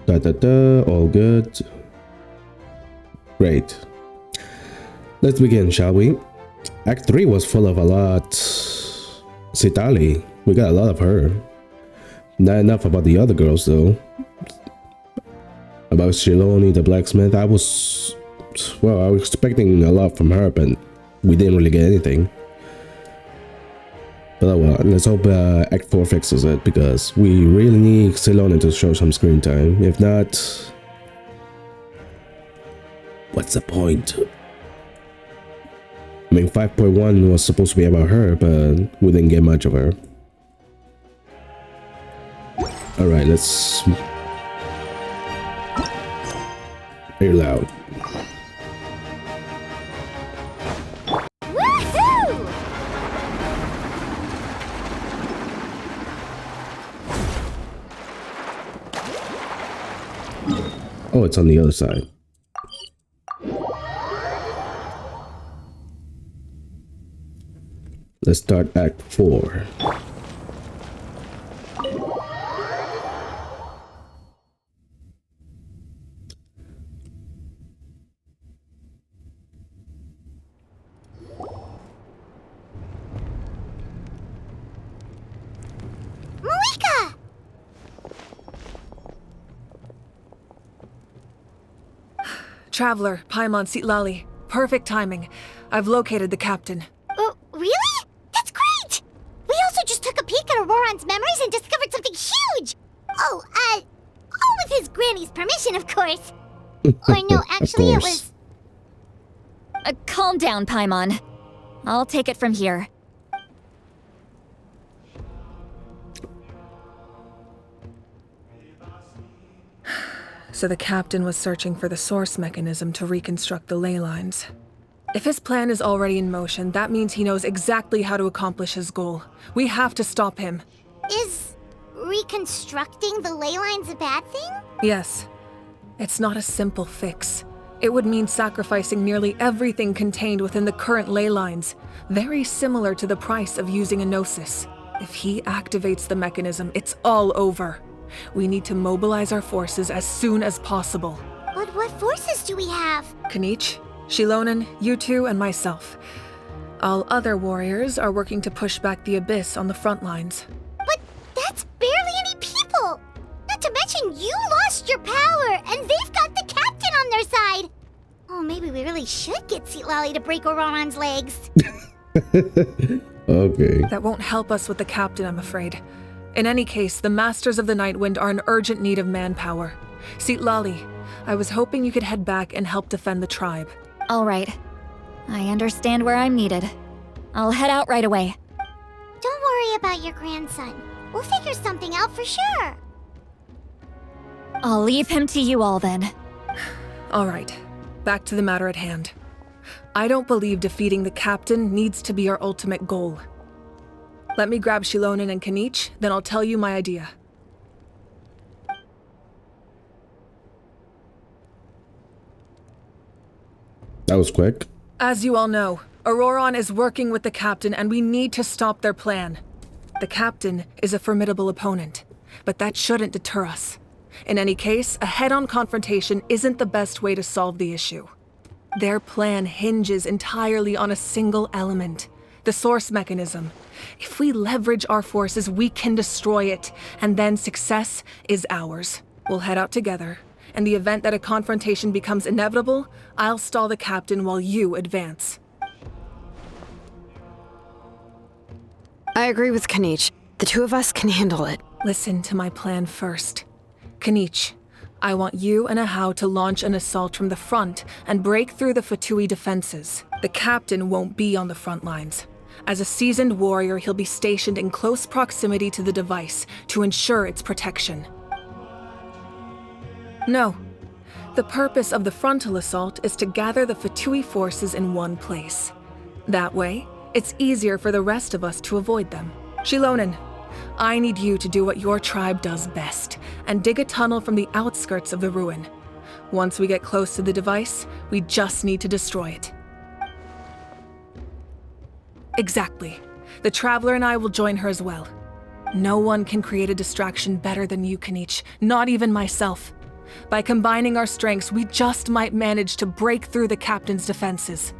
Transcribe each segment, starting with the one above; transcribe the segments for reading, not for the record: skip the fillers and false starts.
All good. Great. Let's begin, shall we? Act 3 was full of a lot. Citali, we got a lot of her. Not enough about the other girls though. About Shiloni the blacksmith, I was expecting a lot from her, but we didn't really get anything. But oh well, let's hope Act 4 fixes it, because we really need Shiloni to show some screen time. If not, what's the point? I mean, 5.1 was supposed to be about her, but we didn't get much of her. Alright, let's... Very loud. Woohoo! Oh, it's on the other side. Let's start Act 4. Malika! Traveler, Paimon Sitlali. Perfect timing. I've located the captain. Really? That's great! We also just took a peek at Ororon's memories and discovered something huge! All with his granny's permission, of course. Or no, actually it was... Calm down, Paimon. I'll take it from here. So the captain was searching for the source mechanism to reconstruct the ley lines. If his plan is already in motion, that means he knows exactly how to accomplish his goal. We have to stop him. Is reconstructing the ley lines a bad thing? Yes. It's not a simple fix. It would mean sacrificing nearly everything contained within the current ley lines, very similar to the price of using a gnosis. If he activates the mechanism, it's all over. We need to mobilize our forces as soon as possible. But what forces do we have? Kanich, Shilonen, you two, and myself. All other warriors are working to push back the abyss on the front lines. But that's barely any people! Not to mention you lost your power, and they've got the captain on their side! Oh, maybe we really should get Sitlali to break Ororon's legs. Okay. That won't help us with the captain, I'm afraid. In any case, the Masters of the Nightwind are in urgent need of manpower. Sitlali, I was hoping you could head back and help defend the tribe. All right. I understand where I'm needed. I'll head out right away. Don't worry about your grandson. We'll figure something out for sure. I'll leave him to you all then. All right, back to the matter at hand. I don't believe defeating the captain needs to be our ultimate goal. Let me grab Shilonen and Kanich, then I'll tell you my idea. That was quick. As you all know, Ororon is working with the captain and we need to stop their plan. The captain is a formidable opponent, but that shouldn't deter us. In any case, a head-on confrontation isn't the best way to solve the issue. Their plan hinges entirely on a single element, the source mechanism. If we leverage our forces, we can destroy it, and then success is ours. We'll head out together. In the event that a confrontation becomes inevitable, I'll stall the captain while you advance. I agree with Kanich. The two of us can handle it. Listen to my plan first. Kanich, I want you and Ahau to launch an assault from the front and break through the Fatui defenses. The captain won't be on the front lines. As a seasoned warrior, he'll be stationed in close proximity to the device to ensure its protection. No. The purpose of the frontal assault is to gather the Fatui forces in one place. That way, it's easier for the rest of us to avoid them. Shilonen, I need you to do what your tribe does best, and dig a tunnel from the outskirts of the ruin. Once we get close to the device, we just need to destroy it. Exactly. The Traveler and I will join her as well. No one can create a distraction better than you, Kanich, not even myself. By combining our strengths, we just might manage to break through the captain's defenses.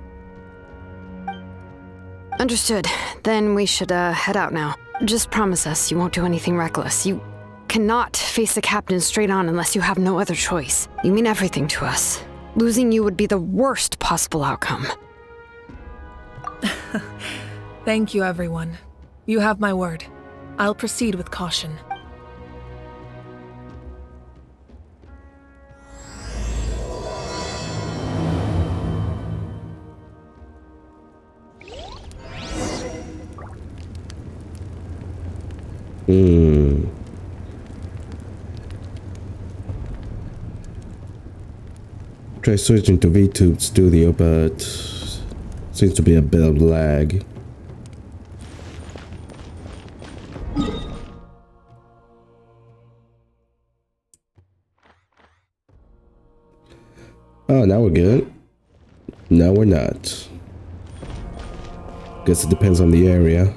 Understood. Then we should head out now. Just promise us you won't do anything reckless. You cannot face the captain straight on unless you have no other choice. You mean everything to us. Losing you would be the worst possible outcome. Thank you, everyone. You have my word. I'll proceed with caution. Try switching to VTube Studio, but seems to be a bit of lag. Oh, now we're good. No, we're not. Guess it depends on the area.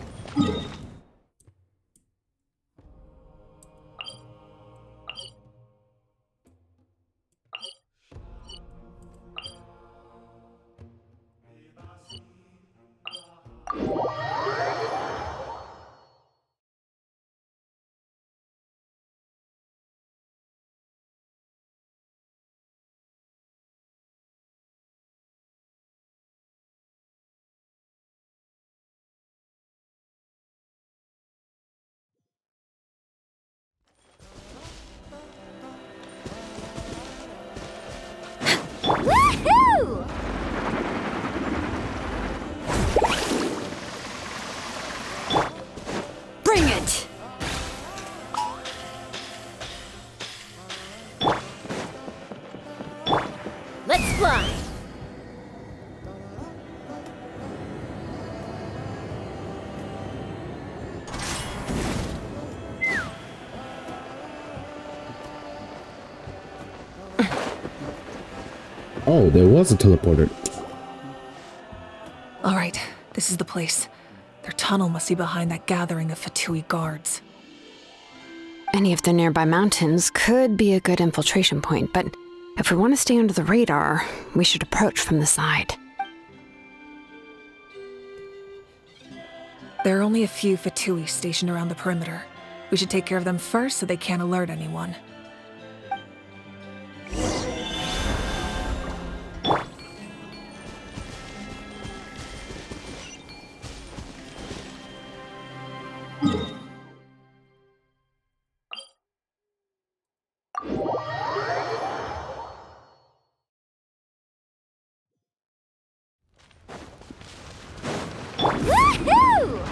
Woohoo! Bring it! Let's fly! Oh, there was a teleporter. All right, this is the place. Their tunnel must be behind that gathering of Fatui guards. Any of the nearby mountains could be a good infiltration point, but if we want to stay under the radar, we should approach from the side. There are only a few Fatui stationed around the perimeter. We should take care of them first so they can't alert anyone. Woohoo!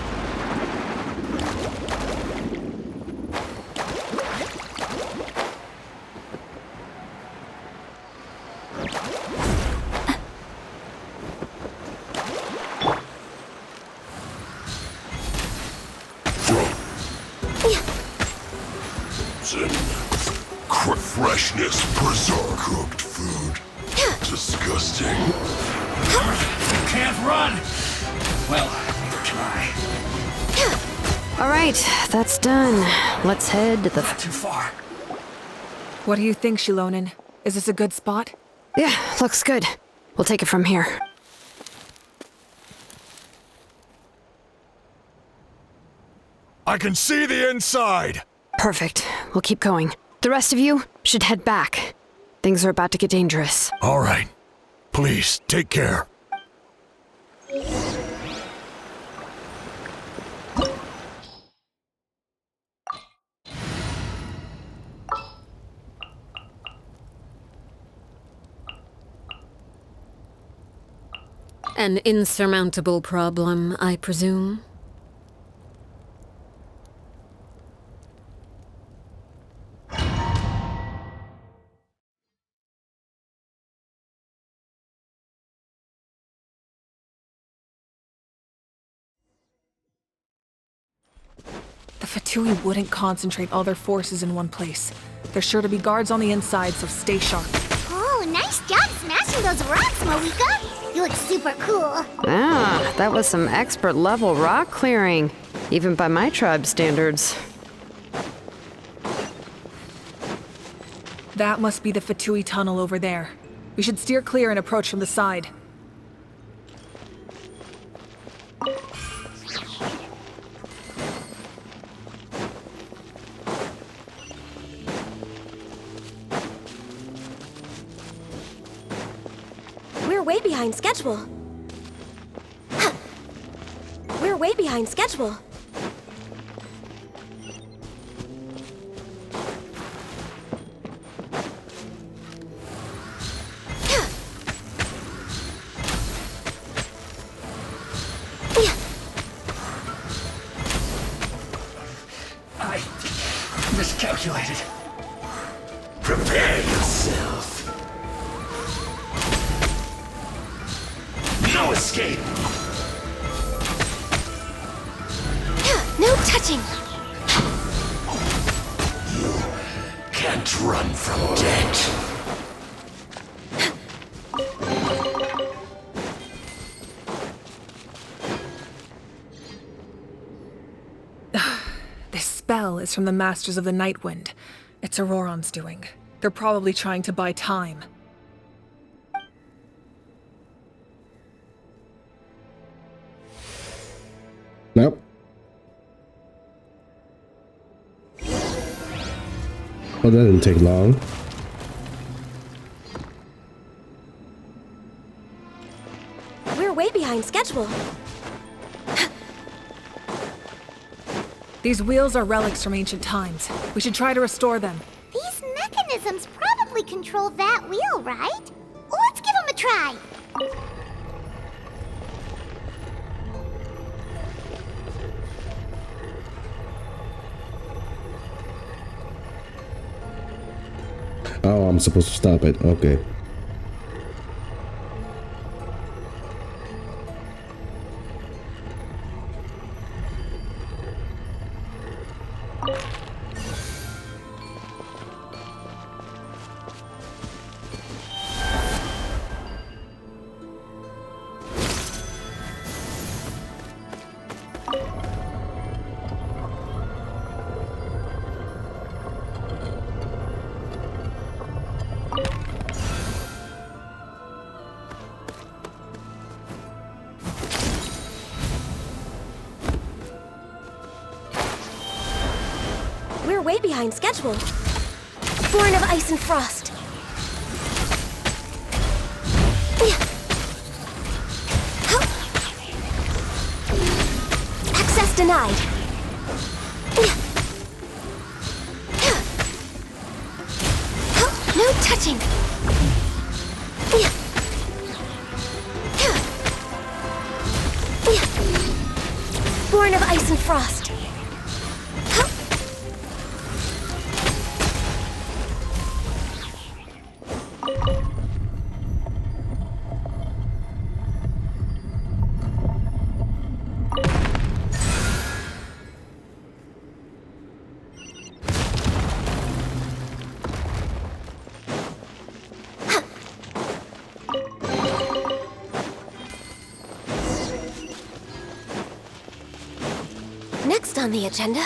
Freshness, preserved cooked food. Disgusting. Can't run! Well, try. All right, that's done. Let's head to the... Not too far. What do you think, Shilonen? Is this a good spot? Yeah, looks good. We'll take it from here. I can see the inside. Perfect. We'll keep going. The rest of you should head back. Things are about to get dangerous. All right. Please, take care. An insurmountable problem, I presume? The Fatui wouldn't concentrate all their forces in one place. There's sure to be guards on the inside, so stay sharp. Oh, nice job smashing those rocks, Moika! You look super cool. Ah, that was some expert level rock clearing, even by my tribe standards. That must be the Fatui tunnel over there. We should steer clear and approach from the side. We're way behind schedule. We're way behind schedule. I miscalculated. Prepare yourself. No escape. No touching. You can't run from death. This spell is from the Masters of the Nightwind. It's Ororon's doing. They're probably trying to buy time. Nope. Well, that didn't take long. We're way behind schedule. These wheels are relics from ancient times. We should try to restore them. These mechanisms probably control that wheel, right? Let's give them a try. Oh, I'm supposed to stop it. Okay. We're way behind schedule. Born of ice and frost. Access denied. No touching. Born of ice and frost. Next on the agenda.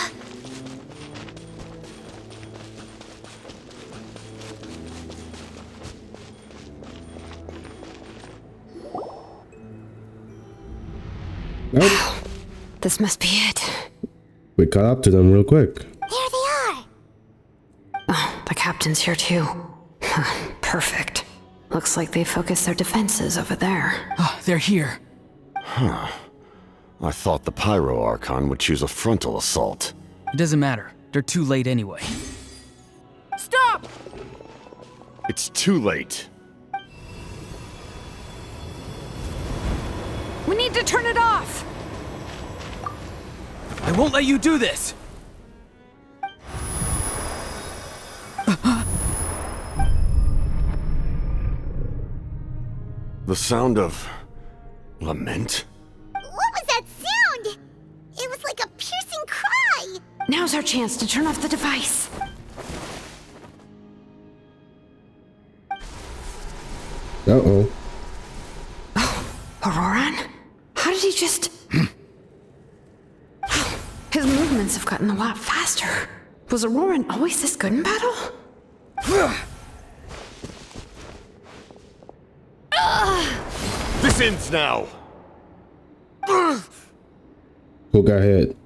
Nope. This must be it. We caught up to them real quick. There they are. Oh, the captain's here too. Perfect. Looks like they focused their defenses over there. Ah, they're here. I thought the Pyro Archon would choose a frontal assault. It doesn't matter. They're too late anyway. Stop! It's too late. We need to turn it off! I won't let you do this! The sound of lament? What was that sound? It was like a piercing cry. Now's our chance to turn off the device. Uh-oh. Ororon? How did he just... His movements have gotten a lot faster. Was Ororon always this good in battle? sins now! Who got hit?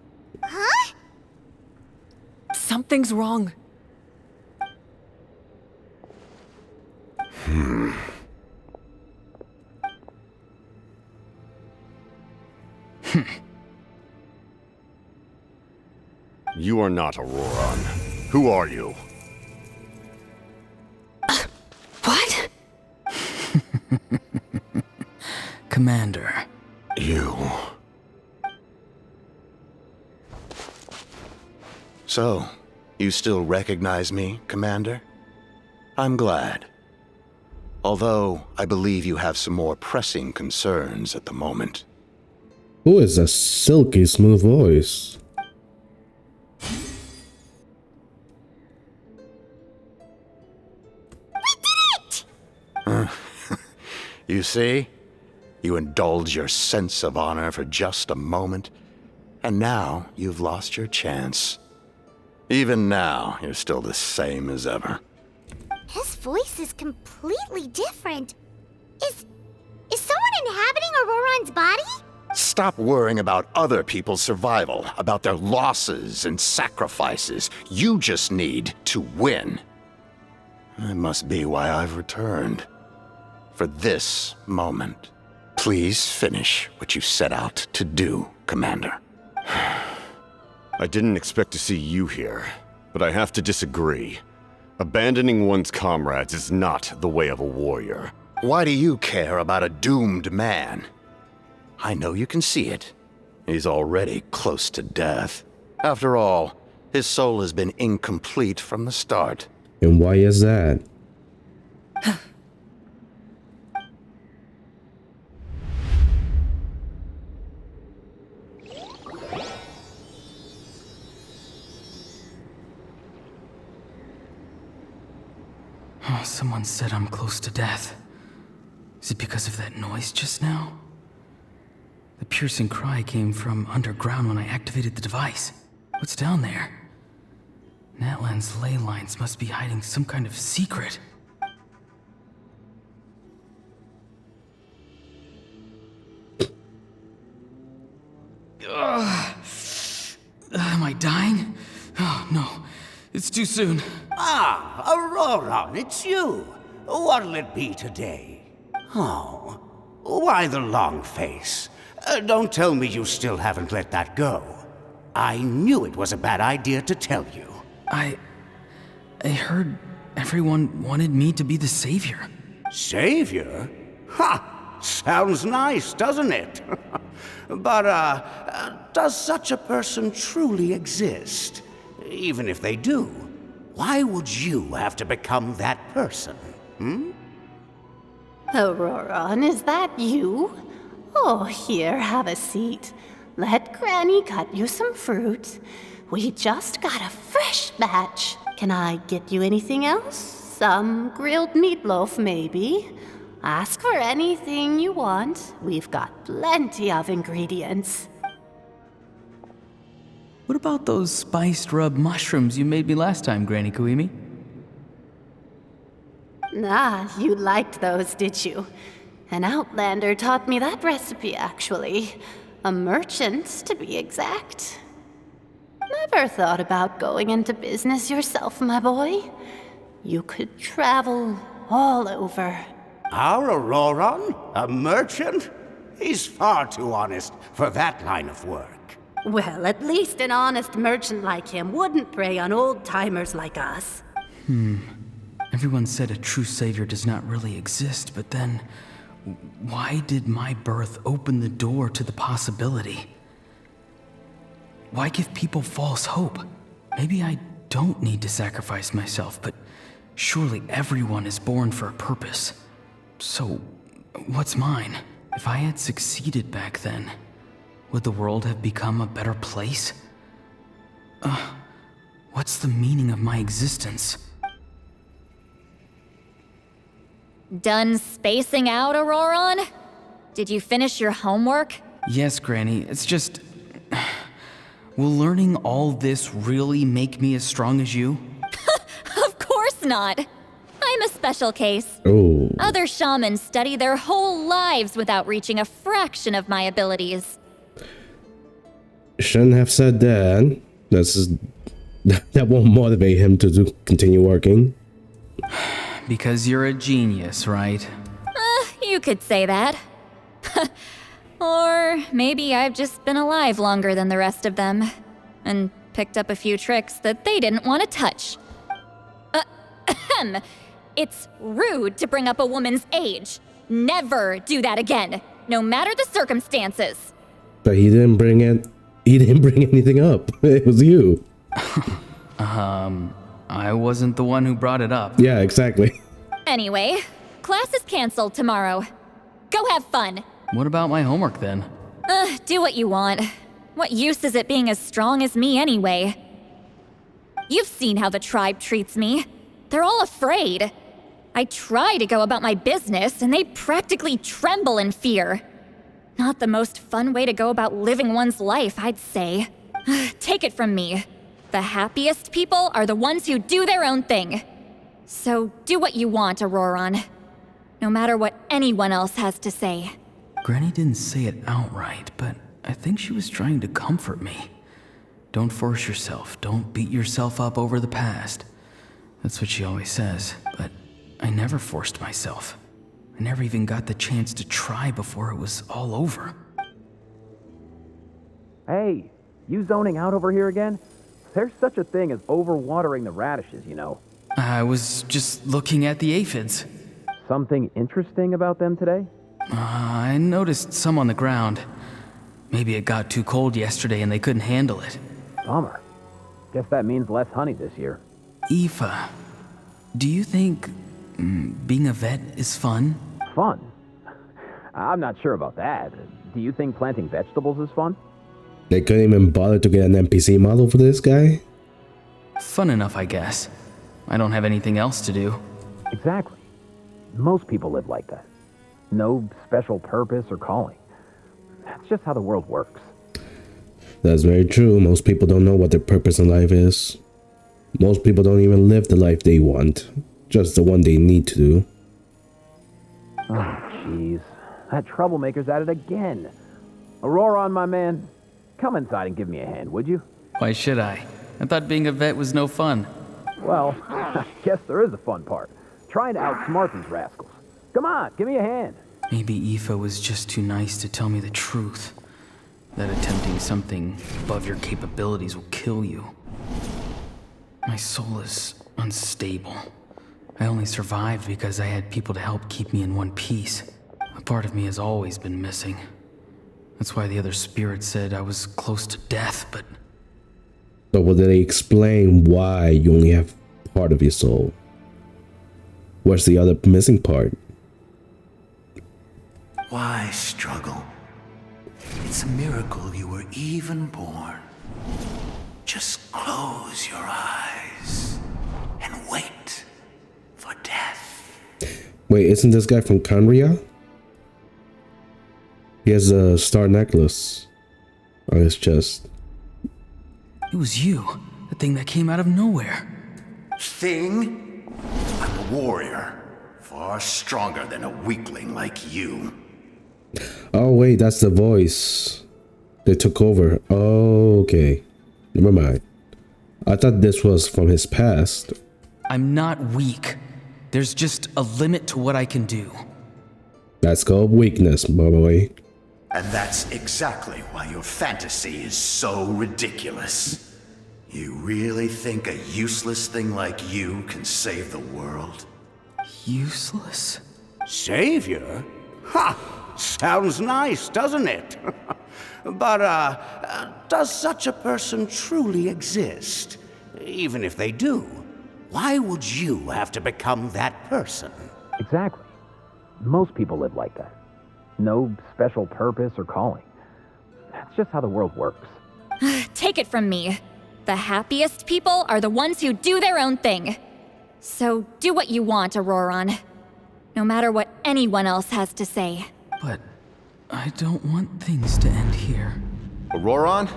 Huh? Something's wrong. You are not Ororon. Who are you? What? Commander. You. So, you still recognize me, Commander? I'm glad. Although, I believe you have some more pressing concerns at the moment. Who is that silky smooth voice? You see? You indulge your sense of honor for just a moment, and now you've lost your chance. Even now, you're still the same as ever. His voice is completely different. Is someone inhabiting Ororon's body? Stop worrying about other people's survival, about their losses and sacrifices. You just need to win. That must be why I've returned. For this moment. Please finish what you set out to do, Commander. I didn't expect to see you here, but I have to disagree. Abandoning one's comrades is not the way of a warrior. Why do you care about a doomed man? I know you can see it. He's already close to death. After all, his soul has been incomplete from the start. And why is that? Someone said I'm close to death. Is it because of that noise just now? The piercing cry came from underground when I activated the device. What's down there? Natlan's ley lines must be hiding some kind of secret. Am I dying? Oh, no. It's too soon. Ah, Ororon, it's you. What'll it be today? Oh, why the long face? Don't tell me you still haven't let that go. I knew it was a bad idea to tell you. I heard everyone wanted me to be the savior. Savior? Ha! Sounds nice, doesn't it? But, does such a person truly exist? Even if they do, why would you have to become that person, Ororon, is that you? Oh, here, have a seat. Let Granny cut you some fruit. We just got a fresh batch. Can I get you anything else? Some grilled meatloaf, maybe? Ask for anything you want. We've got plenty of ingredients. What about those spiced rub mushrooms you made me last time, Granny Kuimi? Ah, you liked those, did you? An outlander taught me that recipe, actually. A merchant, to be exact. Never thought about going into business yourself, my boy? You could travel all over. Our Ororon? A merchant? He's far too honest for that line of work. Well, at least an honest merchant like him wouldn't prey on old-timers like us. Everyone said a true savior does not really exist, but then why did my birth open the door to the possibility? Why give people false hope? Maybe I don't need to sacrifice myself, but surely everyone is born for a purpose. So, what's mine? If I had succeeded back then, would the world have become a better place? What's the meaning of my existence? Done spacing out, Ororon? Did you finish your homework? Yes, Granny, it's just... Will learning all this really make me as strong as you? Of course not! I'm a special case. Oh. Other shamans study their whole lives without reaching a fraction of my abilities. Shouldn't have said that. That won't motivate him to continue working. Because you're a genius, right? You could say that. Or maybe I've just been alive longer than the rest of them, and picked up a few tricks that they didn't want to touch. It's rude to bring up a woman's age. Never do that again, no matter the circumstances. But he didn't bring anything up. It was you. I wasn't the one who brought it up. Yeah, exactly. Anyway, class is canceled tomorrow. Go have fun. What about my homework then? Do what you want. What use is it being as strong as me anyway? You've seen how the tribe treats me. They're all afraid. I try to go about my business, and they practically tremble in fear. Not the most fun way to go about living one's life, I'd say. Take it from me. The happiest people are the ones who do their own thing. So do what you want, Ororon. No matter what anyone else has to say. Granny didn't say it outright, but I think she was trying to comfort me. Don't force yourself. Don't beat yourself up over the past. That's what she always says, but I never forced myself. I never even got the chance to try before it was all over. Hey, you zoning out over here again? There's such a thing as overwatering the radishes, you know. I was just looking at the aphids. Something interesting about them today? I noticed some on the ground. Maybe it got too cold yesterday and they couldn't handle it. Bummer. Guess that means less honey this year. Aoife, do you think being a vet is fun? Fun? I'm not sure about that. Do you think planting vegetables is fun? They couldn't even bother to get an NPC model for this guy? Fun enough, I guess. I don't have anything else to do. Exactly. Most people live like that. No special purpose or calling. That's just how the world works. That's very true. Most people don't know what their purpose in life is. Most people don't even live the life they want. Just the one they need to do. Oh, jeez. That troublemaker's at it again. Ororon, my man. Come inside and give me a hand, would you? Why should I? I thought being a vet was no fun. Well, I guess there is a fun part. Trying to outsmart these rascals. Come on, give me a hand. Maybe Aoife was just too nice to tell me the truth. That attempting something above your capabilities will kill you. My soul is unstable. I only survived because I had people to help keep me in one piece. A part of me has always been missing. That's why the other spirits said I was close to death, but... So will they explain why you only have part of your soul? What's the other missing part? Why struggle? It's a miracle you were even born. Just close your eyes and wait for death. Wait, isn't this guy from Canria? He has a star necklace on his chest. It was you, the thing that came out of nowhere. Thing? I'm a warrior, far stronger than a weakling like you. Oh wait, that's the voice. They took over. Oh, okay. Never mind. I thought this was from his past. I'm not weak. There's just a limit to what I can do. That's called weakness, by the way. And that's exactly why your fantasy is so ridiculous. You really think a useless thing like you can save the world? Useless? Savior? Ha! Sounds nice, doesn't it? But, does such a person truly exist? Even if they do, why would you have to become that person? Exactly. Most people live like that. No special purpose or calling. That's just how the world works. Take it from me. The happiest people are the ones who do their own thing. So do what you want, Ororon. No matter what anyone else has to say. But I don't want things to end here. Ororon?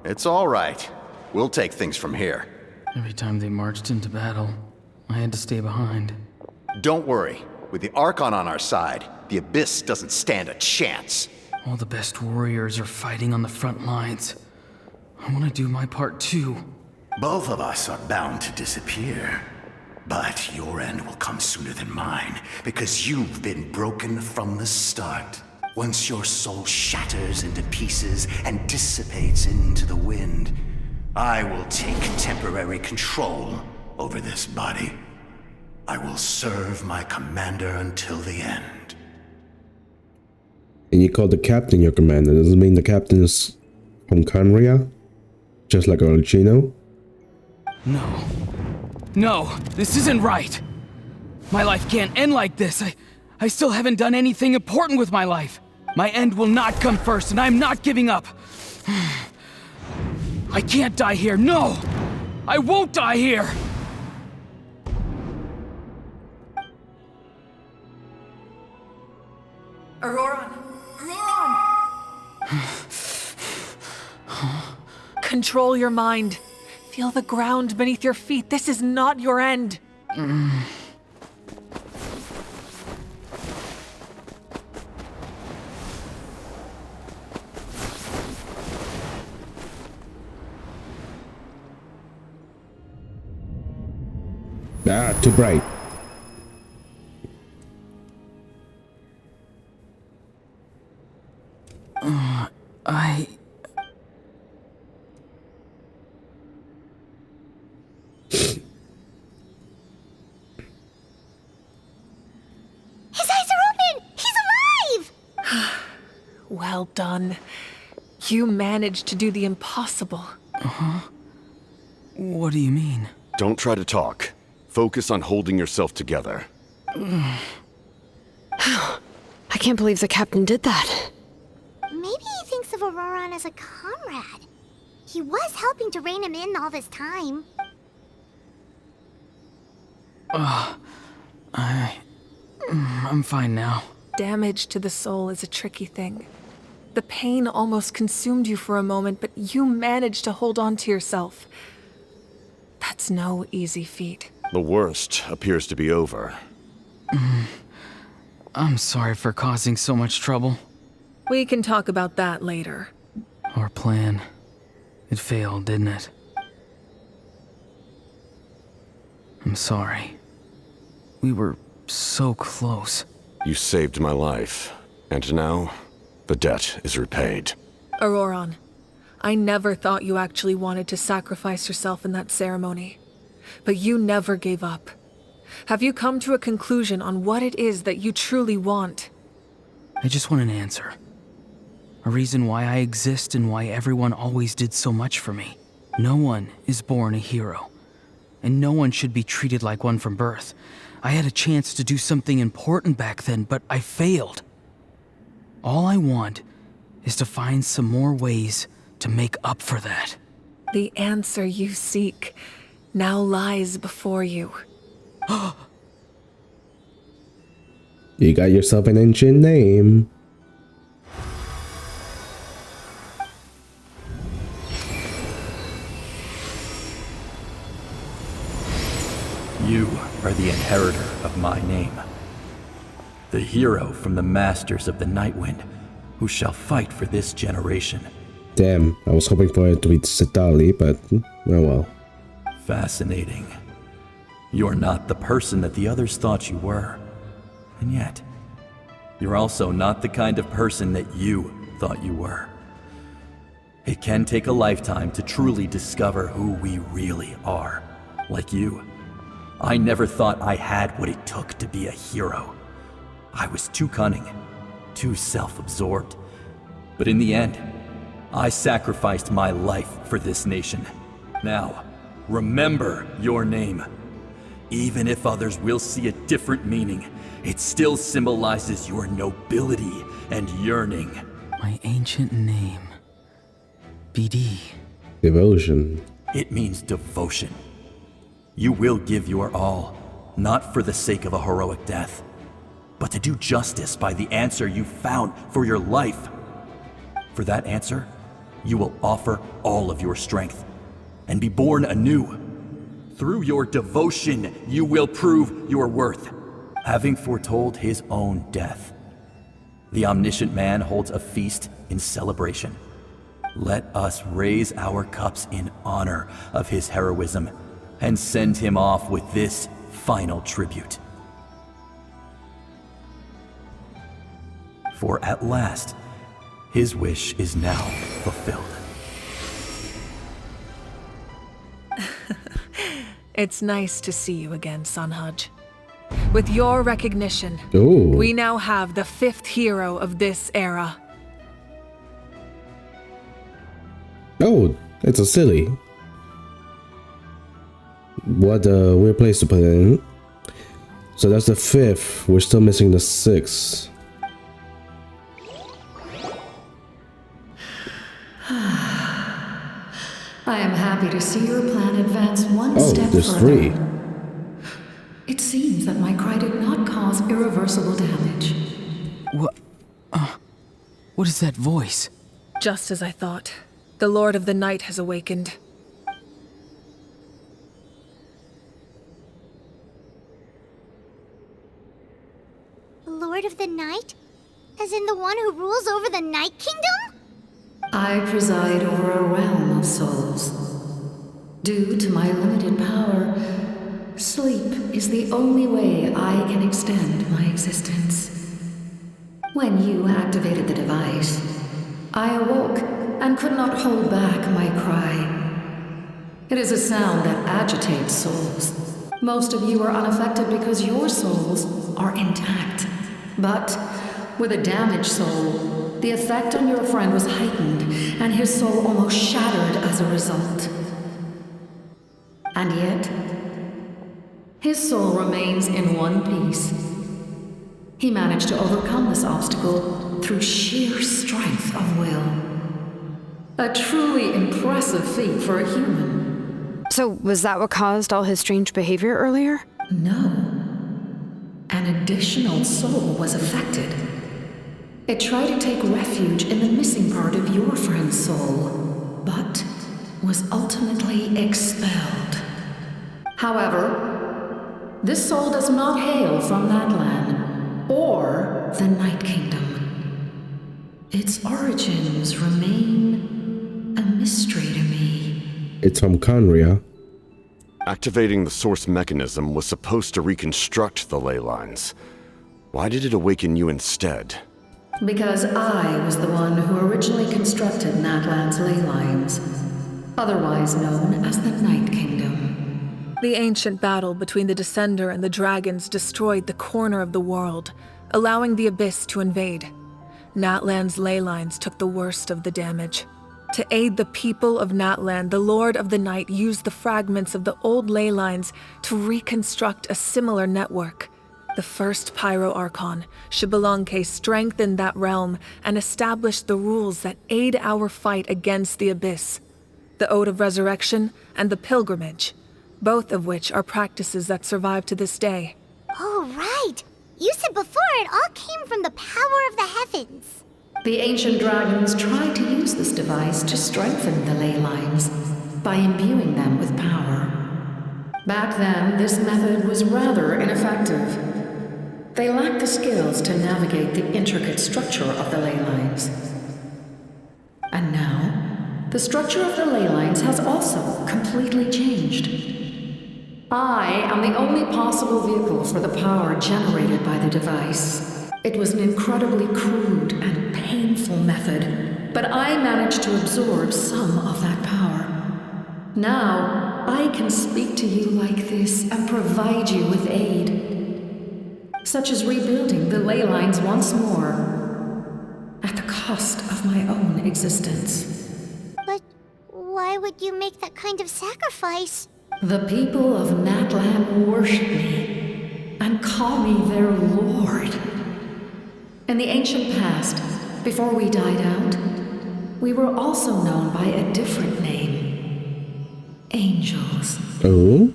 It's all right. We'll take things from here. Every time they marched into battle, I had to stay behind. Don't worry. With the Archon on our side, the Abyss doesn't stand a chance. All the best warriors are fighting on the front lines. I want to do my part too. Both of us are bound to disappear. But your end will come sooner than mine, because you've been broken from the start. Once your soul shatters into pieces and dissipates into the wind, I will take temporary control over this body. I will serve my commander until the end. And you call the captain your commander. Does it mean the captain is from Conria? Just like Origino? No. No, this isn't right. My life can't end like this. I still haven't done anything important with my life. My end will not come first, and I'm not giving up. I can't die here. No! I won't die here! Ororon! Control your mind. Feel the ground beneath your feet. This is not your end. Ah, too bright. His eyes are open! He's alive! Well done. You managed to do the impossible. What do you mean? Don't try to talk. Focus on holding yourself together. I can't believe the captain did that. Maybe he thinks of Ororon as a comrade. He was helping to rein him in all this time. I'm fine now. Damage to the soul is a tricky thing. The pain almost consumed you for a moment, but you managed to hold on to yourself. That's no easy feat. The worst appears to be over. I'm sorry for causing so much trouble. We can talk about that later. Our plan. It failed, didn't it? I'm sorry. We were so close. You saved my life, and now the debt is repaid. Ororon, I never thought you actually wanted to sacrifice yourself in that ceremony. But you never gave up. Have you come to a conclusion on what it is that you truly want? I just want an answer. A reason why I exist and why everyone always did so much for me. No one is born a hero. And no one should be treated like one from birth. I had a chance to do something important back then, but I failed. All I want is to find some more ways to make up for that. The answer you seek now lies before you. You got yourself an ancient name. You are the inheritor of my name. The hero from the masters of the Nightwind, who shall fight for this generation. Damn, I was hoping for it to be Citali, but oh well. Fascinating. You're not the person that the others thought you were. And yet, you're also not the kind of person that you thought you were. It can take a lifetime to truly discover who we really are. Like you, I never thought I had what it took to be a hero. I was too cunning, too self-absorbed. But in the end, I sacrificed my life for this nation. Now, remember your name. Even if others will see a different meaning, it still symbolizes your nobility and yearning. My ancient name. BD. Devotion. It means devotion. You will give your all, not for the sake of a heroic death, but to do justice by the answer you found for your life. For that answer, you will offer all of your strength and be born anew. Through your devotion, you will prove your worth. having foretold his own death. The omniscient man holds a feast in celebration. Let us raise our cups in honor of his heroism and send him off with this final tribute. For at last, his wish is now fulfilled. It's nice to see you again, Sanhaj. With your recognition, Ooh. we now have the 5th hero of this era. Oh, it's a silly. What a weird place to put it in. So that's the 5th. We're still missing the 6th. I am happy to see your plan advance one step there's further. 3. It seems that my cry did not cause irreversible damage. What is that voice? Just as I thought. The Lord of the Night has awakened. The Lord of the Night? As in the one who rules over the Night Kingdom? I preside over a realm of souls. Due to my limited power, sleep is the only way I can extend my existence. When you activated the device, I awoke and could not hold back my cry. It is a sound that agitates souls. Most of you are unaffected because your souls are intact. But with a damaged soul, the effect on your friend was heightened, and his soul almost shattered as a result. And yet, his soul remains in one piece. He managed to overcome this obstacle through sheer strength of will. A truly impressive feat for a human. So, was that what caused all his strange behavior earlier? No. An additional soul was affected. It tried to take refuge in the missing part of your friend's soul, but was ultimately expelled. However, this soul does not hail from Natlan or the Night Kingdom. Its origins remain a mystery to me. It's from Conria. Activating the source mechanism was supposed to reconstruct the ley lines. Why did it awaken you instead? Because I was the one who originally constructed Natlan's ley lines, otherwise known as the Night Kingdom. The ancient battle between the Descender and the dragons destroyed the corner of the world, allowing the Abyss to invade. Natlan's ley lines took the worst of the damage. To aid the people of Natlan, the Lord of the Night used the fragments of the old ley lines to reconstruct a similar network. The first Pyro Archon, Xbalanque, strengthened that realm and established the rules that aid our fight against the Abyss. The Ode of Resurrection and the Pilgrimage, both of which are practices that survive to this day. Oh, right! You said before it all came from the power of the heavens. The ancient dragons tried to use this device to strengthen the ley lines by imbuing them with power. Back then, this method was rather ineffective. They lacked the skills to navigate the intricate structure of the ley lines. And now, the structure of the ley lines has also completely changed. I am the only possible vehicle for the power generated by the device. It was an incredibly crude and painful method, but I managed to absorb some of that power. Now, I can speak to you like this and provide you with aid. Such as rebuilding the ley lines once more, at the cost of my own existence. But why would you make that kind of sacrifice? The people of Natlan worship me, and call me their lord. In the ancient past, before we died out, we were also known by a different name. Angels. Oh?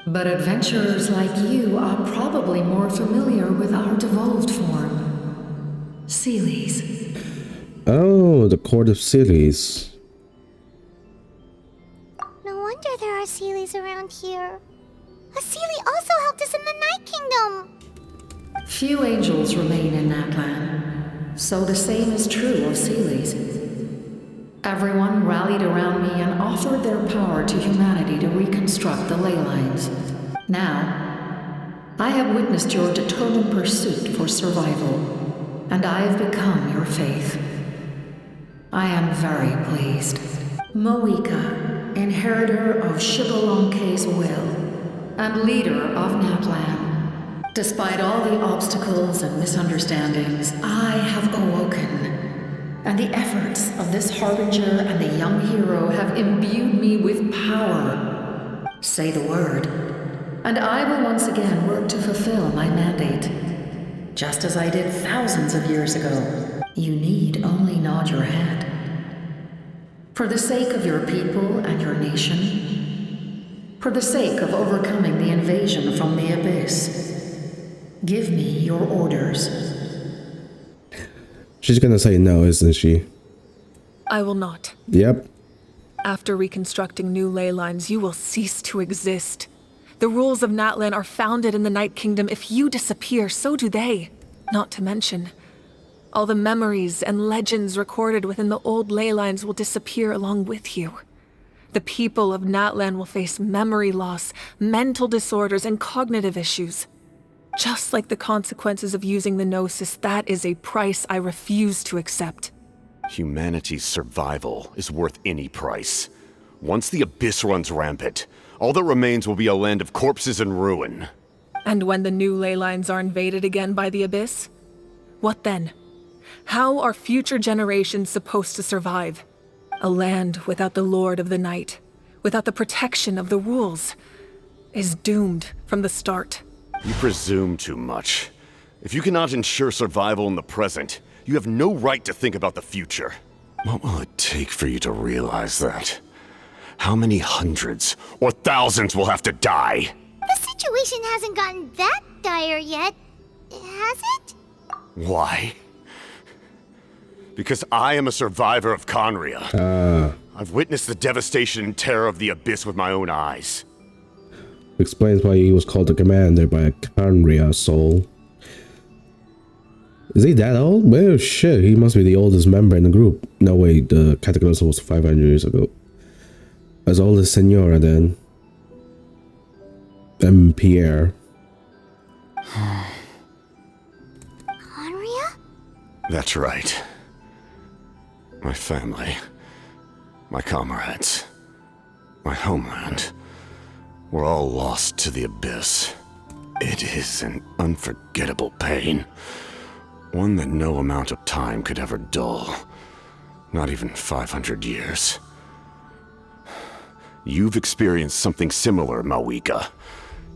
But adventurers like you are probably more familiar with our devolved form. Seelies. Oh, the Court of Cities. No wonder there are Seelies around here. A Seelie also helped us in the Night Kingdom. Few angels remain in Natlan, so the same is true of Seelis. Everyone rallied around me and offered their power to humanity to reconstruct the ley lines. Now, I have witnessed your determined pursuit for survival, and I have become your faith. I am very pleased. Moika, inheritor of Shibalonke's will, and leader of Natlan. Despite all the obstacles and misunderstandings, I have awoken. And the efforts of this harbinger and the young hero have imbued me with power. Say the word, and I will once again work to fulfill my mandate. Just as I did thousands of years ago. You need only nod your head. For the sake of your people and your nation, for the sake of overcoming the invasion from the Abyss, give me your orders. She's gonna say no, isn't she? I will not. Yep. After reconstructing new ley lines, you will cease to exist. The rules of Natlan are founded in the Night Kingdom. If you disappear, so do they. Not to mention, all the memories and legends recorded within the old ley lines will disappear along with you. The people of Natlan will face memory loss, mental disorders, and cognitive issues. Just like the consequences of using the Gnosis, that is a price I refuse to accept. Humanity's survival is worth any price. Once the Abyss runs rampant, all that remains will be a land of corpses and ruin. And when the new ley lines are invaded again by the Abyss? What then? How are future generations supposed to survive? A land without the Lord of the Night, without the protection of the rules, is doomed from the start. You presume too much. If you cannot ensure survival in the present, you have no right to think about the future. What will it take for you to realize that? How many hundreds or thousands will have to die? The situation hasn't gotten that dire yet, has it? Why? Because I am a survivor of Conria. I've witnessed the devastation and terror of the Abyss with my own eyes. Explains why he was called the commander by a Conria soul. Is he that old? Well, shit, he must be the oldest member in the group. No, wait, the Cataclysm was 500 years ago. As old as Senora, then. And Pierre. Conria? That's right. My family. My comrades. My homeland. We're all lost to the Abyss. It is an unforgettable pain. One that no amount of time could ever dull. Not even 500 years. You've experienced something similar, Mawika.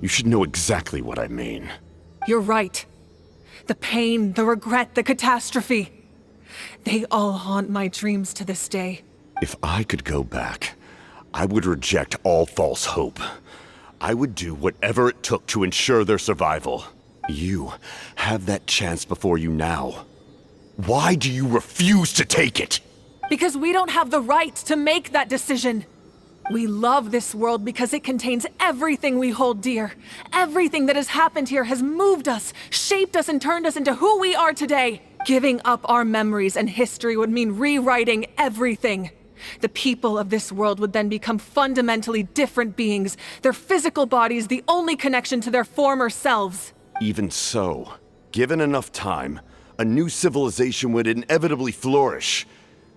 You should know exactly what I mean. You're right. The pain, the regret, the catastrophe. They all haunt my dreams to this day. If I could go back, I would reject all false hope. I would do whatever it took to ensure their survival. You have that chance before you now. Why do you refuse to take it? Because we don't have the right to make that decision. We love this world because it contains everything we hold dear. Everything that has happened here has moved us, shaped us, and turned us into who we are today. Giving up our memories and history would mean rewriting everything. The people of this world would then become fundamentally different beings, their physical bodies the only connection to their former selves. Even so, given enough time, a new civilization would inevitably flourish.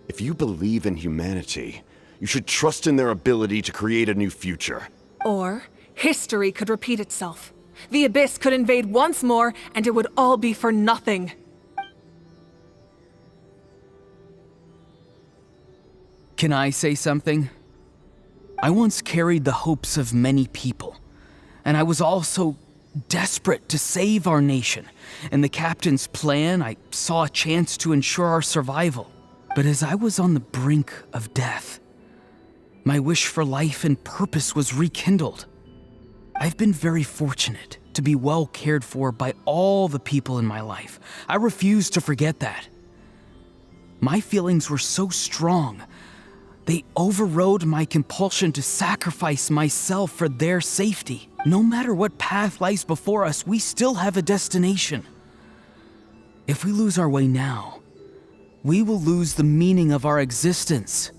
If you believe in humanity, you should trust in their ability to create a new future. Or, history could repeat itself. The Abyss could invade once more, and it would all be for nothing. Can I say something? I once carried the hopes of many people, and I was also desperate to save our nation. In the captain's plan, I saw a chance to ensure our survival. But as I was on the brink of death, my wish for life and purpose was rekindled. I've been very fortunate to be well cared for by all the people in my life. I refuse to forget that. My feelings were so strong, they overrode my compulsion to sacrifice myself for their safety. No matter what path lies before us, we still have a destination. If we lose our way now, we will lose the meaning of our existence.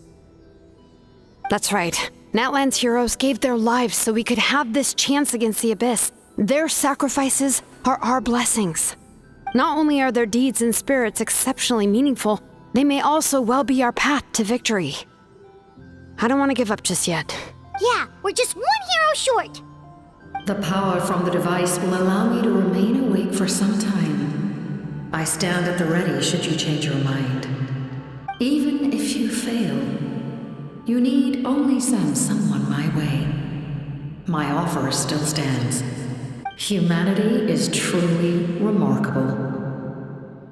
That's right. Natlan's heroes gave their lives so we could have this chance against the Abyss. Their sacrifices are our blessings. Not only are their deeds and spirits exceptionally meaningful, they may also well be our path to victory. I don't want to give up just yet. Yeah, we're just one hero short. The power from the device will allow me to remain awake for some time. I stand at the ready should you change your mind. Even if you fail, you need only send someone my way. My offer still stands. Humanity is truly remarkable.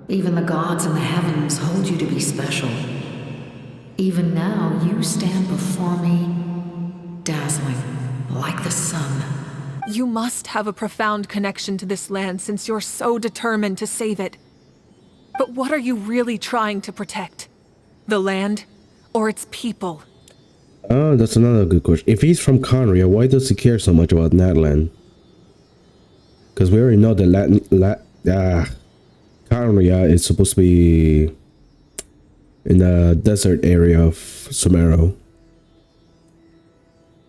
Even the gods in the heavens hold you to be special. Even now, you stand before me, dazzling like the sun. You must have a profound connection to this land since you're so determined to save it. But what are you really trying to protect? The land or its people? Oh, that's another good question. If he's from Conria, why does he care so much about Natlan? Because we already know that Conria is supposed to be in the desert area of Sumeru.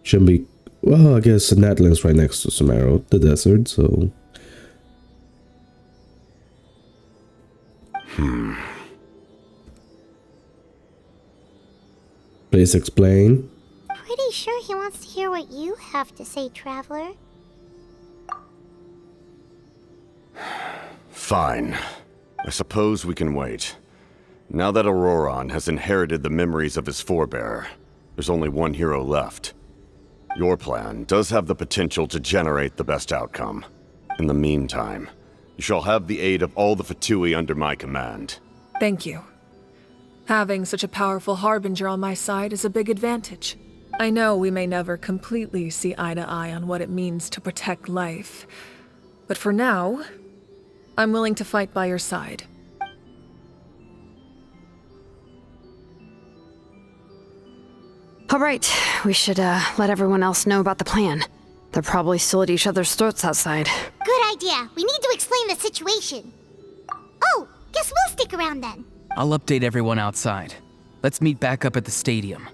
Shouldn't be. Well, I guess Natlan's right next to Sumeru, the desert, so. Please explain. Pretty sure he wants to hear what you have to say, Traveler. Fine. I suppose we can wait. Now that Ororon has inherited the memories of his forebear, there's only one hero left. Your plan does have the potential to generate the best outcome. In the meantime, you shall have the aid of all the Fatui under my command. Thank you. Having such a powerful harbinger on my side is a big advantage. I know we may never completely see eye to eye on what it means to protect life, but for now, I'm willing to fight by your side. All right, we should let everyone else know about the plan. They're probably still at each other's throats outside. Good idea. We need to explain the situation. Oh, guess we'll stick around then. I'll update everyone outside. Let's meet back up at the stadium.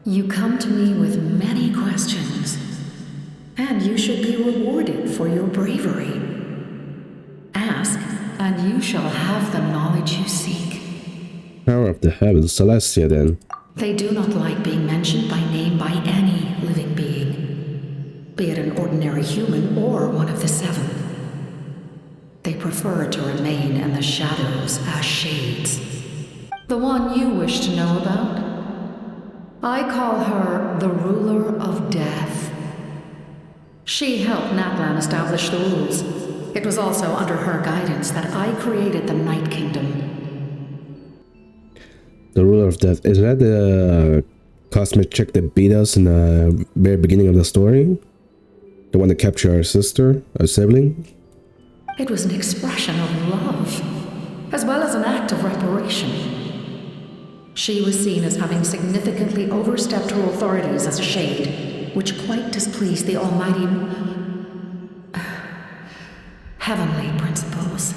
You come to me with many questions, and you should be rewarded for your bravery. Ask, and you shall have the knowledge you seek. Power of the heavens, Celestia then. They do not like being mentioned by name by any living being, be it an ordinary human or one of the seven. They prefer to remain in the shadows as shades. The one you wish to know about? I call her the Ruler of Death. She helped Natlan establish the rules. It was also under her guidance that I created the Night Kingdom. The Ruler of Death. Is that the cosmic chick that beat us in the very beginning of the story? The one that captured our sister, our sibling? It was an expression of love, as well as an act of reparation. She was seen as having significantly overstepped her authorities as a shade, which quite displeased the almighty heavenly principles.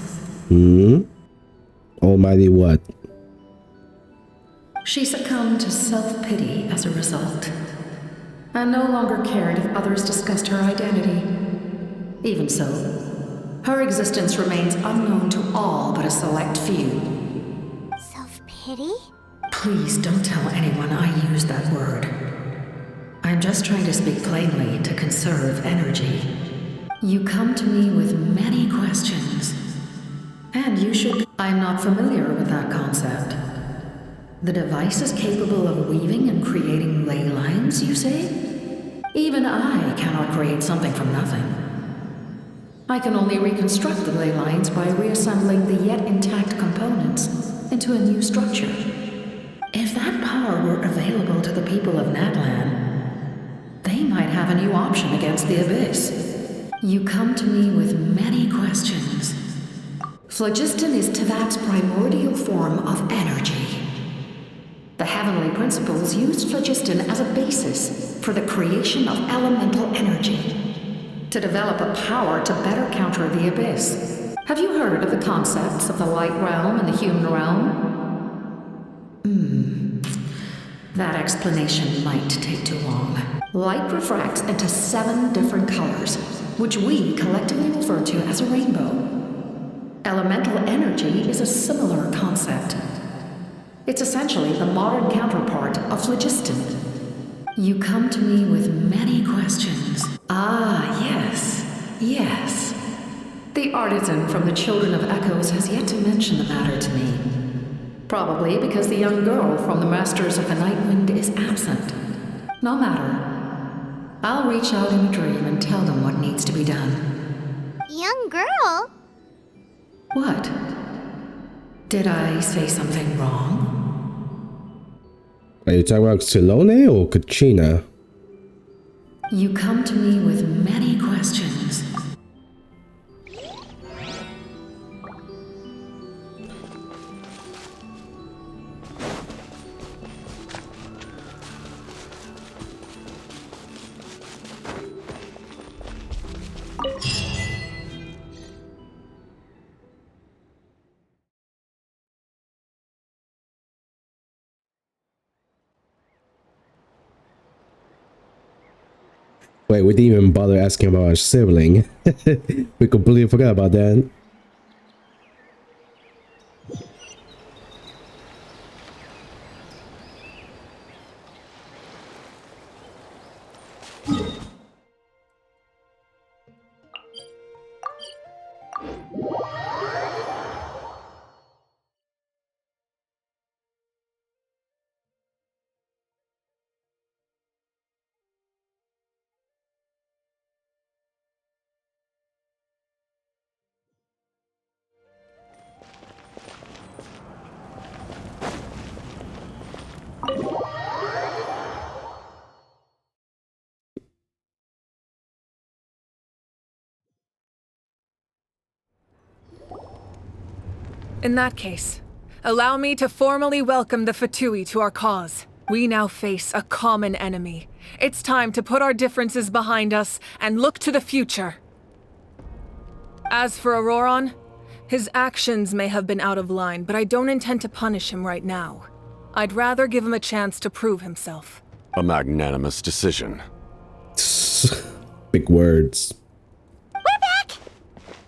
Almighty what? She succumbed to self-pity as a result, and no longer cared if others discussed her identity. Even so, her existence remains unknown to all but a select few. Self-pity? Please don't tell anyone I used that word. I'm just trying to speak plainly to conserve energy. You come to me with many questions, and you should... I'm not familiar with that concept. The device is capable of weaving and creating ley lines, you say? Even I cannot create something from nothing. I can only reconstruct the ley lines by reassembling the yet intact components into a new structure. If that power were available to the people of Natlan, they might have a new option against the Abyss. You come to me with many questions. Phlogiston is Teyvat's primordial form of energy. The heavenly principles used phlogiston as a basis for the creation of elemental energy, to develop a power to better counter the abyss. Have you heard of the concepts of the light realm and the human realm? That explanation might take too long. Light refracts into 7 different colors, which we collectively refer to as a rainbow. Elemental energy is a similar concept. It's essentially the modern counterpart of phlogiston. You come to me with many questions. Ah, yes. The artisan from the Children of Echoes has yet to mention the matter to me. Probably because the young girl from the Masters of the Nightwind is absent. No matter. I'll reach out in a dream and tell them what needs to be done. Young girl? What? Did I say something wrong? Are you talking about Silone or Kachina? You come to me with many questions. Wait, we didn't even bother asking about our sibling. We completely forgot about that. In that case, allow me to formally welcome the Fatui to our cause. We now face a common enemy. It's time to put our differences behind us and look to the future. As for Ororon, his actions may have been out of line, but I don't intend to punish him right now. I'd rather give him a chance to prove himself. A magnanimous decision. Big words. We're back!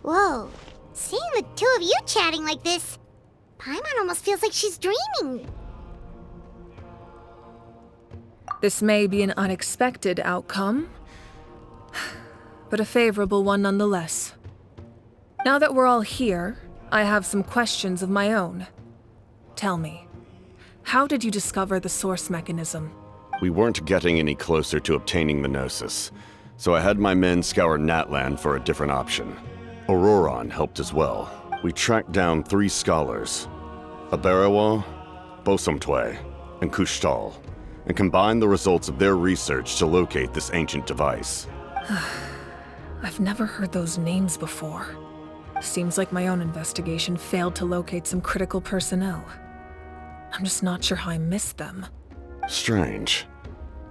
Whoa. Seeing the two of you chatting like this, Paimon almost feels like she's dreaming. This may be an unexpected outcome, but a favorable one nonetheless. Now that we're all here, I have some questions of my own. Tell me, how did you discover the source mechanism? We weren't getting any closer to obtaining the Gnosis, so I had my men scour Natlan for a different option. Ororon helped as well. We tracked down 3 scholars, Aberawa, Bosomtwe, and Kushtal, and combined the results of their research to locate this ancient device. I've never heard those names before. Seems like my own investigation failed to locate some critical personnel. I'm just not sure how I missed them. Strange.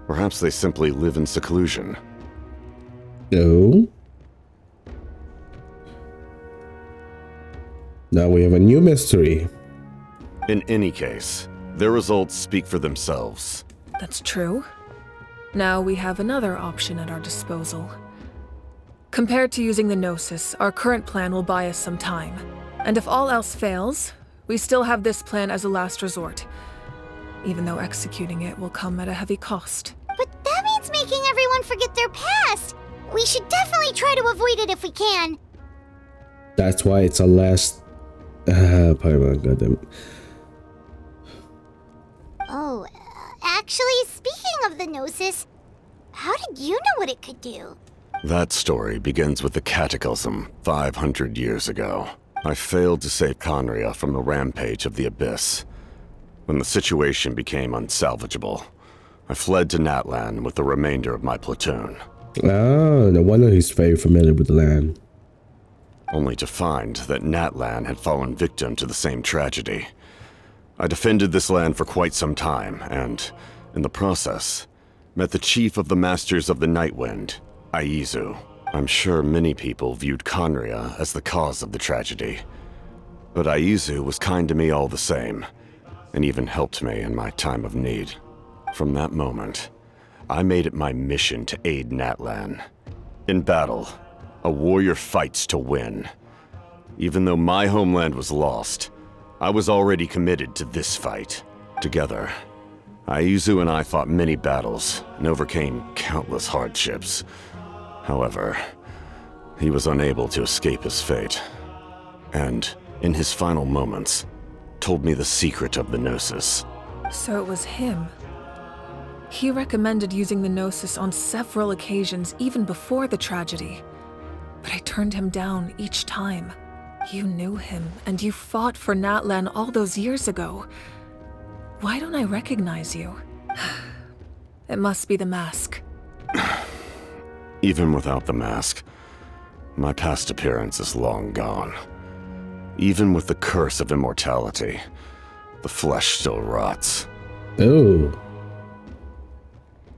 Perhaps they simply live in seclusion. No. Now we have a new mystery. In any case, their results speak for themselves. That's true. Now we have another option at our disposal. Compared to using the Gnosis, our current plan will buy us some time. And if all else fails, we still have this plan as a last resort. Even though executing it will come at a heavy cost. But that means making everyone forget their past. We should definitely try to avoid it if we can. That's why it's a last... Paimon, goddamn. Oh, actually, speaking of the Gnosis, how did you know what it could do? That story begins with the Cataclysm 500 years ago. I failed to save Conria from the rampage of the Abyss. When the situation became unsalvageable, I fled to Natlan with the remainder of my platoon. Oh, no wonder he's very familiar with the land. Only to find that Natlan had fallen victim to the same tragedy. I defended this land for quite some time, and, in the process, met the chief of the Masters of the Nightwind, Aizu. I'm sure many people viewed Conria as the cause of the tragedy, but Aizu was kind to me all the same, and even helped me in my time of need. From that moment, I made it my mission to aid Natlan. In battle, a warrior fights to win. Even though my homeland was lost, I was already committed to this fight. Together, Aizu and I fought many battles and overcame countless hardships. However, he was unable to escape his fate, and, in his final moments, told me the secret of the Gnosis. So it was him. He recommended using the Gnosis on several occasions, even before the tragedy. But I turned him down each time. You knew him, and you fought for Natlan all those years ago. Why don't I recognize you? It must be the mask. Even without the mask, my past appearance is long gone. Even with the curse of immortality, the flesh still rots. Oh.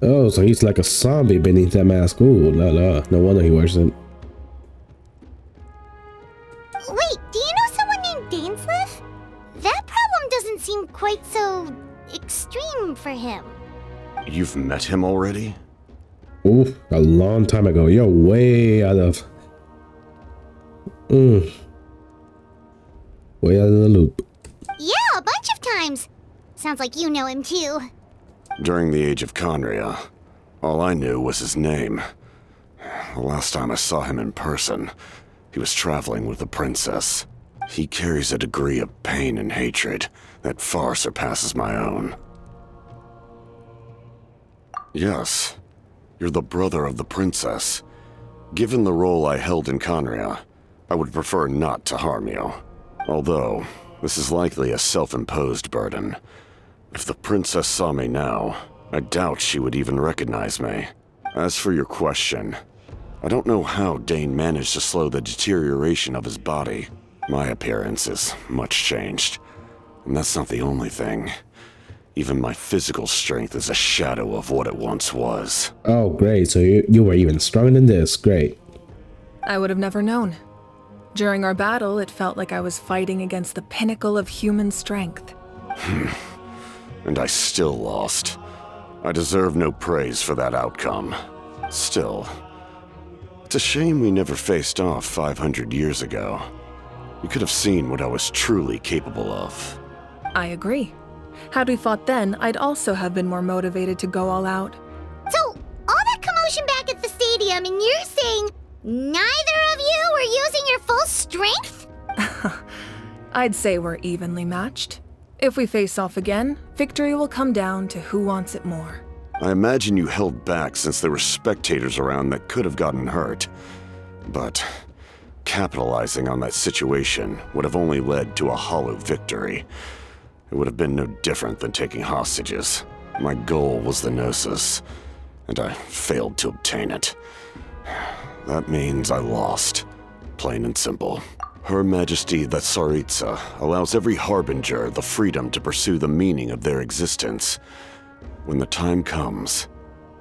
Oh, so he's like a zombie beneath that mask. Ooh, la la. No wonder he wears it. Wait, do you know someone named Dainsleif? That problem doesn't seem quite so extreme for him. You've met him already? Ooh, a long time ago. You're way out of... Way out of the loop. Yeah, a bunch of times. Sounds like you know him too. During the age of Conria, all I knew was his name. The last time I saw him in person, he was traveling with a princess. He carries a degree of pain and hatred that far surpasses my own. Yes, you're the brother of the princess. Given the role I held in Conria, I would prefer not to harm you. Although, this is likely a self-imposed burden. If the princess saw me now, I doubt she would even recognize me. As for your question, I don't know how Dane managed to slow the deterioration of his body. My appearance is much changed, and that's not the only thing. Even my physical strength is a shadow of what it once was. Oh, great. So you were even stronger than this. Great. I would have never known. During our battle, it felt like I was fighting against the pinnacle of human strength. And I still lost. I deserve no praise for that outcome. Still, it's a shame we never faced off 500 years ago. You could have seen what I was truly capable of. I agree. Had we fought then, I'd also have been more motivated to go all out. So, all that commotion back at the stadium, and you're saying neither of you were using your full strength? I'd say we're evenly matched. If we face off again, victory will come down to who wants it more. I imagine you held back since there were spectators around that could have gotten hurt. But capitalizing on that situation would have only led to a hollow victory. It would have been no different than taking hostages. My goal was the Gnosis, and I failed to obtain it. That means I lost, plain and simple. Her Majesty the Tsaritsa allows every harbinger the freedom to pursue the meaning of their existence. When the time comes,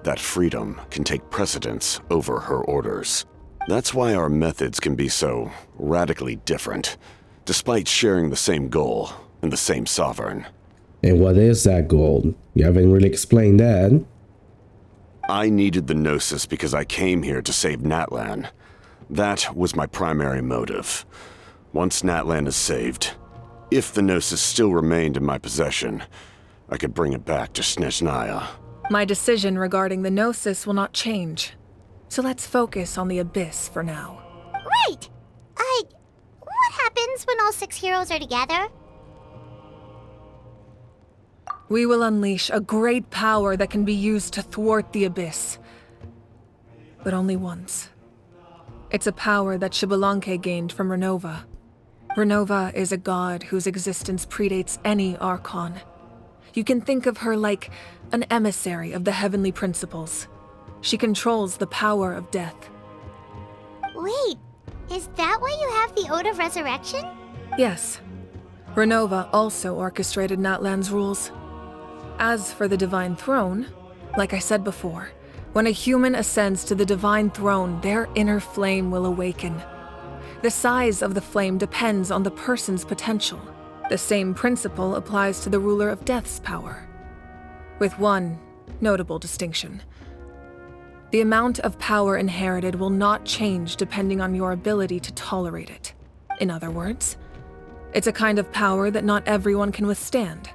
that freedom can take precedence over her orders. That's why our methods can be so radically different, despite sharing the same goal and the same sovereign. And what is that goal? You haven't really explained that. I needed the Gnosis because I came here to save Natlan. That was my primary motive. Once Natlan is saved, if the Gnosis still remained in my possession, I could bring it back to Snezhnaya. My decision regarding the Gnosis will not change. So let's focus on the Abyss for now. Right! What happens when all 6 heroes are together? We will unleash a great power that can be used to thwart the Abyss. But only once. It's a power that Xbalanque gained from Renova. Renova is a god whose existence predates any Archon. You can think of her like an emissary of the heavenly principles. She controls the power of death. Wait, is that why you have the Ode of Resurrection? Yes. Renova also orchestrated Natlan's rules. As for the Divine Throne, like I said before, when a human ascends to the Divine Throne, their inner flame will awaken. The size of the flame depends on the person's potential. The same principle applies to the ruler of Death's power, with one notable distinction. The amount of power inherited will not change depending on your ability to tolerate it. In other words, it's a kind of power that not everyone can withstand.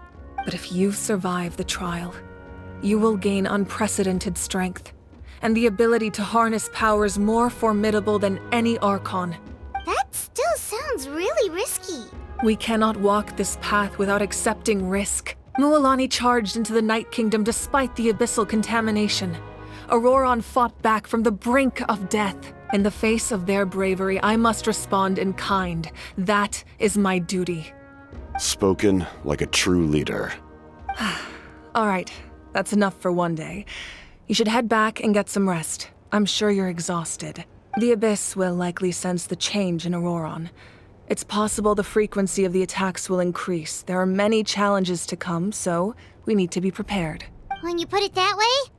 But if you survive the trial, you will gain unprecedented strength and the ability to harness powers more formidable than any Archon. That still sounds really risky. We cannot walk this path without accepting risk. Mualani charged into the Night Kingdom despite the abyssal contamination. Ororon fought back from the brink of death. In the face of their bravery, I must respond in kind. That is my duty. Spoken like a true leader. All right, that's enough for one day. You should head back and get some rest. I'm sure you're exhausted. The Abyss will likely sense the change in Ororon. It's possible the frequency of the attacks will increase. There are many challenges to come, so we need to be prepared. When you put it that way,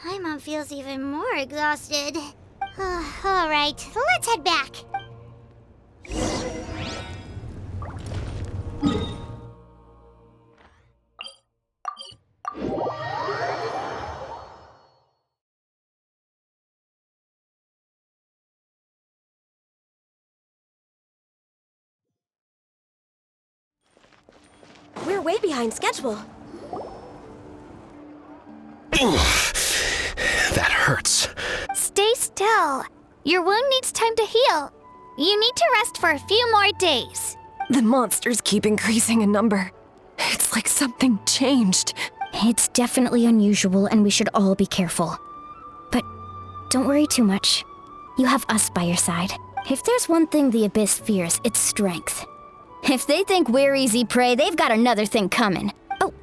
Paimon feels even more exhausted. All right, let's head back. We're way behind schedule. That hurts. Stay still. Your wound needs time to heal. You need to rest for a few more days. The monsters keep increasing in number. It's like something changed. It's definitely unusual and we should all be careful. But don't worry too much. You have us by your side. If there's one thing the Abyss fears, it's strength. If they think we're easy prey, they've got another thing coming. Oh,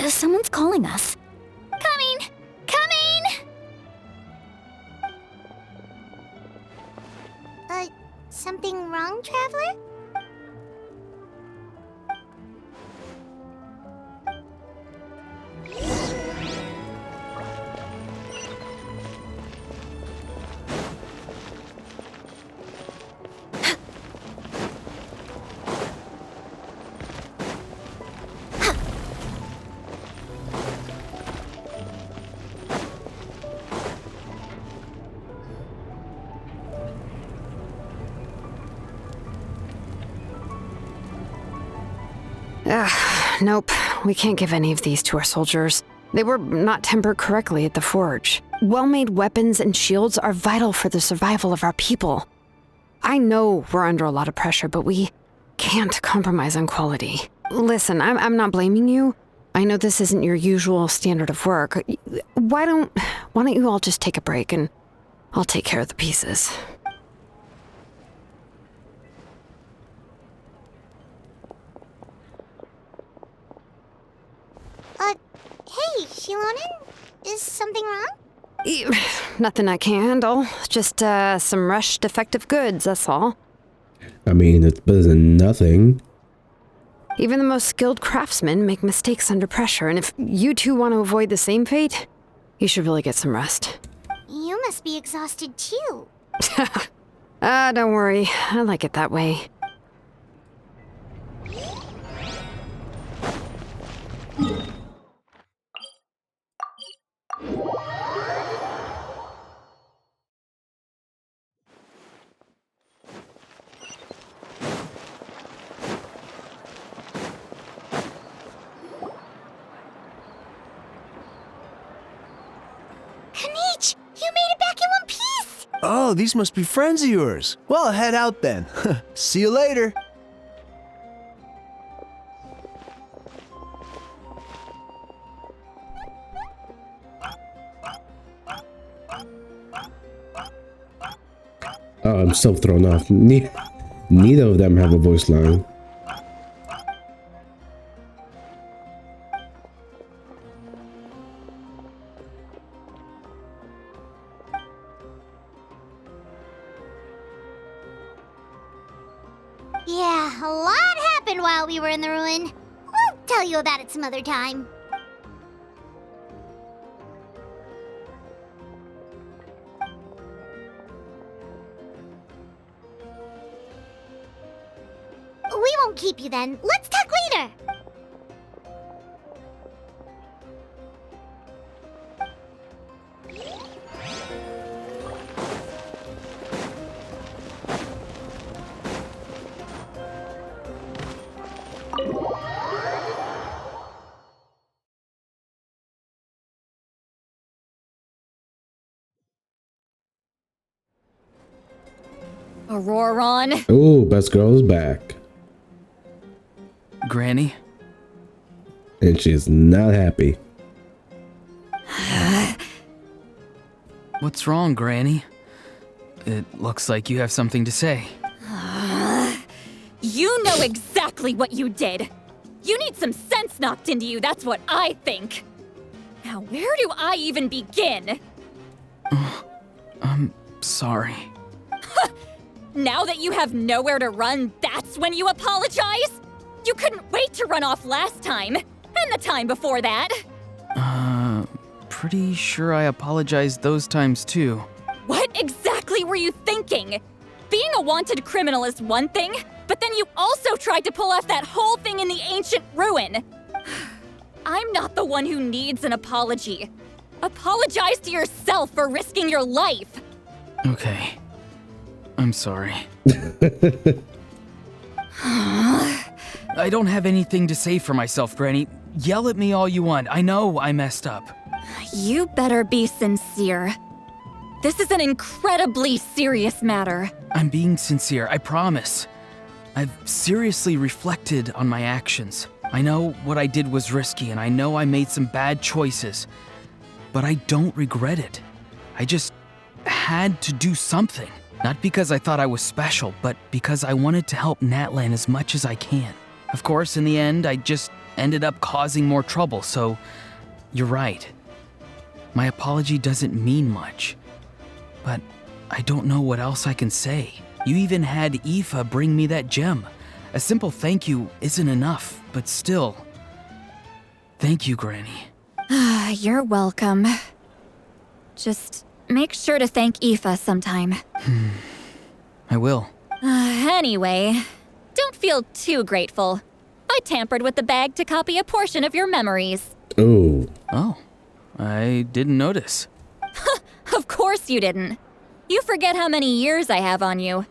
someone's calling us. Coming! Coming! Something wrong, Traveler? Nope. We can't give any of these to our soldiers. They were not tempered correctly at the forge. Well-made weapons and shields are vital for the survival of our people. I know we're under a lot of pressure, but we can't compromise on quality. Listen, I'm not blaming you. I know this isn't your usual standard of work. Why don't you all just take a break and I'll take care of the pieces. Hey, Shilonen? Is something wrong? Nothing I can handle. Just some rushed defective goods, that's all. I mean, it's better than nothing. Even the most skilled craftsmen make mistakes under pressure, and if you two want to avoid the same fate, you should really get some rest. You must be exhausted too. Don't worry. I like it that way. Kanich, you made it back in one piece! Oh, these must be friends of yours. Well, head out then. See you later. Oh, I'm so thrown off. Neither of them have a voice line. Yeah, a lot happened while we were in the ruin. We'll tell you about it some other time. We won't keep you then. Let's talk later. Ororon. Oh, best girl's back. Granny? And she's not happy. What's wrong, Granny? It looks like you have something to say. You know exactly what you did. You need some sense knocked into you, that's what I think. Now, where do I even begin? I'm sorry. Now that you have nowhere to run, that's when you apologize? You couldn't wait to run off last time, and the time before that. Pretty sure I apologized those times too. What exactly were you thinking? Being a wanted criminal is one thing, but then you also tried to pull off that whole thing in the ancient ruin. I'm not the one who needs an apology. Apologize to yourself for risking your life. Okay. I'm sorry. I don't have anything to say for myself, Granny. Yell at me all you want. I know I messed up. You better be sincere. This is an incredibly serious matter. I'm being sincere, I promise. I've seriously reflected on my actions. I know what I did was risky, and I know I made some bad choices. But I don't regret it. I just had to do something. Not because I thought I was special, but because I wanted to help Natlan as much as I can. Of course, in the end, I just ended up causing more trouble, so you're right. My apology doesn't mean much. But I don't know what else I can say. You even had Aoife bring me that gem. A simple thank you isn't enough, but still. Thank you, Granny. You're welcome. Just make sure to thank Aoife sometime. I will. Anyway, don't feel too grateful. I tampered with the bag to copy a portion of your memories. Oh. Oh, I didn't notice. Of course you didn't. You forget how many years I have on you.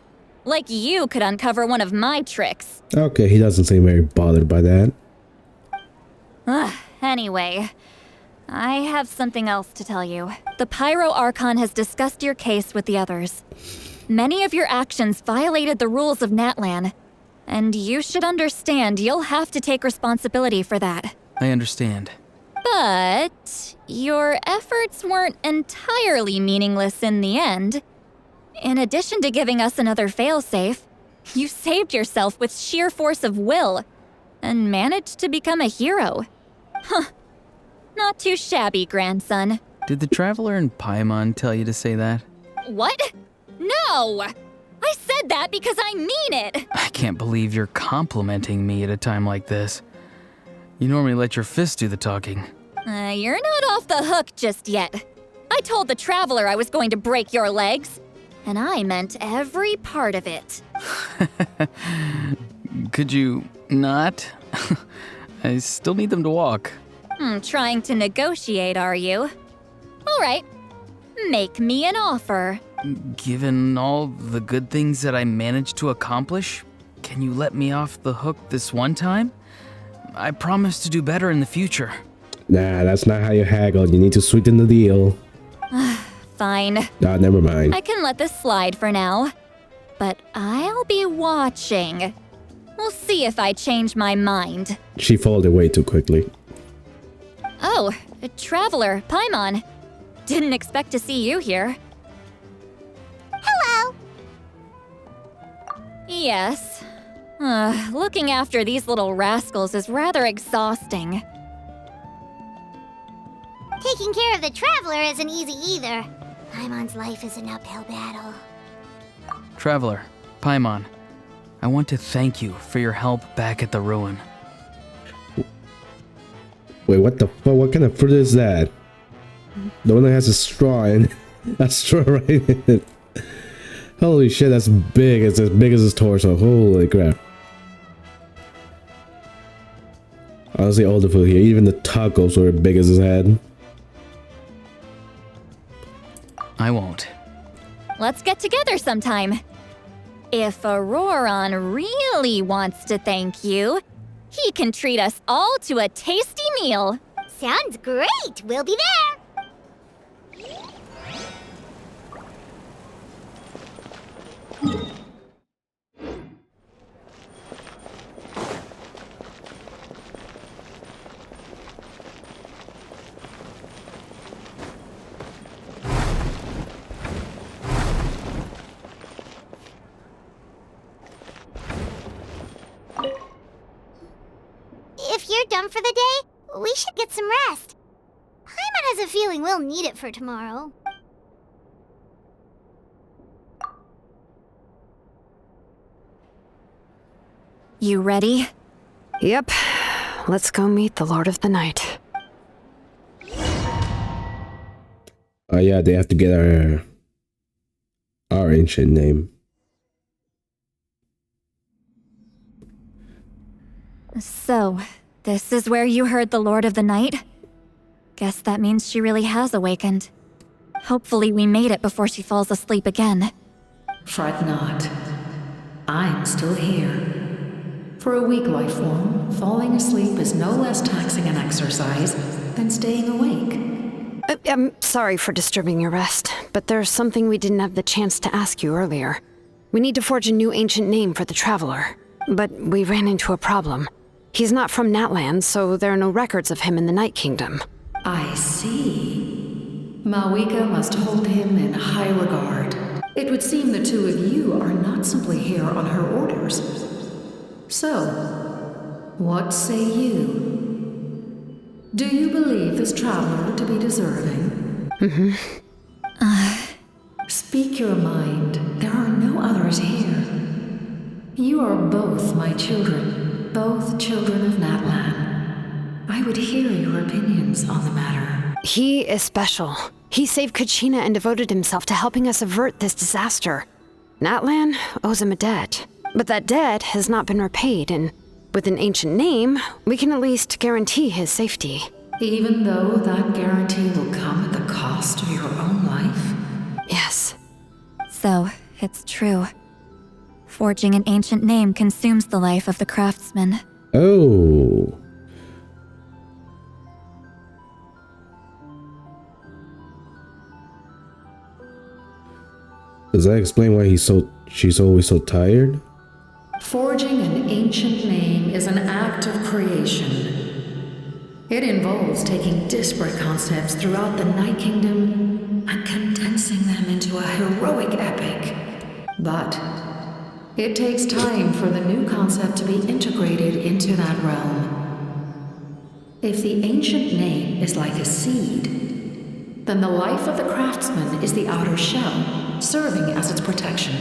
Like you could uncover one of my tricks. Okay, he doesn't seem very bothered by that. Anyway, I have something else to tell you. The Pyro Archon has discussed your case with the others. Many of your actions violated the rules of Natlan, and you should understand you'll have to take responsibility for that. I understand. But your efforts weren't entirely meaningless in the end. In addition to giving us another failsafe, you saved yourself with sheer force of will and managed to become a hero. Huh. Not too shabby, grandson. Did the Traveler in Paimon tell you to say that? What? No! I said that because I mean it! I can't believe you're complimenting me at a time like this. You normally let your fist do the talking. You're not off the hook just yet. I told the Traveler I was going to break your legs, and I meant every part of it. Could you not? I still need them to walk. Trying to negotiate, are you? All right. Make me an offer. Given all the good things that I managed to accomplish, can you let me off the hook this one time? I promise to do better in the future. Nah, that's not how you haggle. You need to sweeten the deal. Fine. Nah, never mind. I can let this slide for now. But I'll be watching. We'll see if I change my mind. She folded way too quickly. Oh, a Traveler, Paimon. Didn't expect to see you here. Hello! Yes. Looking after these little rascals is rather exhausting. Taking care of the Traveler isn't easy either. Paimon's life is an uphill battle. Traveler, Paimon, I want to thank you for your help back at the ruin. Wait, what the fuck? What kind of fruit is that? The one that has a straw and a straw right in it. Holy shit, that's big. It's as big as his torso. Holy crap. Honestly, all the food here, even the tacos were big as his head. I won't. Let's get together sometime. If Ororon really wants to thank you, he can treat us all to a tasty meal. Sounds great. We'll be there. If you're done for the day, we should get some rest. Paimon has a feeling we'll need it for tomorrow. You ready? Yep. Let's go meet the Lord of the Night. Oh yeah, they have to get our ancient name. So, this is where you heard the Lord of the Night? Guess that means she really has awakened. Hopefully we made it before she falls asleep again. Fret not. I'm still here. For a weak life form, falling asleep is no less taxing an exercise than staying awake. I'm sorry for disturbing your rest, but there's something we didn't have the chance to ask you earlier. We need to forge a new ancient name for the Traveler, but we ran into a problem. He's not from Natlan, so there are no records of him in the Night Kingdom. I see. Mawika must hold him in high regard. It would seem the two of you are not simply here on her orders. So, what say you? Do you believe this traveler to be deserving? Speak your mind. There are no others here. You are both my children, both children of Natlan. I would hear your opinions on the matter. He is special. He saved Kachina and devoted himself to helping us avert this disaster. Natlan owes him a debt, but that debt has not been repaid, and with an ancient name, we can at least guarantee his safety. Even though that guarantee will come at the cost of your own life? Yes. So, it's true. Forging an ancient name consumes the life of the craftsman. Oh. Does that explain why she's always so tired? Forging an ancient name is an act of creation. It involves taking disparate concepts throughout the Night Kingdom and condensing them into a heroic epic. But it takes time for the new concept to be integrated into that realm. If the ancient name is like a seed, then the life of the craftsman is the outer shell, serving as its protection.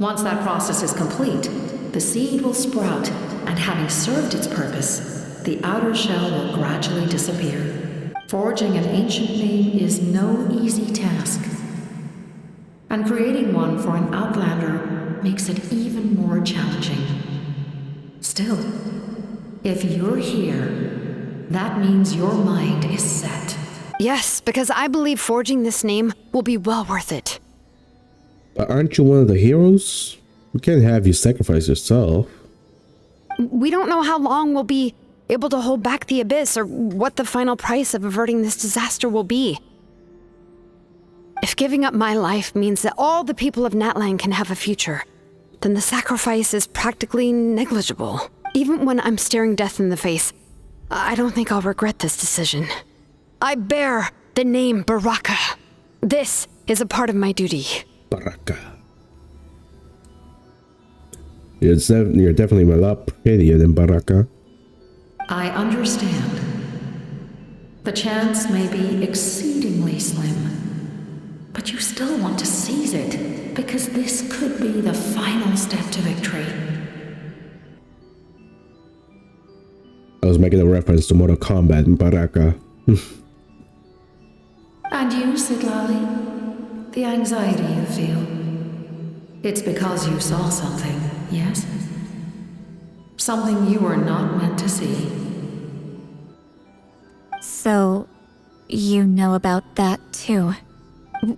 Once that process is complete, the seed will sprout, and having served its purpose, the outer shell will gradually disappear. Forging an ancient name is no easy task, and creating one for an outlander makes it even more challenging. Still, if you're here, that means your mind is set. Yes, because I believe forging this name will be well worth it. But aren't you one of the heroes? We can't have you sacrifice yourself. We don't know how long we'll be able to hold back the abyss or what the final price of averting this disaster will be. If giving up my life means that all the people of Natlan can have a future, then the sacrifice is practically negligible. Even when I'm staring death in the face, I don't think I'll regret this decision. I bear the name Baraka. This is a part of my duty. Baraka. You're definitely a lot prettier than Baraka. I understand. The chance may be exceedingly slim, but you still want to seize it, because this could be the final step to victory. I was making a reference to Mortal Kombat and Baraka. And you, Sitlali? The anxiety you feel. It's because you saw something, yes? Something you were not meant to see. So, you know about that too.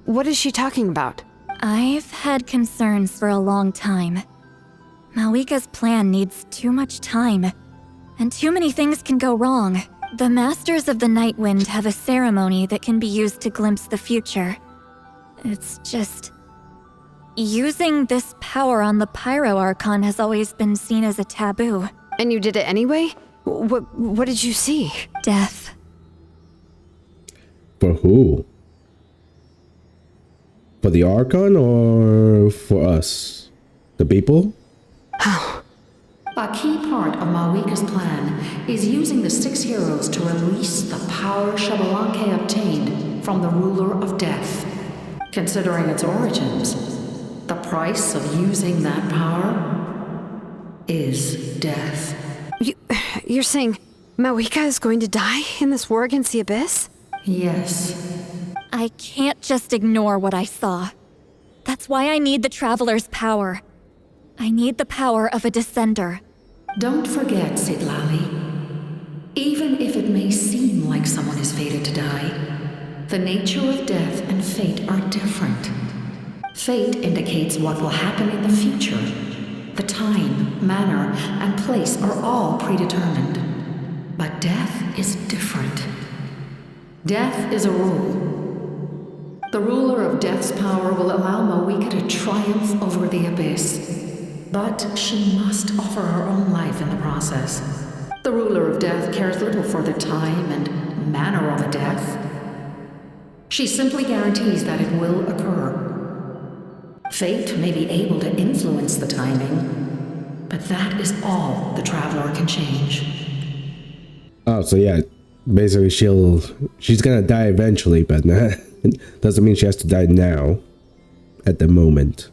What is she talking about? I've had concerns for a long time. Malika's plan needs too much time, and too many things can go wrong. The Masters of the Night Wind have a ceremony that can be used to glimpse the future. It's just... using this power on the Pyro Archon has always been seen as a taboo. And you did it anyway? What did you see? Death. For who? For the Archon or for us? The people? How? A key part of Malika's plan is using the 6 heroes to release the power Xbalanque obtained from the Ruler of Death. Considering its origins, the price of using that power is death. You're saying Malika is going to die in this war against the Abyss? Yes. I can't just ignore what I saw. That's why I need the Traveler's power. I need the power of a Descender. Don't forget, Sitlali. Even if it may seem like someone is fated to die, the nature of death and fate are different. Fate indicates what will happen in the future. The time, manner, and place are all predetermined. But death is different. Death is a rule. The ruler of Death's power will allow Malika to triumph over the Abyss. But she must offer her own life in the process. The ruler of Death cares little for the time and manner of a death. She simply guarantees that it will occur. Fate may be able to influence the timing, but that is all the Traveler can change. Oh, so yeah, basically she's gonna die eventually, but doesn't mean she has to die now, at the moment.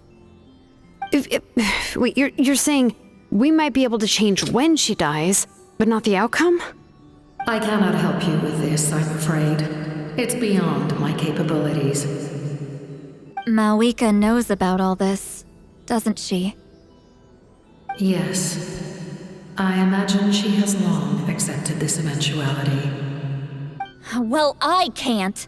Wait, you're saying we might be able to change when she dies, but not the outcome? I cannot help you with this, I'm afraid. It's beyond my capabilities. Malika knows about all this, doesn't she? Yes. I imagine she has long accepted this eventuality. Well, I can't.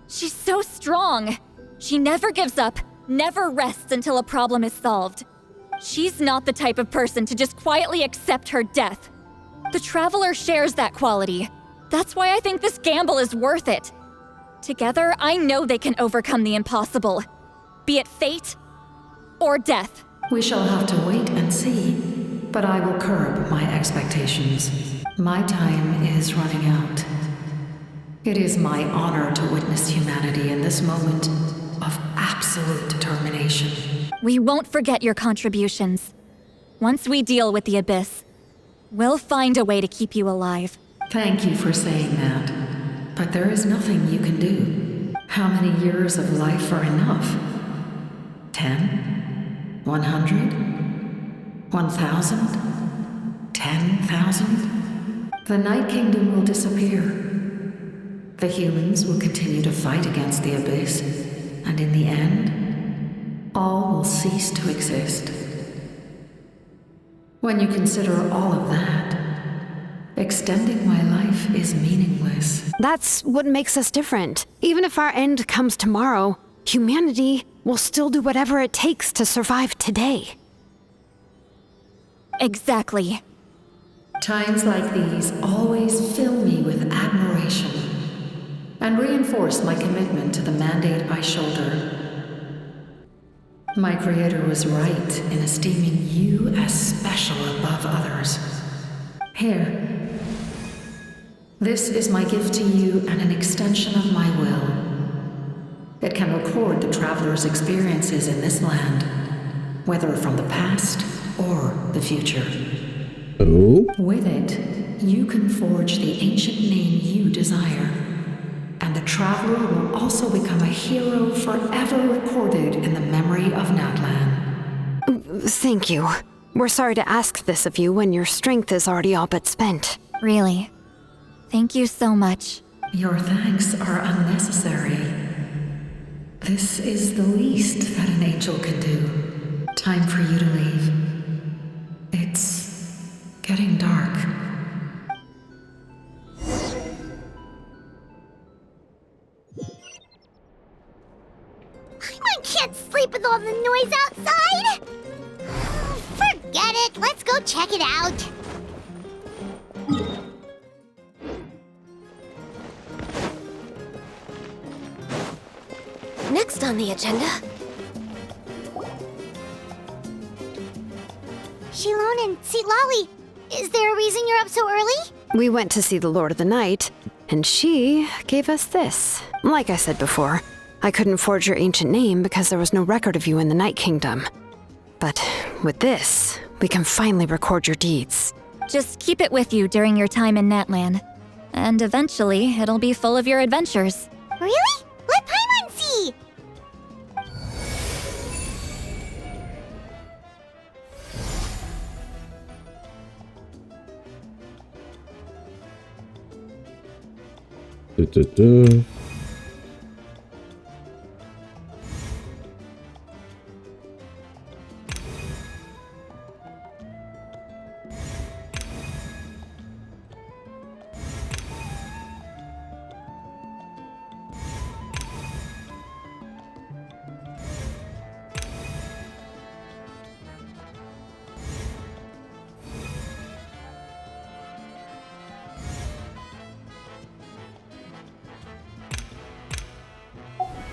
She's so strong. She never gives up, never rests until a problem is solved. She's not the type of person to just quietly accept her death. The Traveler shares that quality. That's why I think this gamble is worth it. Together, I know they can overcome the impossible. Be it fate or death. We shall have to wait and see, but I will curb my expectations. My time is running out. It is my honor to witness humanity in this moment of absolute determination. We won't forget your contributions. Once we deal with the Abyss, we'll find a way to keep you alive. Thank you for saying that, but there is nothing you can do. How many years of life are enough? 10? 100? 1,000? 10,000? The Night Kingdom will disappear. The humans will continue to fight against the Abyss, and in the end, all will cease to exist. When you consider all of that, extending my life is meaningless. That's what makes us different. Even if our end comes tomorrow, humanity will still do whatever it takes to survive today. Exactly. Times like these always fill me with admiration and reinforce my commitment to the mandate I shoulder. My Creator was right in esteeming you as special above others. Here. This is my gift to you and an extension of my will. It can record the Traveler's experiences in this land, whether from the past or the future. Oh? With it, you can forge the ancient name you desire, and the Traveler will also become a hero forever recorded in the memory of Natlan. Thank you. We're sorry to ask this of you when your strength is already all but spent. Really. Thank you so much. Your thanks are unnecessary. This is the least that an angel can do. Time for you to leave. It's getting dark. I can't sleep with all the noise outside! Forget it, let's go check it out. Next on the agenda. Shilon and Lolly, is there a reason you're up so early? We went to see the Lord of the Night, and she gave us this. Like I said before, I couldn't forge your ancient name because there was no record of you in the Night Kingdom. But with this, we can finally record your deeds. Just keep it with you during your time in Natlan. And eventually, it'll be full of your adventures. Really? Let Paimon see! Du-du-du.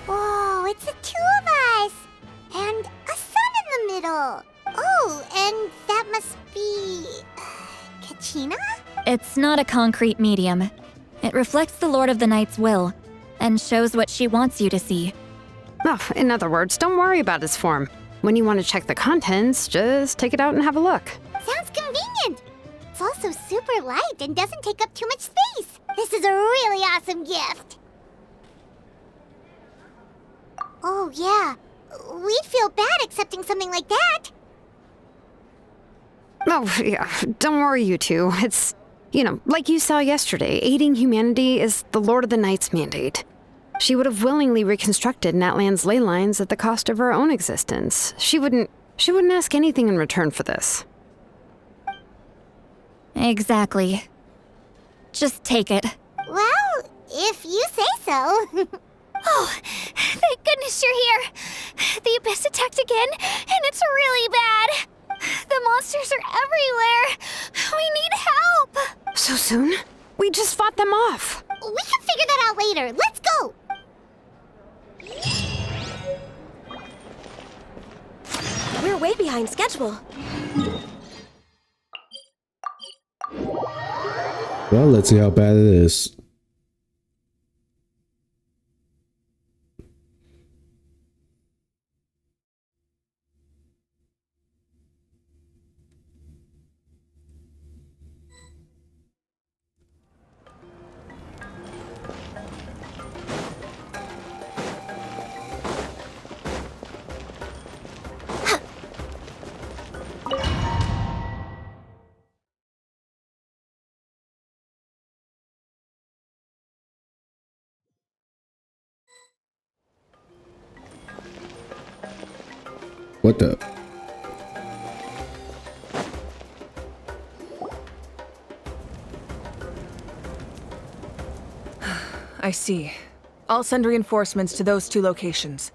Whoa, it's the two of us! And a sun in the middle! Oh, and that must be... Kachina? It's not a concrete medium. It reflects the Lord of the Night's will, and shows what she wants you to see. Oh, in other words, don't worry about its form. When you want to check the contents, just take it out and have a look. Sounds convenient! It's also super light and doesn't take up too much space. This is a really awesome gift! Oh, yeah. We'd feel bad accepting something like that. Oh, yeah, don't worry, you two. It's, like you saw yesterday, aiding humanity is the Lord of the Night's mandate. She would have willingly reconstructed Natlan's ley lines at the cost of her own existence. She wouldn't ask anything in return for this. Exactly. Just take it. Well, if you say so. Oh, thank goodness you're here. The Abyss attacked again, and it's really bad. The monsters are everywhere. We need help. So soon? We just fought them off. We can figure that out later. Let's go. We're way behind schedule. Well, let's see how bad it is. What the? I see. I'll send reinforcements to those 2 locations.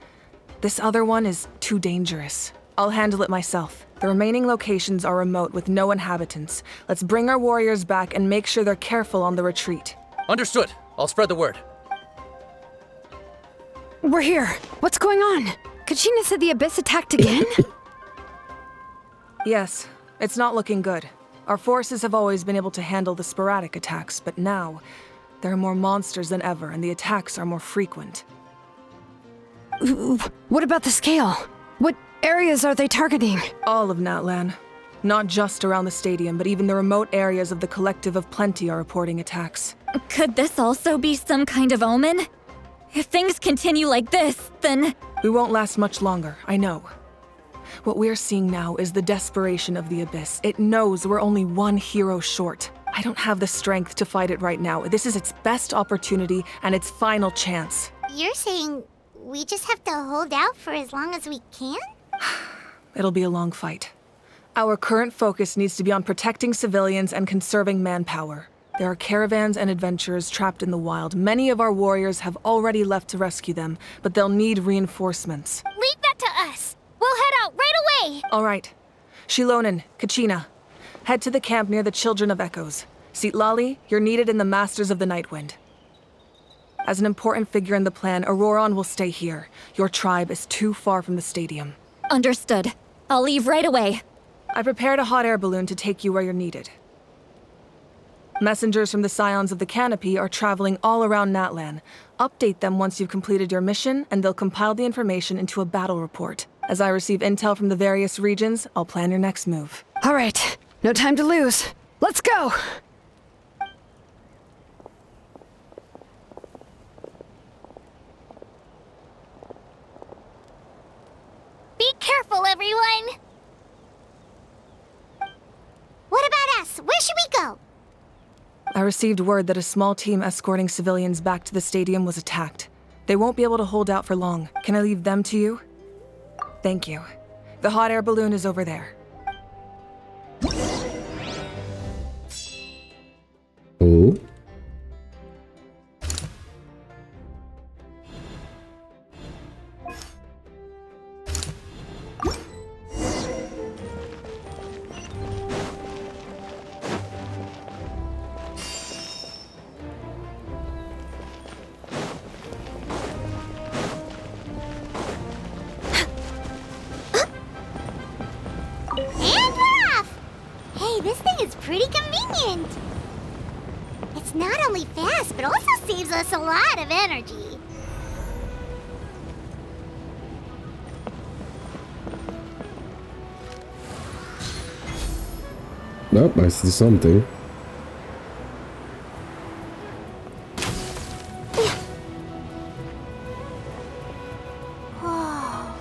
This other one is too dangerous. I'll handle it myself. The remaining locations are remote with no inhabitants. Let's bring our warriors back and make sure they're careful on the retreat. Understood. I'll spread the word. We're here. What's going on? Kachina said the Abyss attacked again? Yes, it's not looking good. Our forces have always been able to handle the sporadic attacks, but now there are more monsters than ever and the attacks are more frequent. What about the scale? What areas are they targeting? All of Natlan. Not just around the stadium, but even the remote areas of the Collective of Plenty are reporting attacks. Could this also be some kind of omen? If things continue like this, then... We won't last much longer, I know. What we're seeing now is the desperation of the Abyss. It knows we're only one hero short. I don't have the strength to fight it right now. This is its best opportunity and its final chance. You're saying we just have to hold out for as long as we can? It'll be a long fight. Our current focus needs to be on protecting civilians and conserving manpower. There are caravans and adventurers trapped in the wild. Many of our warriors have already left to rescue them, but they'll need reinforcements. Leave that to us. We'll head out right away. All right. Shilonen, Kachina, head to the camp near the Children of Echoes. Lali, you're needed in the Masters of the Nightwind. As an important figure in the plan, Ororon will stay here. Your tribe is too far from the stadium. Understood. I'll leave right away. I prepared a hot air balloon to take you where you're needed. Messengers from the Scions of the Canopy are traveling all around Natlan. Update them once you've completed your mission, and they'll compile the information into a battle report. As I receive intel from the various regions, I'll plan your next move. All right, no time to lose. Let's go! Be careful, everyone! What about us? Where should we go? I received word that a small team escorting civilians back to the stadium was attacked. They won't be able to hold out for long. Can I leave them to you? Thank you. The hot air balloon is over there. Oh. And we're off! Hey, this thing is pretty convenient. It's not only fast, but also saves us a lot of energy. Nope, I see something. Whoa.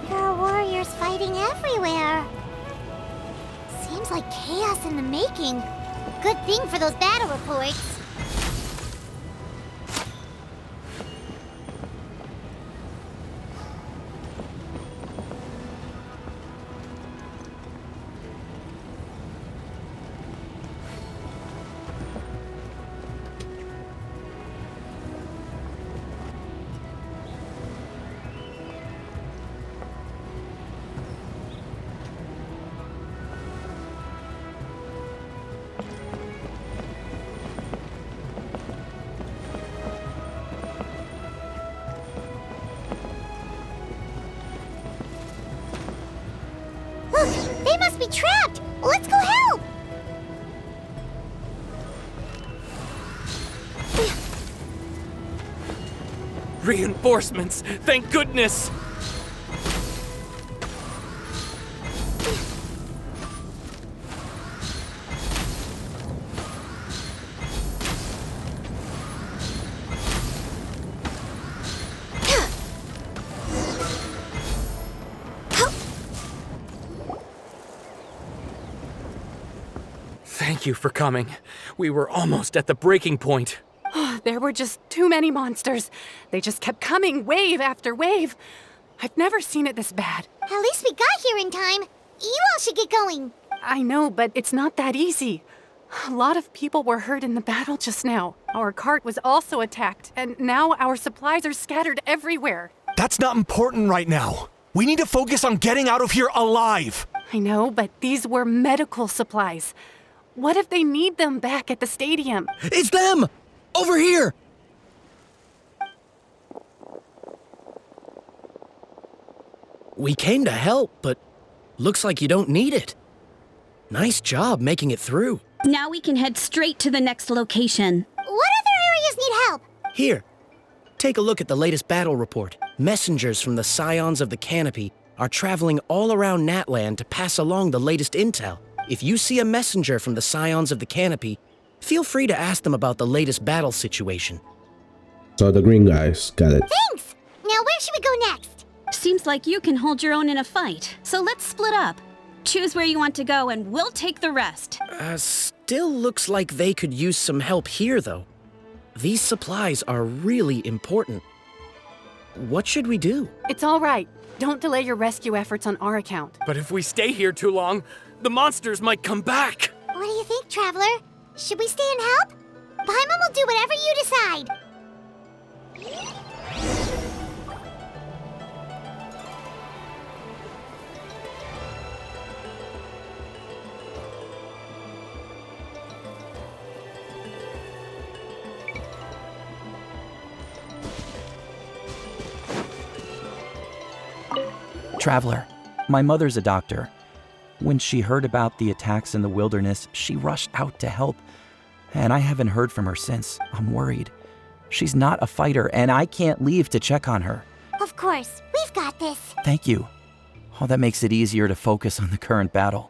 There are warriors fighting everywhere. Seems like chaos in the making. Good thing for those battle reports. Look, they must be trapped. Let's go help. Reinforcements! Thank goodness! Thank you for coming. We were almost at the breaking point. There were just too many monsters. They just kept coming, wave after wave. I've never seen it this bad. At least we got here in time. You all should get going. I know, but it's not that easy. A lot of people were hurt in the battle just now. Our cart was also attacked, and now our supplies are scattered everywhere. That's not important right now. We need to focus on getting out of here alive. I know, but these were medical supplies. What if they need them back at the stadium? It's them! Over here! We came to help, but looks like you don't need it. Nice job making it through. Now we can head straight to the next location. What other areas need help? Here, take a look at the latest battle report. Messengers from the Scions of the Canopy are traveling all around Natlan to pass along the latest intel. If you see a messenger from the Scions of the Canopy, feel free to ask them about the latest battle situation. So the green guys, got it. Thanks! Now where should we go next? Seems like you can hold your own in a fight, so let's split up. Choose where you want to go and we'll take the rest. Still looks like they could use some help here, though. These supplies are really important. What should we do? It's all right. Don't delay your rescue efforts on our account. But if we stay here too long, the monsters might come back. What do you think, Traveler? Should we stay and help? Paimon will do whatever you decide. Traveler, my mother's a doctor. When she heard about the attacks in the wilderness, she rushed out to help. And I haven't heard from her since. I'm worried. She's not a fighter, and I can't leave to check on her. Of course, we've got this. Thank you. Oh, that makes it easier to focus on the current battle.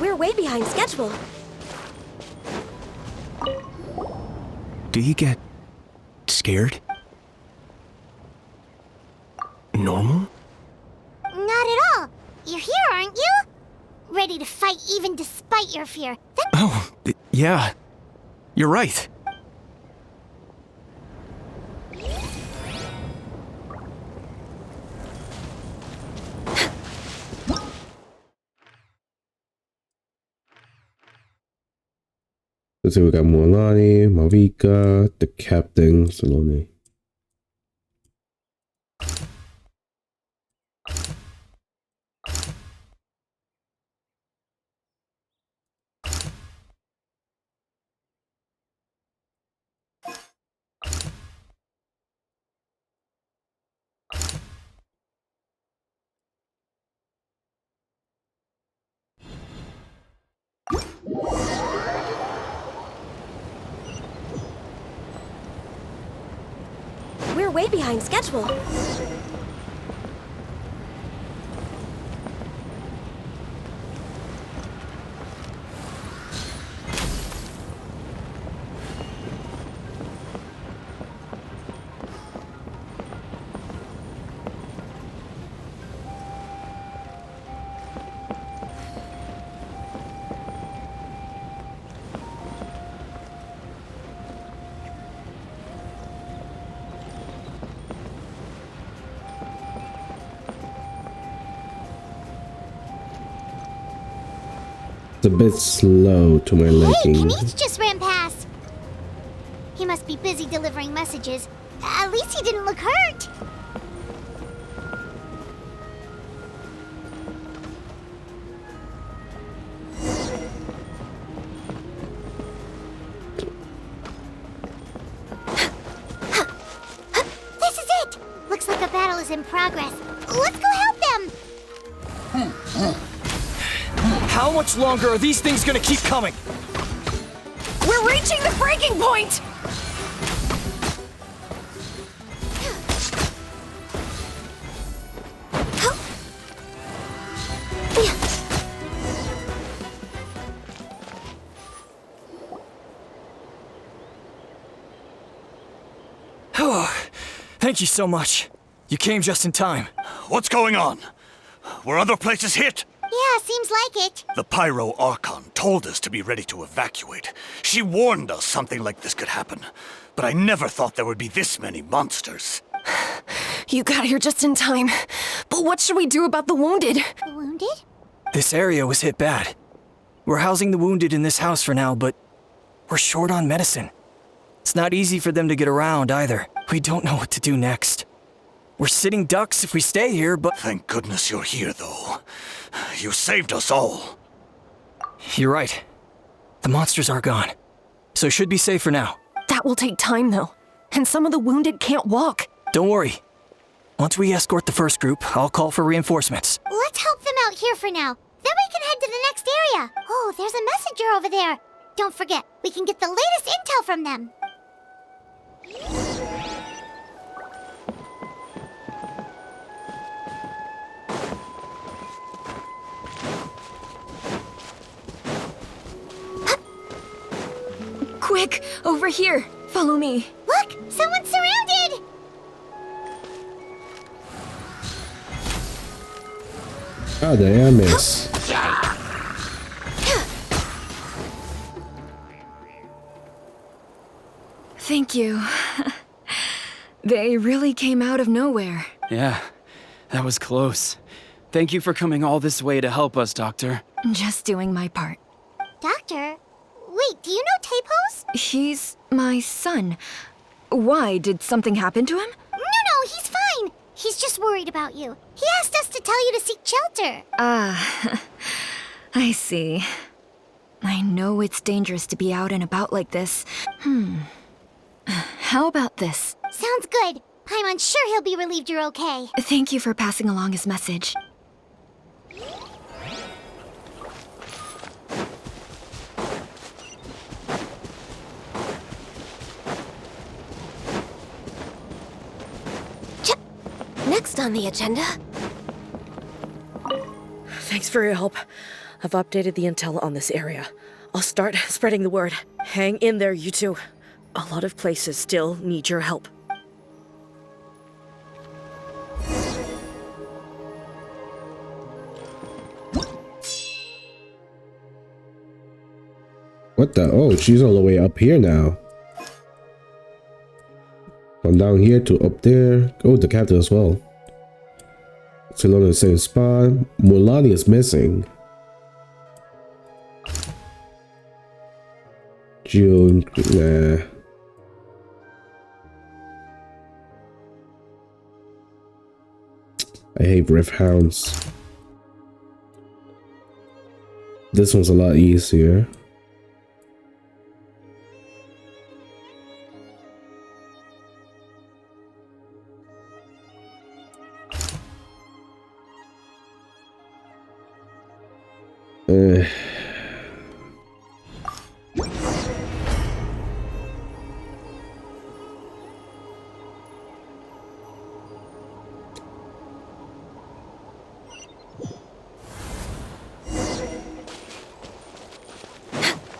We're way behind schedule. Do you get scared? Normal? Not at all. You're here, aren't you? Ready to fight even despite your fear. Oh, yeah. You're right. Let's see, we got Mualani, Mavika, the captain, Salome. We're way behind schedule. It's a bit slow to my Hey, liking. Kenich just ran past. He must be busy delivering messages. At least he didn't look hurt. This is it! Looks like a battle is in progress. Let's go help them! How much longer are these things gonna keep coming? We're reaching the breaking point! Thank you so much. You came just in time. What's going on? Were other places hit? Yeah, seems like it. The Pyro Archon told us to be ready to evacuate. She warned us something like this could happen. But I never thought there would be this many monsters. You got here just in time. But what should we do about the wounded? The wounded? This area was hit bad. We're housing the wounded in this house for now, but we're short on medicine. It's not easy for them to get around either. We don't know what to do next. We're sitting ducks if we stay here, but... Thank goodness you're here, though. You saved us all. You're right. The monsters are gone. So it should be safe for now. That will take time, though. And some of the wounded can't walk. Don't worry. Once we escort the first group, I'll call for reinforcements. Let's help them out here for now. Then we can head to the next area. Oh, there's a messenger over there. Don't forget, we can get the latest intel from them. Quick, over here. Follow me. Look, someone's surrounded! Oh, there I miss. Thank you. They really came out of nowhere. Yeah, that was close. Thank you for coming all this way to help us, Doctor. Just doing my part. Doctor? Wait, do you know Tapos? He's my son. Why? Did something happen to him? No, he's fine. He's just worried about you. He asked us to tell you to seek shelter. Ah, I see. I know it's dangerous to be out and about like this. How about this? Sounds good. I'm unsure he'll be relieved you're okay. Thank you for passing along his message. Next on the agenda. Thanks for your help. I've updated the intel on this area. I'll start spreading the word. Hang in there, you two. A lot of places still need your help. What the? Oh, she's all the way up here now. From down here to up there. Oh, the captain as well. Still on the same spot. Mulani is missing. June, nah. I hate riff hounds. This one's a lot easier.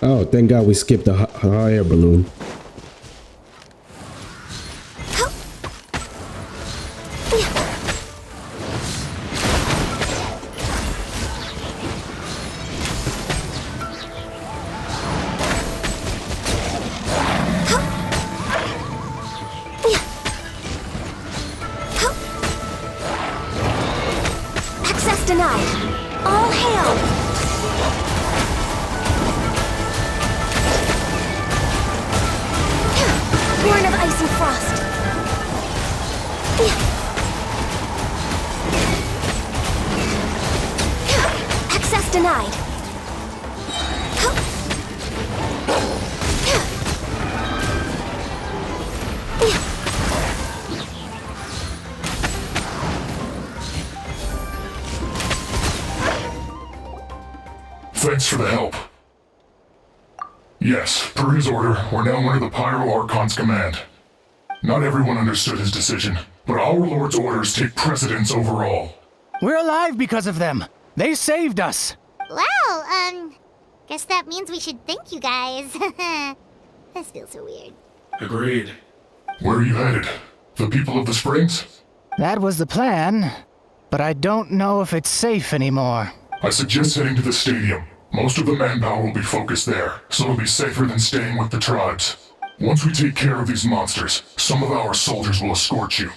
Oh, thank God we skipped the hot air balloon. Access denied. All hail. Born of ice and frost. Access denied. Thanks for the help. Yes, per his order, we're now under the Pyro Archon's command. Not everyone understood his decision, but our Lord's orders take precedence over all. We're alive because of them. They saved us. Well, guess that means we should thank you guys. This feels so weird. Agreed. Where are you headed? The people of the Springs? That was the plan, but I don't know if it's safe anymore. I suggest heading to the stadium. Most of the manpower will be focused there, so it'll be safer than staying with the tribes. Once we take care of these monsters, some of our soldiers will escort you.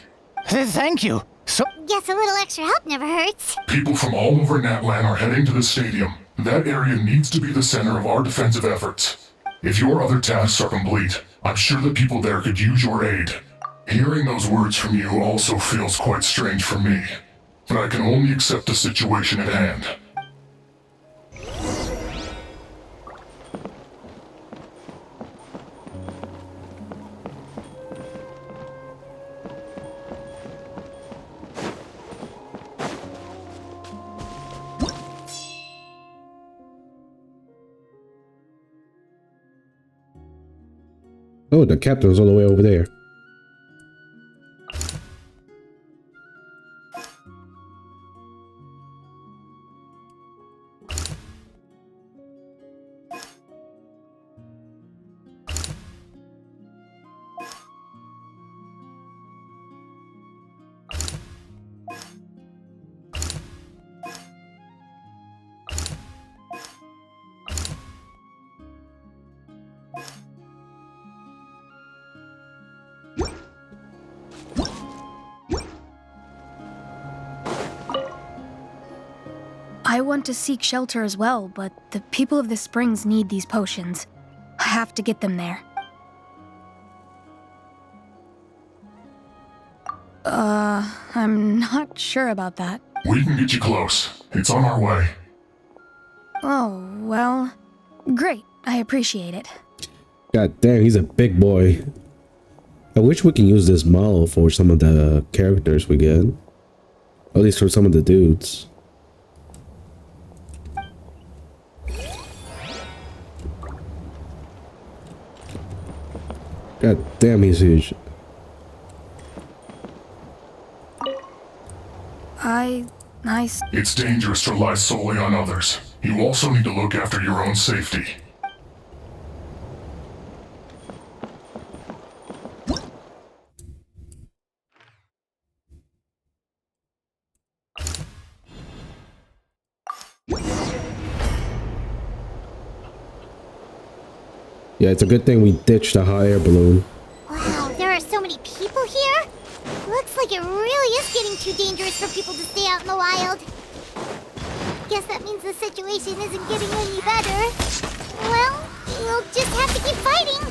Thank you. So Guess a little extra help never hurts. People from all over Natlan are heading to the stadium. That area needs to be the center of our defensive efforts. If your other tasks are complete, I'm sure the people there could use your aid. Hearing those words from you also feels quite strange for me, but I can only accept the situation at hand. Oh, the captain's all the way over there. I want to seek shelter as well, but the people of the springs need these potions. I have to get them there. I'm not sure about that. We can get you close. It's on our way. Oh, well, great. I appreciate it. God damn, he's a big boy. I wish we can use this model for some of the characters we get. At least for some of the dudes. God damn, he's huge. It's dangerous to rely solely on others. You also need to look after your own safety. Yeah, it's a good thing we ditched the hot air balloon. Wow, there are so many people here. Looks like it really is getting too dangerous for people to stay out in the wild. Guess that means the situation isn't getting any better. Well, we'll just have to keep fighting.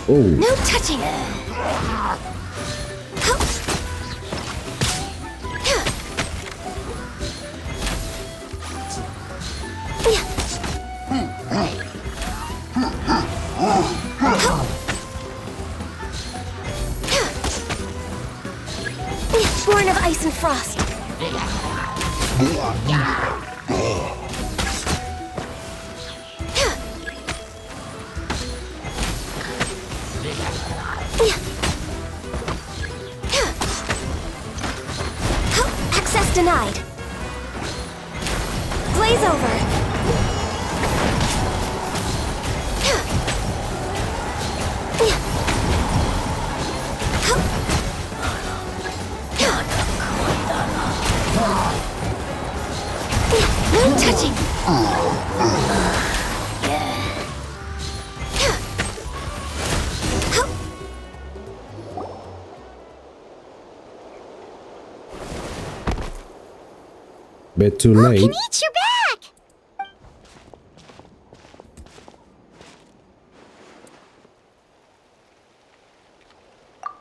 Oh. No touching. Born of ice and frost. Access denied. Blaze over. No touching. Bit too late. Kenich, you're back!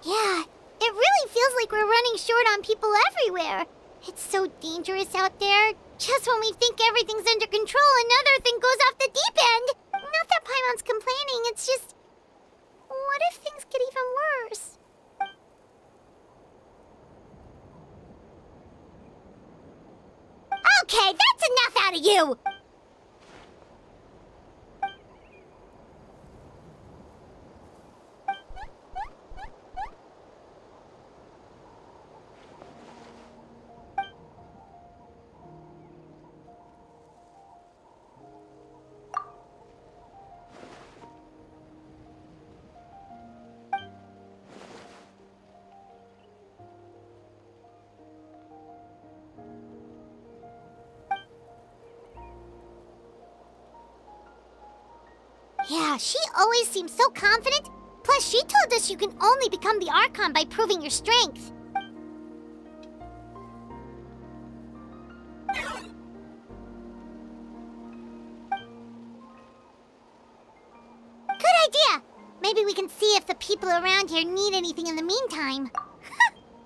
Yeah, it really feels like we're running short on people everywhere. It's so dangerous out there. Just when we think everything's under control, another thing goes off the deep end. Not that Paimon's complaining, it's just... What if things get even worse? Okay, that's enough out of you! Yeah, she always seems so confident. Plus, she told us you can only become the Archon by proving your strength. Good idea! Maybe we can see if the people around here need anything in the meantime.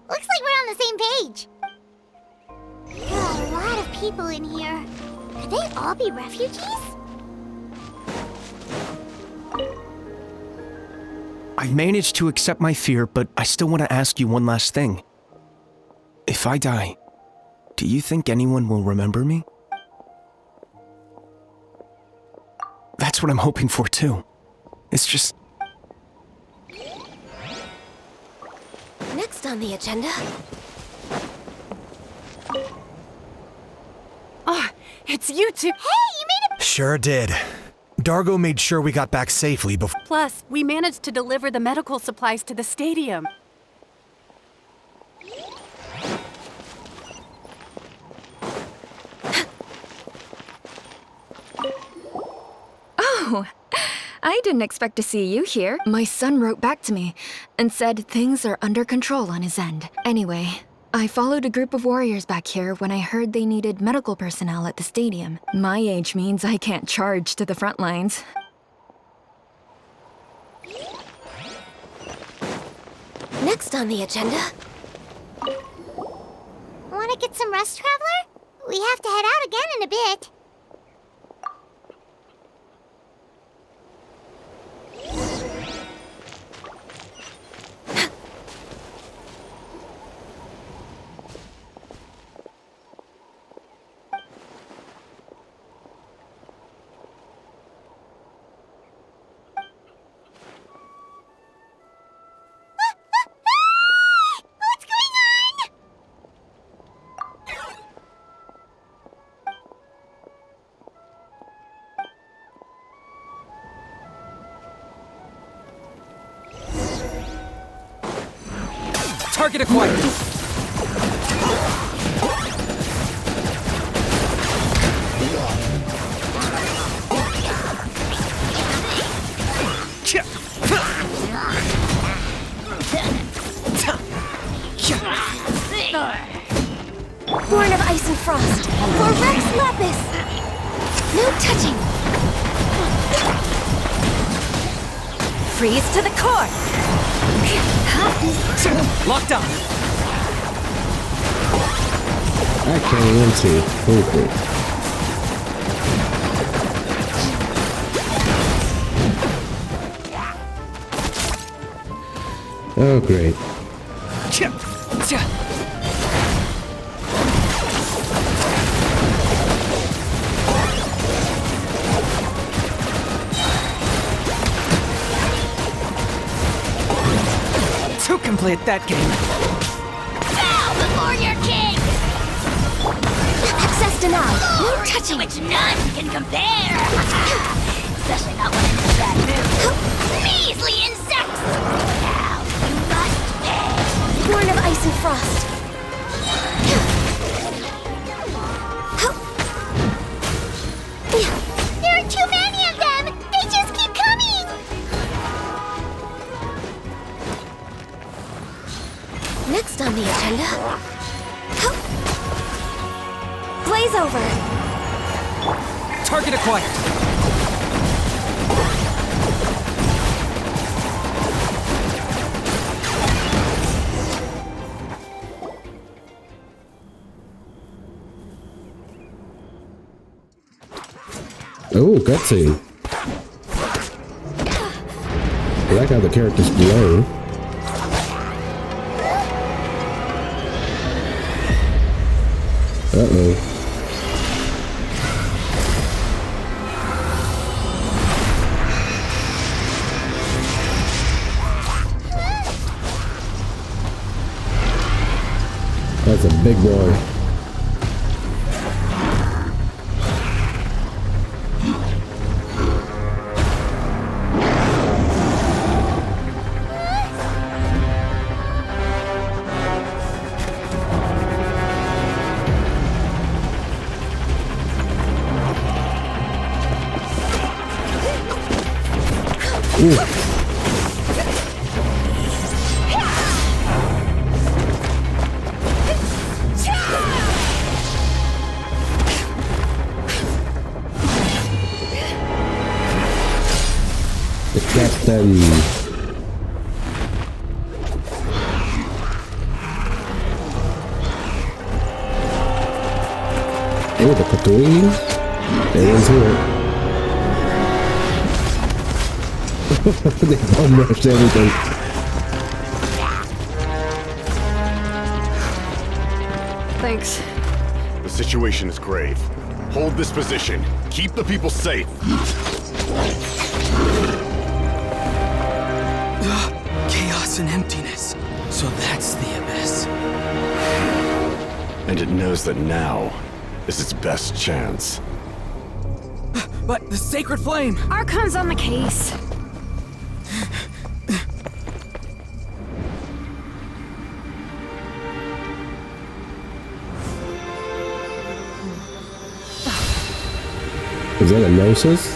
Looks like we're on the same page. There are a lot of people in here. Could they all be refugees? I've managed to accept my fear, but I still want to ask you one last thing. If I die, do you think anyone will remember me? That's what I'm hoping for, too. It's just... Next on the agenda. Ah, it's you two. Hey, you made it! Sure did. Dargo made sure we got back safely before. Plus, we managed to deliver the medical supplies to the stadium. Oh, I didn't expect to see you here. My son wrote back to me and said things are under control on his end. Anyway, I followed a group of warriors back here when I heard they needed medical personnel at the stadium. My age means I can't charge to the front lines. Next on the agenda. Want to get some rest, Traveler? We have to head out again in a bit. Target acquired. Born of ice and frost. For Rex Lapis. No touching. Freeze to the core. Locked on. I can't even see. Okay. Oh, great. To complete that game. Bow before your king! Access denied. No touching. Which none can compare. Especially not when I'm in a bad mood. Measly insects! Now you must pay. Born of ice and frost. There are too many of them! They just keep coming! Next on the agenda. Blaze over. Target acquired. Oh, cutscene. I like how the characters glow. Uh-oh. That's a big boy. Ooh. The captain. Oh, the Tatooine. Everyone's here. They bum rushed everything. Thanks. The situation is grave. Hold this position. Keep the people safe. Chaos and emptiness. So that's the abyss. And it knows that now is its best chance. But the sacred flame! Archon's on the case. Is that a Gnosis?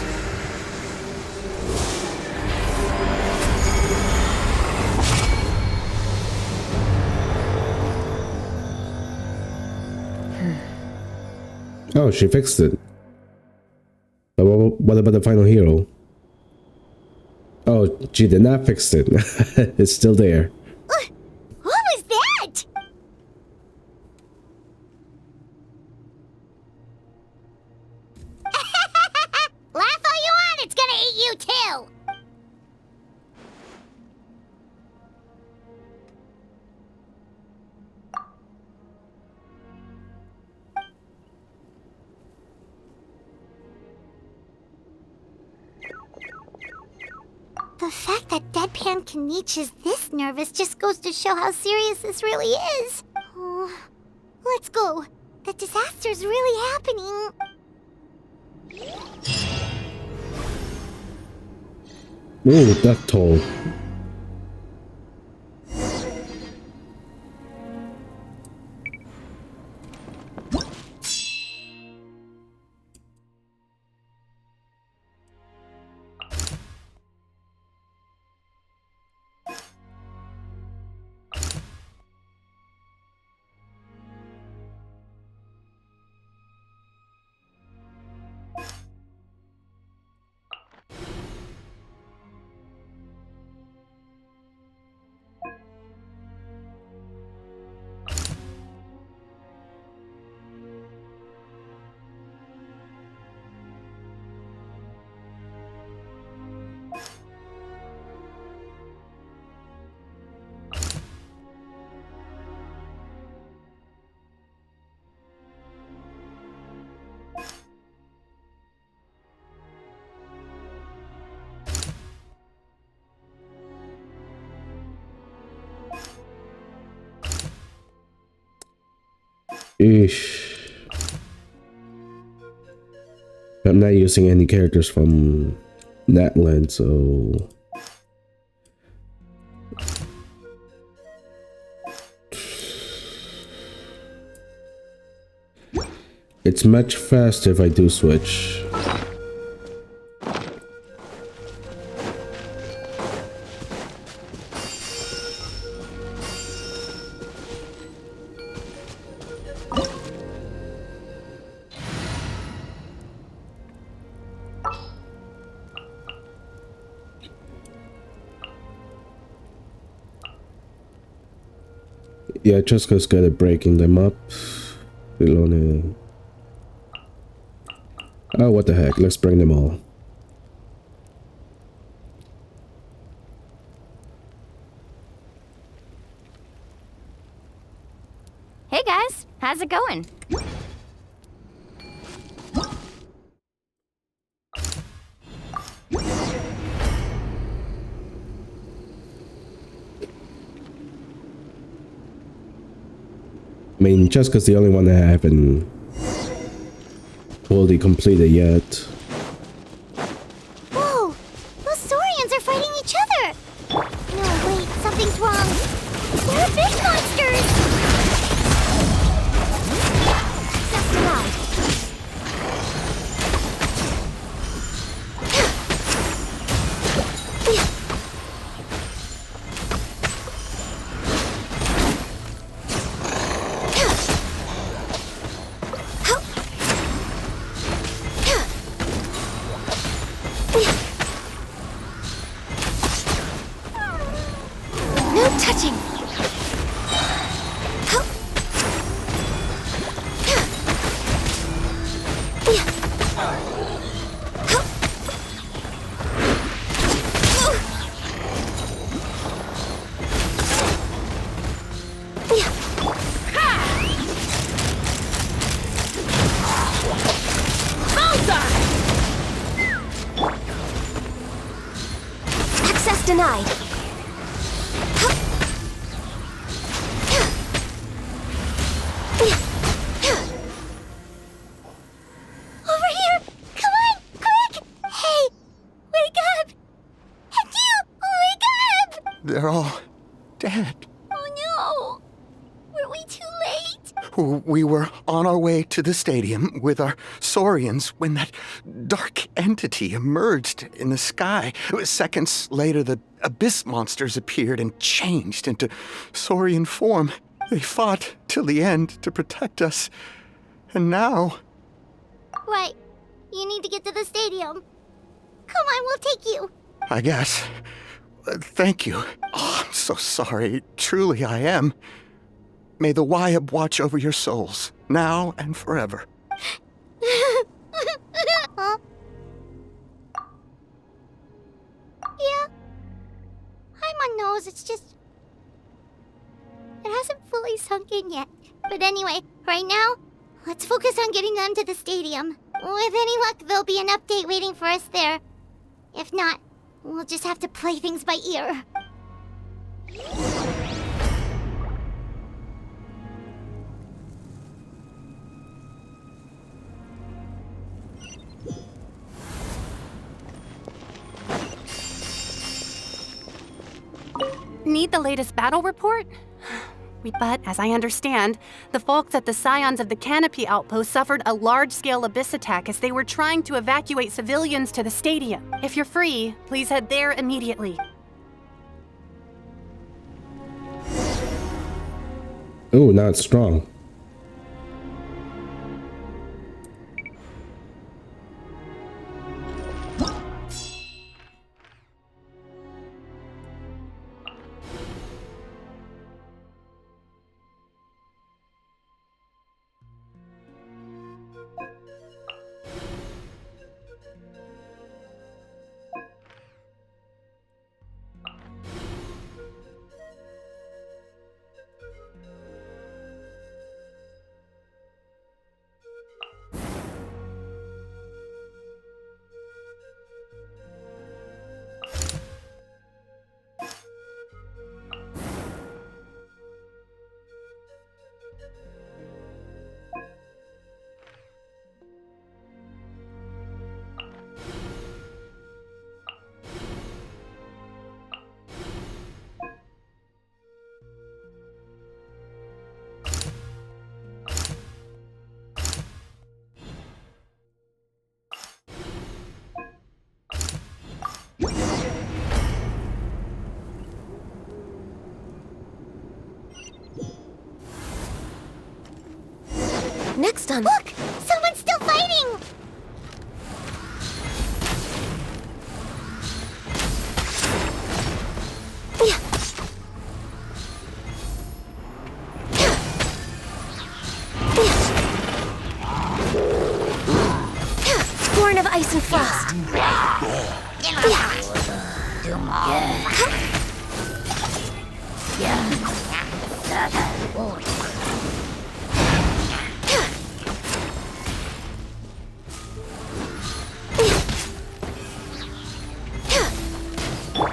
Oh, she fixed it. But what about the final hero? Oh, she did not fix it. It's still there. What was that? Laugh all you want, it's gonna eat you too! The fact that Deadpan Kaniche is this nervous just goes to show how serious this really is. Oh, let's go. The disaster's really happening. Ooh, that toll. Eesh. I'm not using any characters from Natlan, so it's much faster if I do switch. Yeah, just goes good at breaking them up. Oh, what the heck? Let's bring them all. Hey guys, how's it going? I mean, Jessica's the only one that I haven't fully completed yet. Whoa! Those Saurians are fighting each other! No, wait, something's wrong. They're big monsters! Access denied. Denied. Over here! Come on, quick! Hey, wake up! And you, wake up! They're all dead. Oh no! Were we too late? We were on our way to the stadium with our Saurians when that dark entity emerged in the sky. Seconds later, the abyss monsters appeared and changed into Saurian form. They fought till the end to protect us. And now, Right. You need to get to the stadium. Come on, we'll take you. I guess. Thank you. Oh, I'm so sorry. Truly I am. May the Wyab watch over your souls, now and forever. Huh? Yeah. Hi, my nose. It's just... It hasn't fully sunk in yet. But anyway, right now, let's focus on getting them to the stadium. With any luck, there'll be an update waiting for us there. If not, we'll just have to play things by ear. Need the latest battle report? But, as I understand, the folks at the Scions of the Canopy outpost suffered a large-scale abyss attack as they were trying to evacuate civilians to the stadium. If you're free, please head there immediately. Oh, not strong. Next on... Look! Someone's still fighting! Born of ice and frost.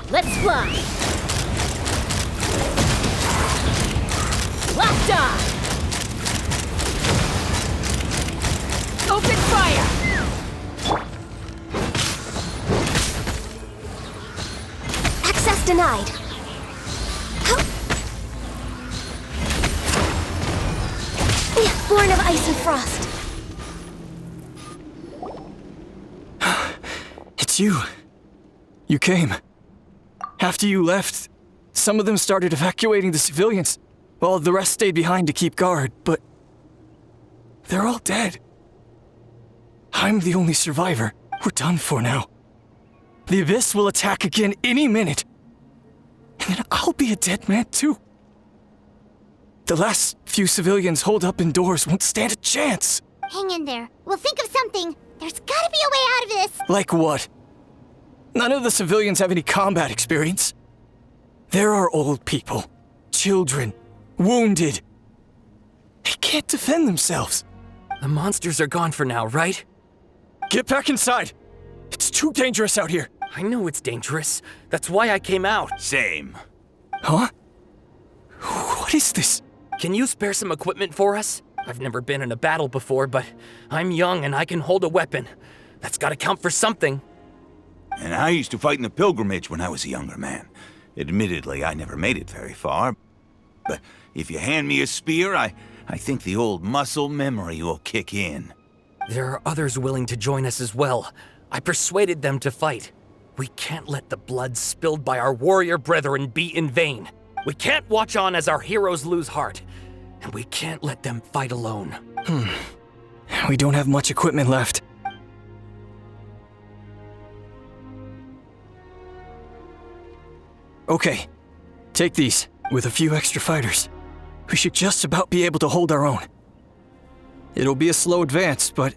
Let's fly! Locked on! Open fire! Access denied. Born of ice and frost. It's you. You came. After you left, some of them started evacuating the civilians, while the rest stayed behind to keep guard, but they're all dead. I'm the only survivor. We're done for now. The Abyss will attack again any minute. And then I'll be a dead man too. The last few civilians holed up indoors won't stand a chance. Hang in there. We'll think of something. There's gotta be a way out of this. Like what? None of the civilians have any combat experience. There are old people, children, wounded. They can't defend themselves. The monsters are gone for now, right? Get back inside. It's too dangerous out here. I know it's dangerous. That's why I came out. Same. Huh? What is this? Can you spare some equipment for us? I've never been in a battle before, but I'm young and I can hold a weapon. That's gotta count for something. And I used to fight in the pilgrimage when I was a younger man. Admittedly, I never made it very far. But if you hand me a spear, I think the old muscle memory will kick in. There are others willing to join us as well. I persuaded them to fight. We can't let the blood spilled by our warrior brethren be in vain. We can't watch on as our heroes lose heart. And we can't let them fight alone. We don't have much equipment left. Okay, take these. With a few extra fighters, we should just about be able to hold our own. It'll be a slow advance, but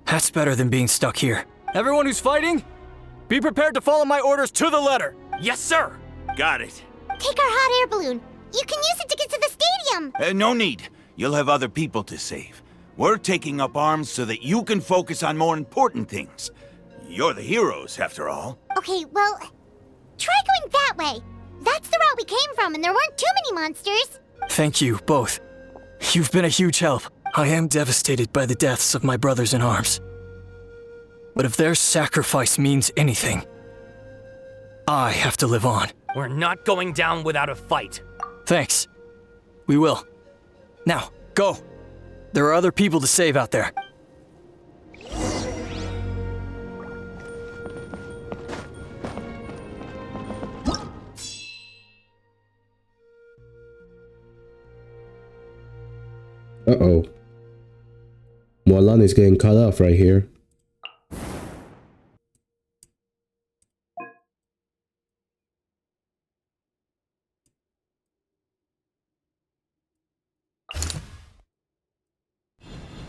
that's better than being stuck here. Everyone who's fighting, be prepared to follow my orders to the letter. Yes, sir. Got it. Take our hot air balloon. You can use it to get to the stadium. No need. You'll have other people to save. We're taking up arms so that you can focus on more important things. You're the heroes, after all. Okay, well, try going that way. That's the route we came from, and there weren't too many monsters. Thank you, both. You've been a huge help. I am devastated by the deaths of my brothers in arms. But if their sacrifice means anything, I have to live on. We're not going down without a fight. Thanks. We will. Now, go. There are other people to save out there. Uh-oh. Natlan is getting cut off right here.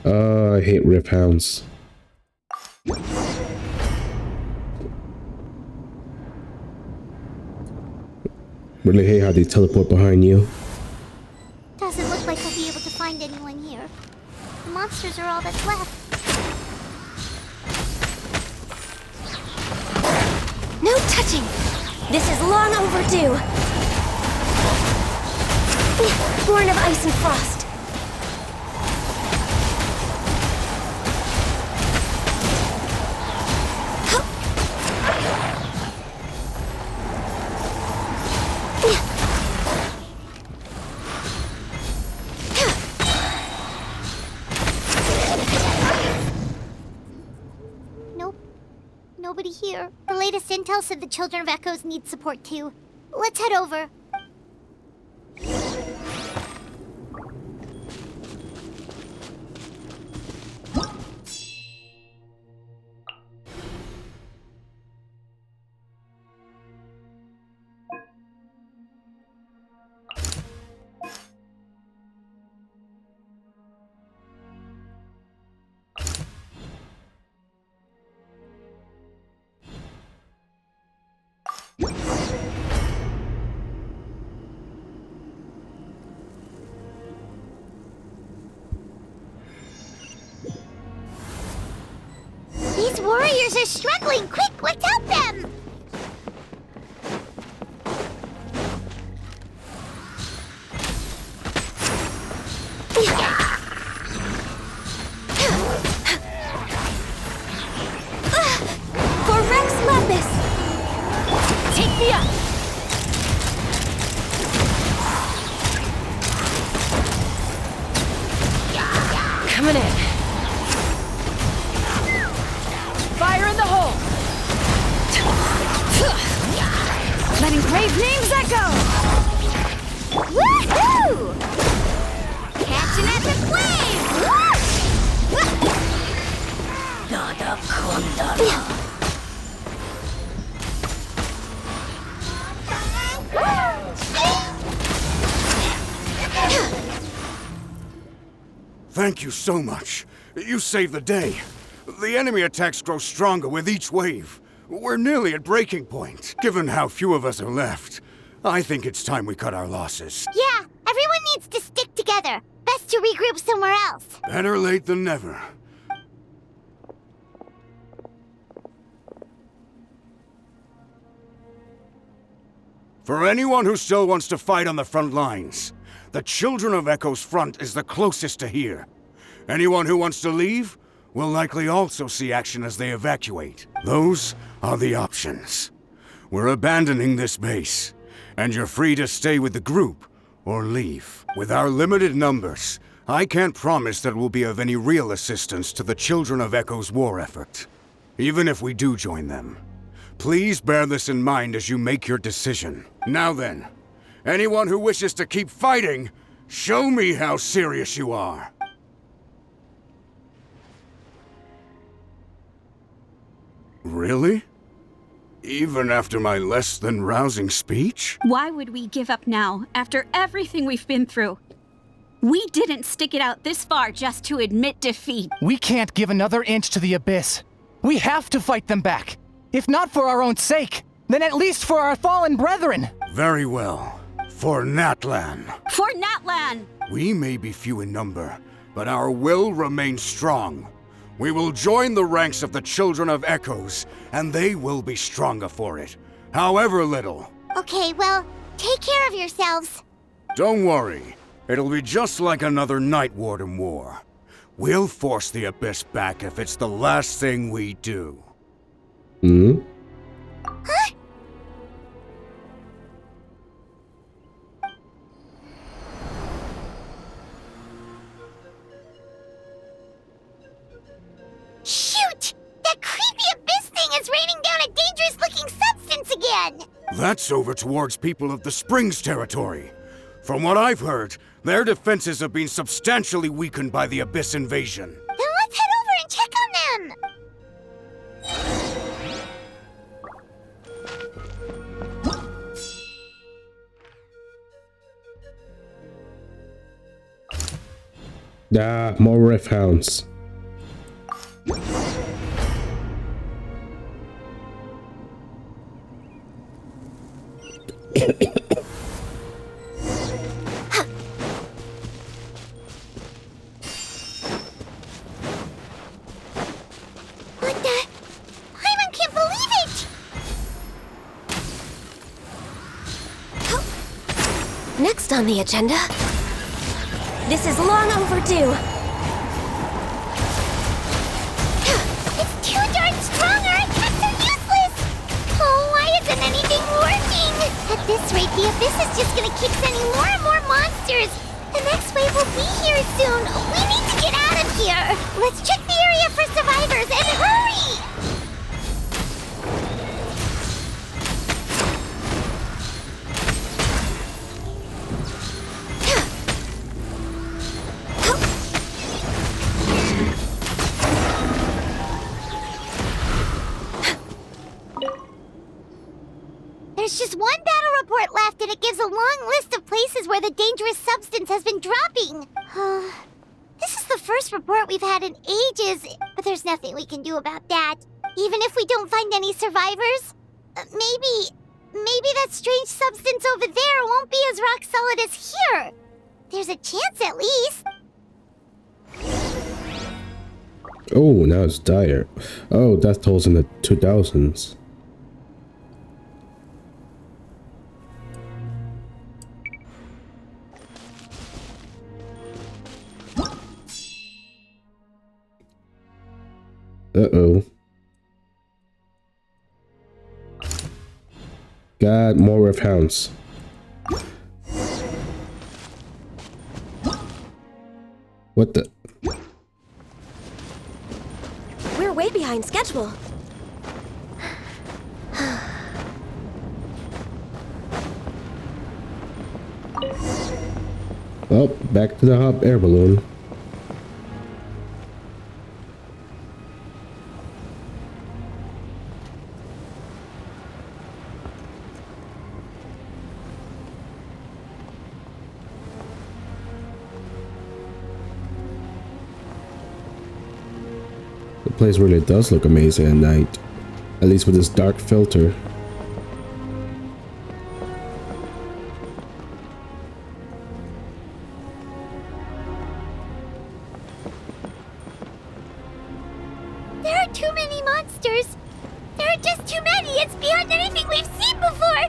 I hate rip hounds. Really hate how they teleport behind you. Doesn't look like we'll be able to find anyone here. The monsters are all that's left. No touching! This is long overdue! Born of ice and frost. Nobody here. The latest intel said the Children of Echoes need support too. Let's head over. These warriors are struggling! Quick, let's help them! For Rex Lapis! Take me up! Coming in. Fire in the hole! Letting grave names echo! Woohoo! Catching at the flame! Nada Kondala. Thank you so much. You saved the day. The enemy attacks grow stronger with each wave. We're nearly at breaking point. Given how few of us are left, I think it's time we cut our losses. Yeah, everyone needs to stick together. Best to regroup somewhere else. Better late than never. For anyone who still wants to fight on the front lines, the Children of Echo's front is the closest to here. Anyone who wants to leave will likely also see action as they evacuate. Those are the options. We're abandoning this base, and you're free to stay with the group or leave. With our limited numbers, I can't promise that we'll be of any real assistance to the Children of Echo's war effort. Even if we do join them, please bear this in mind as you make your decision. Now then, anyone who wishes to keep fighting, show me how serious you are. Really? Even after my less than rousing speech? Why would we give up now, after everything we've been through? We didn't stick it out this far just to admit defeat. We can't give another inch to the Abyss. We have to fight them back. If not for our own sake, then at least for our fallen brethren. Very well. For Natlan. For Natlan! We may be few in number, but our will remains strong. We will join the ranks of the Children of Echoes, and they will be stronger for it, however little. Okay, well, take care of yourselves. Don't worry. It'll be just like another Night Warden war. We'll force the Abyss back if it's the last thing we do. Hmm? Huh? Shoot! That creepy Abyss thing is raining down a dangerous-looking substance again! That's over towards people of the Springs territory. From what I've heard, their defenses have been substantially weakened by the Abyss invasion. Then let's head over and check on them! Ah, more ref hounds. What the? Paimon can't believe it! Next on the agenda. This is long overdue. It's too darn strong, our attacks are useless! Oh, why isn't anything working? At this rate, the Abyss is just gonna keep sending more and more monsters. The next wave will be here soon. We need to get out of here. Let's check the area for survivors and hurry! There's just one battle report left, and it gives a long list of places where the dangerous substance has been dropping. This is the first report we've had in ages, but there's nothing we can do about that. Even if we don't find any survivors, maybe that strange substance over there won't be as rock solid as here. There's a chance at least. Oh, now it's dire. Oh, that tolls in the 2000s. Uh-oh. God, more ref hounds. What the? We're way behind schedule. Well, back to the hot air balloon. The place really does look amazing at night, at least with this dark filter. There are too many monsters. There are just too many. It's beyond anything we've seen before.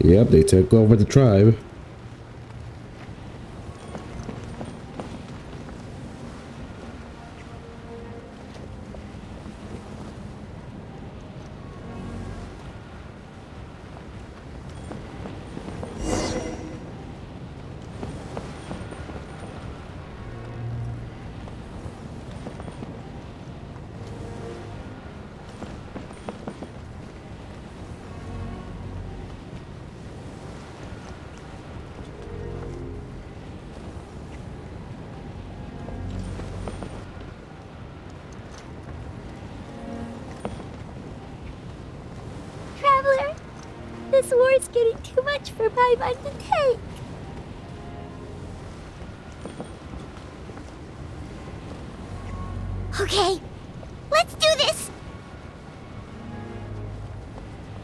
Yep, they took over the tribe. Traveler, this war's getting too much for my mind to take. Okay, let's do this!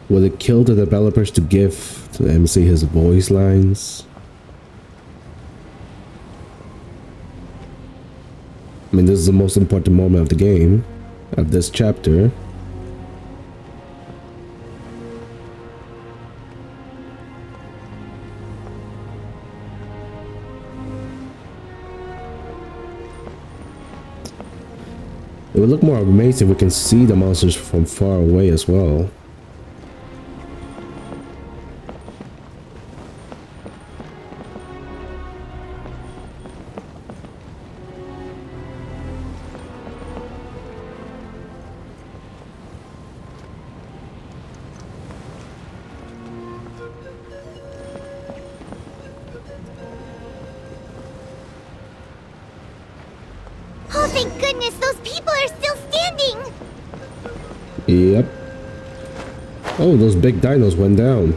Will it kill the developers to give the MC his voice lines? I mean, this is the most important moment of the game, of this chapter. It would look more amazing if we can see the monsters from far away as well. Oh, thank goodness, those people are still standing! Yep. Oh, those big dinos went down.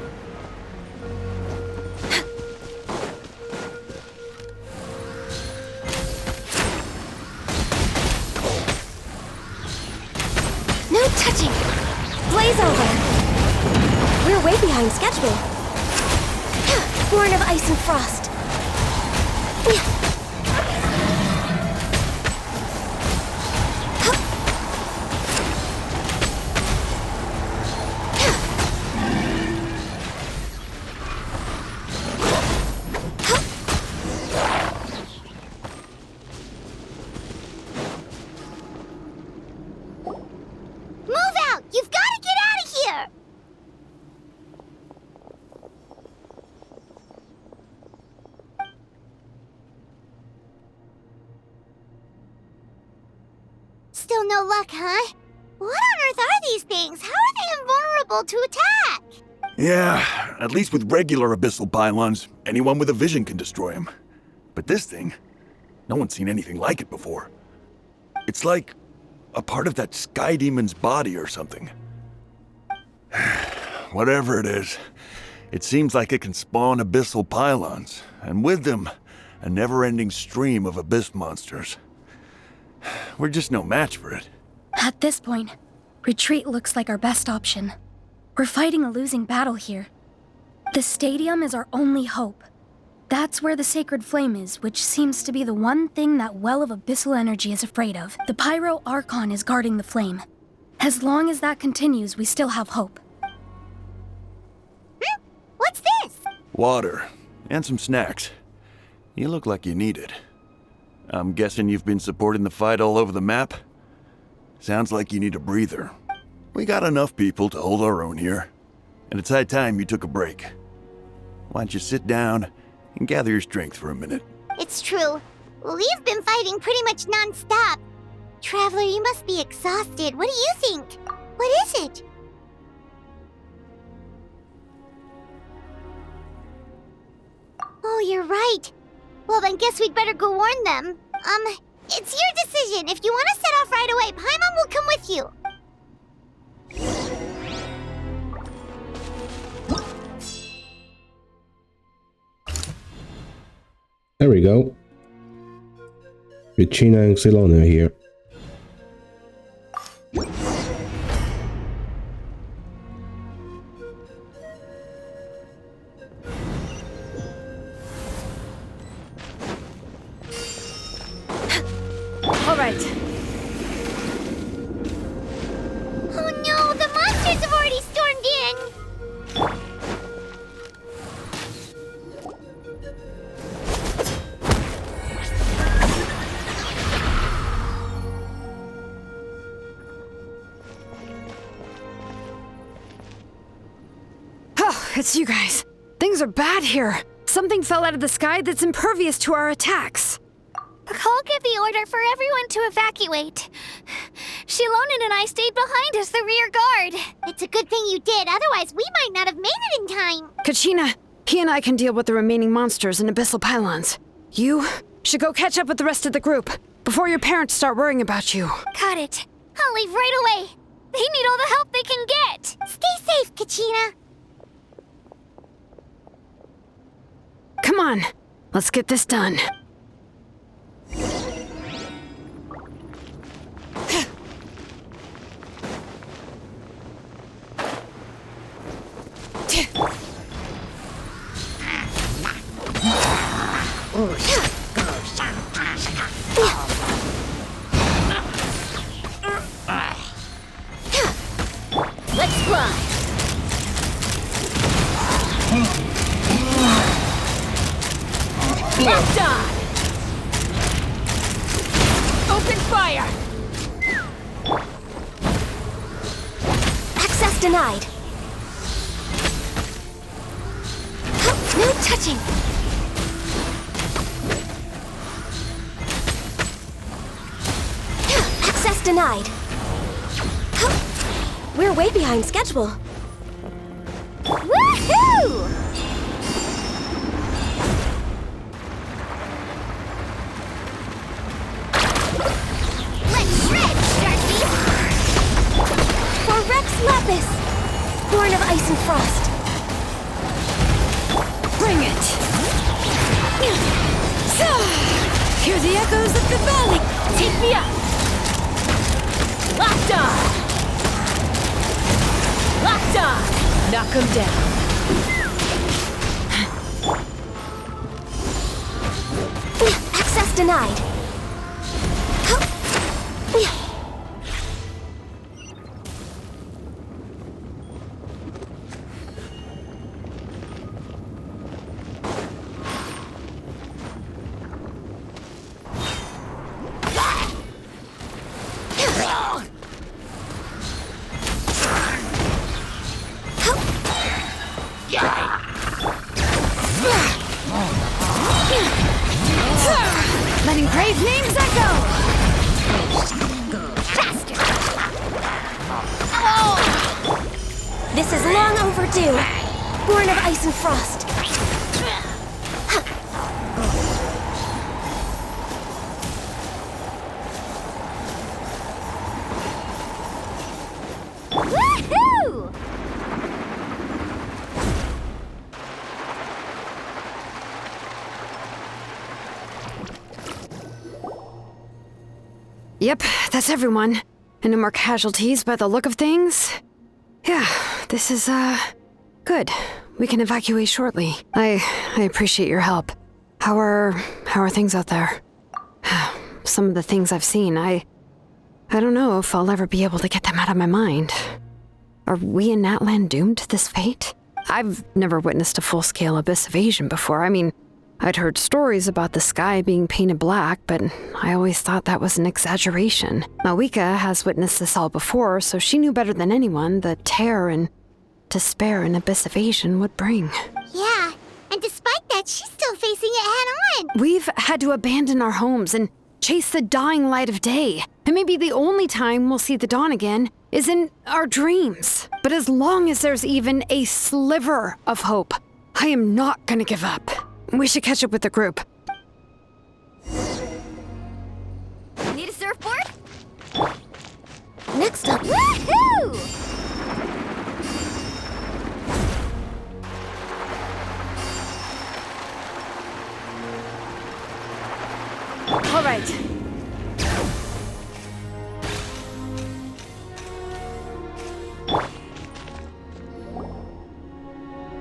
No touching! Blaze over! We're way behind schedule. Born of ice and frost. Move out! You've got to get out of here! Still no luck, huh? What on earth are these things? How are they invulnerable to attack? Yeah, at least with regular abyssal pylons, anyone with a vision can destroy them. But this thing, no one's seen anything like it before. It's like a part of that sky demon's body or something. Whatever it is, it seems like it can spawn abyssal pylons, and with them, a never-ending stream of abyss monsters. We're just no match for it. At this point, retreat looks like our best option. We're fighting a losing battle here. The stadium is our only hope. That's where the sacred flame is, which seems to be the one thing that well of abyssal energy is afraid of. The Pyro Archon is guarding the flame. As long as that continues, we still have hope. What's this? Water, and some snacks. You look like you need it. I'm guessing you've been supporting the fight all over the map? Sounds like you need a breather. We got enough people to hold our own here, and it's high time you took a break. Why don't you sit down and gather your strength for a minute? It's true. We've been fighting pretty much non-stop. Traveler, you must be exhausted. What do you think? What is it? Oh, you're right. Well, then guess we'd better go warn them. It's your decision. If you want to set off right away, Paimon will come with you. There we go. Regina and Xilona here. All right. Oh no, the monsters have already stormed in! It's you guys. Things are bad here. Something fell out of the sky that's impervious to our attacks. Cole gave the order for everyone to evacuate. Shilonen and I stayed behind as the rear guard. It's a good thing you did, otherwise we might not have made it in time. Kachina, he and I can deal with the remaining monsters and abyssal pylons. You should go catch up with the rest of the group before your parents start worrying about you. Got it. I'll leave right away. They need all the help they can get. Stay safe, Kachina. Come on, let's get this done. Let's fly. Locked on. Open fire. Access denied. No touching. Access denied. We're way behind schedule. Woohoo! Let's shred, Sharky! For Rex Lapis, born of ice and frost. Bring it! Hear the echoes of the valley! Take me up. Locked on. Locked on! Knock him down. Access denied. Letting brave names echo! Faster! This is long overdue. Born of ice and frost. Woohoo! Yep, that's everyone. And no more casualties by the look of things. Yeah, this is, good. We can evacuate shortly. I appreciate your help. How are things out there? Some of the things I've seen, I don't know if I'll ever be able to get them out of my mind. Are we in Natlan doomed to this fate? I've never witnessed a full-scale abyss invasion before. I mean, I'd heard stories about the sky being painted black, but I always thought that was an exaggeration. Mawika has witnessed this all before, so she knew better than anyone the terror and despair an abyss invasion would bring. Yeah, and despite that, she's still facing it head-on. We've had to abandon our homes and chase the dying light of day. And maybe the only time we'll see the dawn again is in our dreams. But as long as there's even a sliver of hope, I am not gonna give up. We should catch up with the group. Need a surfboard? Next up. Woohoo! All right.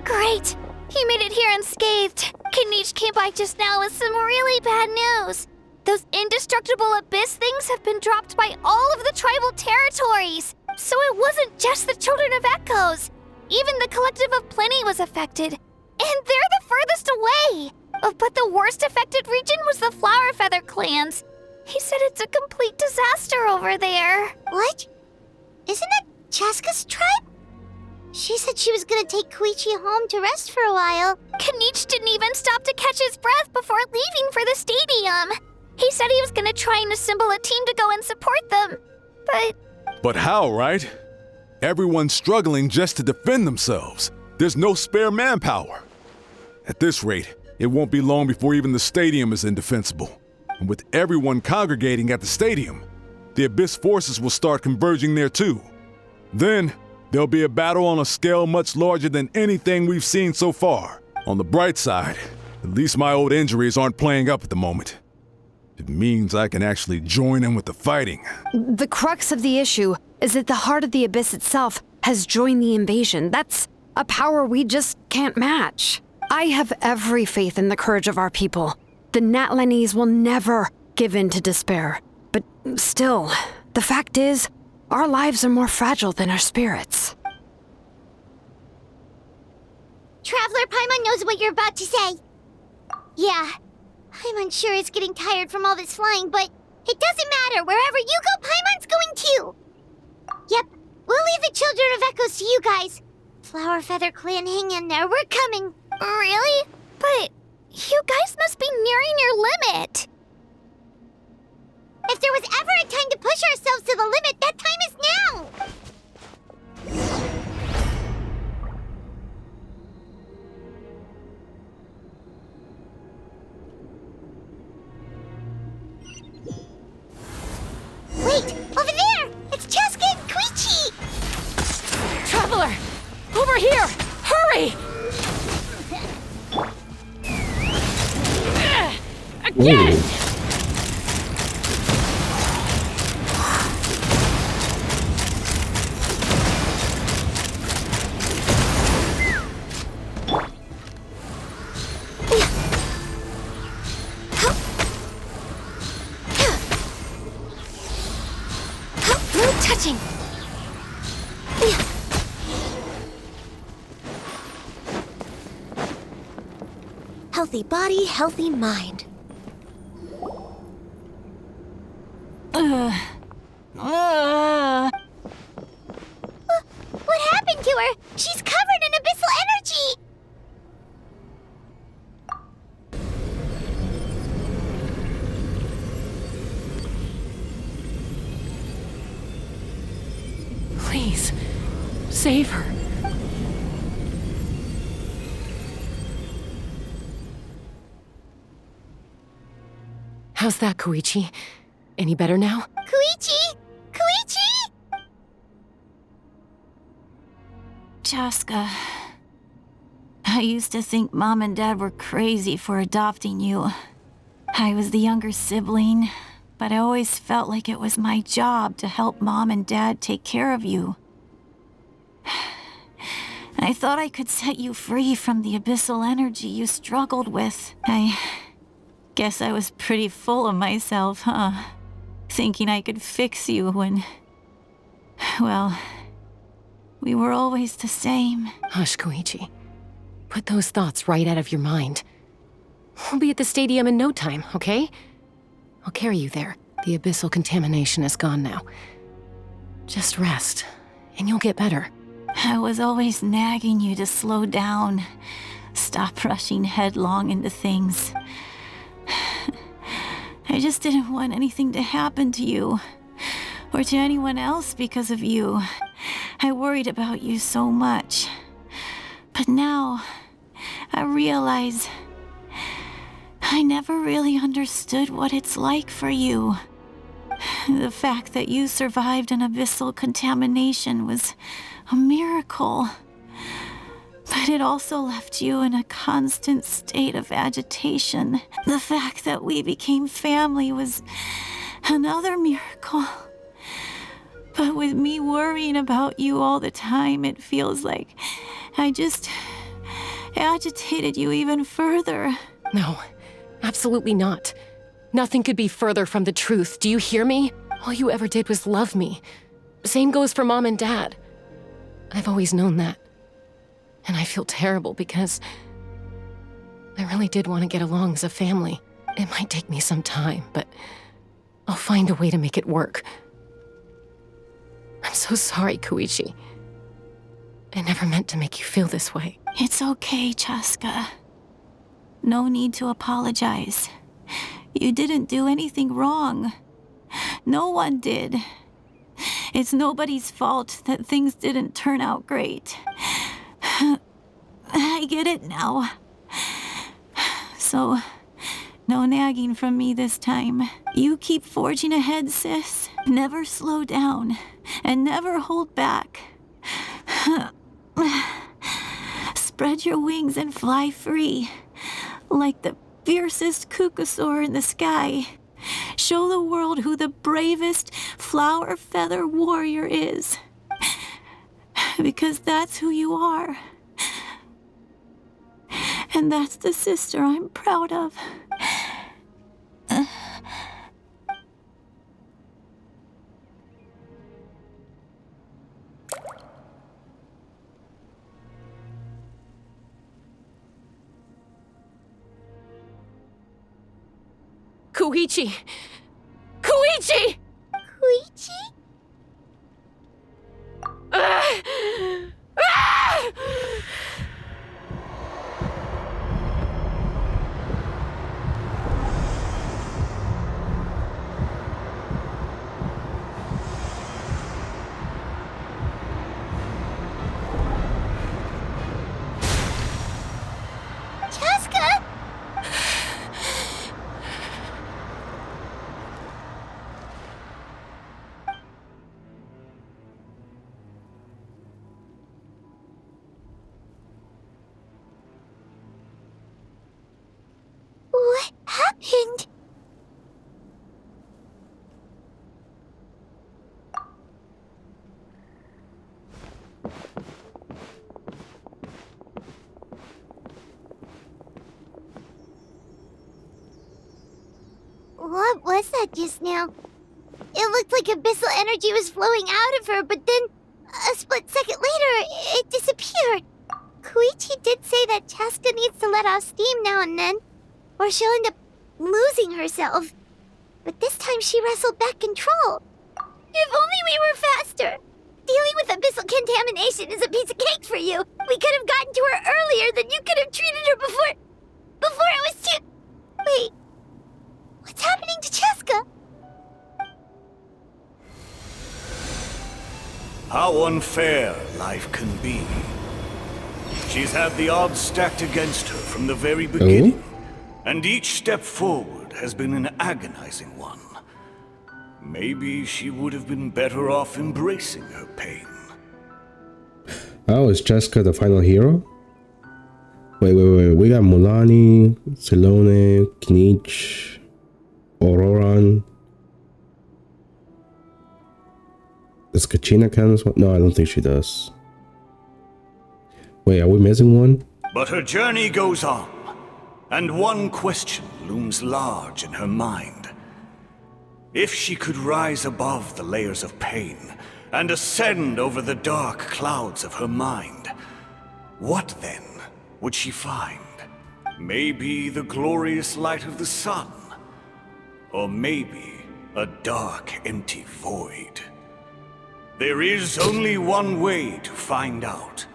Great! He made it here unscathed. Knish came by just now with some really bad news. Those indestructible abyss things have been dropped by all of the tribal territories. So it wasn't just the Children of Echoes. Even the Collective of Plenty was affected. And they're the furthest away. But the worst affected region was the Flower Feather clans. He said it's a complete disaster over there. What? Isn't that Chaska's tribe? She said she was gonna take Koichi home to rest for a while. Kanichi didn't even stop to catch his breath before leaving for the stadium. He said he was gonna try and assemble a team to go and support them. But how, right? Everyone's struggling just to defend themselves. There's no spare manpower. At this rate, it won't be long before even the stadium is indefensible. And with everyone congregating at the stadium, the Abyss forces will start converging there too. Then, there'll be a battle on a scale much larger than anything we've seen so far. On the bright side, at least my old injuries aren't playing up at the moment. It means I can actually join in with the fighting. The crux of the issue is that the heart of the Abyss itself has joined the invasion. That's a power we just can't match. I have every faith in the courage of our people. The Natlanese will never give in to despair. But still, the fact is, our lives are more fragile than our spirits. Traveler Paimon knows what you're about to say. Yeah, Paimon sure is getting tired from all this flying, but it doesn't matter. Wherever you go, Paimon's going too. Yep, we'll leave the Children of Echoes to you guys. Flower Feather Clan, hang in there. We're coming. Really? But you guys must be nearing your limit. If there was ever a time to push ourselves to the limit, that time is now! Wait! Over there! It's Cheska and Koichi! Traveler! Over here! Hurry! Again! Ooh. No touching! Healthy body, healthy mind. What happened to her? She's covered in abyssal energy! Please, save her. How's that, Koichi? Any better now? Koichi! Koichi! Cheska, I used to think Mom and Dad were crazy for adopting you. I was the younger sibling, but I always felt like it was my job to help Mom and Dad take care of you. I thought I could set you free from the abyssal energy you struggled with. I guess I was pretty full of myself, huh? Thinking I could fix you when... well, we were always the same. Hush, Koichi. Put those thoughts right out of your mind. We'll be at the stadium in no time, okay? I'll carry you there. The abyssal contamination is gone now. Just rest, and you'll get better. I was always nagging you to slow down. Stop rushing headlong into things. I just didn't want anything to happen to you, or to anyone else because of you. I worried about you so much. But now, I realize I never really understood what it's like for you. The fact that you survived an abyssal contamination was a miracle. But it also left you in a constant state of agitation. The fact that we became family was another miracle. But with me worrying about you all the time, it feels like I just agitated you even further. No, absolutely not. Nothing could be further from the truth. Do you hear me? All you ever did was love me. Same goes for Mom and Dad. I've always known that. And I feel terrible because I really did want to get along as a family. It might take me some time, but I'll find a way to make it work. I'm so sorry, Koichi. I never meant to make you feel this way. It's okay, Chaska. No need to apologize. You didn't do anything wrong. No one did. It's nobody's fault that things didn't turn out great. I get it now. So, no nagging from me this time. You keep forging ahead, sis. Never slow down, and never hold back. Spread your wings and fly free, like the fiercest kukusaur in the sky. Show the world who the bravest flower feather warrior is. Because that's who you are. And that's the sister I'm proud of. Koichi! Koichi! Koichi? Chaska? What happened? What was that just now? It looked like abyssal energy was flowing out of her, but then a split second later, it disappeared. Koichi did say that Chaska needs to let off steam now and then, or she'll end up losing herself. But this time she wrestled back control. If only we were faster! Dealing with abyssal contamination is a piece of cake for you. We could have gotten to her earlier, then you could have treated her before it was too... Wait, what's happening to Chaska? How unfair life can be. She's had the odds stacked against her from the very beginning, and each step forward has been an agonizing one. Maybe she would have been better off embracing her pain. Oh, is Chaska the final hero? Wait. We got Mulani, Silone, Knich, Ororon. Does Kachina count as one? No, I don't think she does. Wait, are we missing one? But her journey goes on, and one question looms large in her mind. If she could rise above the layers of pain and ascend over the dark clouds of her mind, what then would she find? Maybe the glorious light of the sun, or maybe a dark, empty void. There is only one way to find out.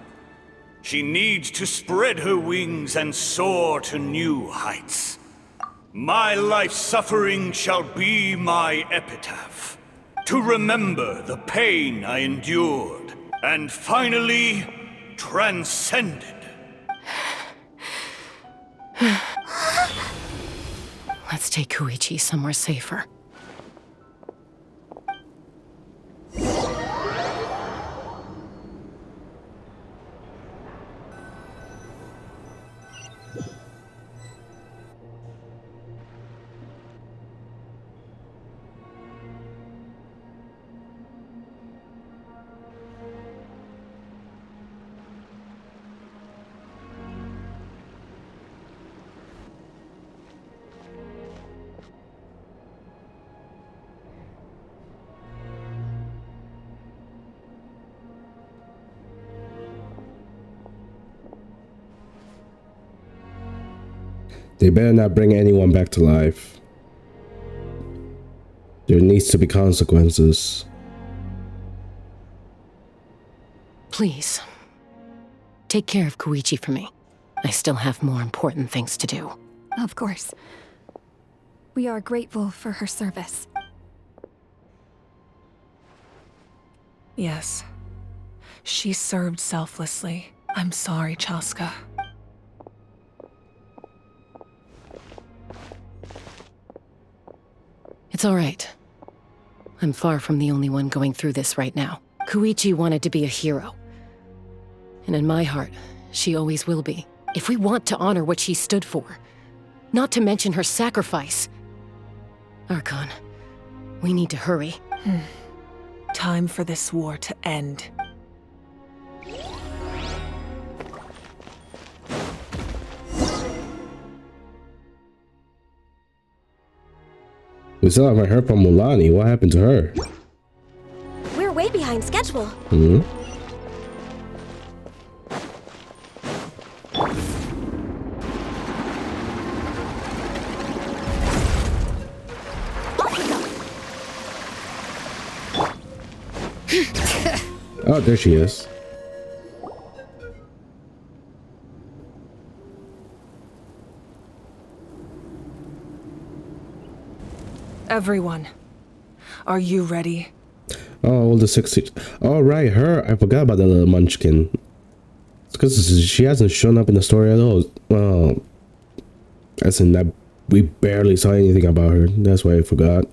She needs to spread her wings and soar to new heights. My life's suffering shall be my epitaph, to remember the pain I endured, and finally transcended. Let's take Koichi somewhere safer. They better not bring anyone back to life. There needs to be consequences. Please, Take care of Koichi for me. I still have more important things to do. Of course. We are grateful for her service. Yes. She served selflessly. I'm sorry, Chaska. It's all right. I'm far from the only one going through this right now. Koichi wanted to be a hero. And in my heart, she always will be. If we want to honor what she stood for, not to mention her sacrifice. Archon, we need to hurry. Time for this war to end. We still haven't heard from Mulani. What happened to her? We're way behind schedule. Hmm? Oh, there she is. Everyone, are you ready? Oh, all the 60. Oh, right, her. I forgot about the little munchkin. It's because she hasn't shown up in the story at all. Well, as in that we barely saw anything about her. That's why I forgot.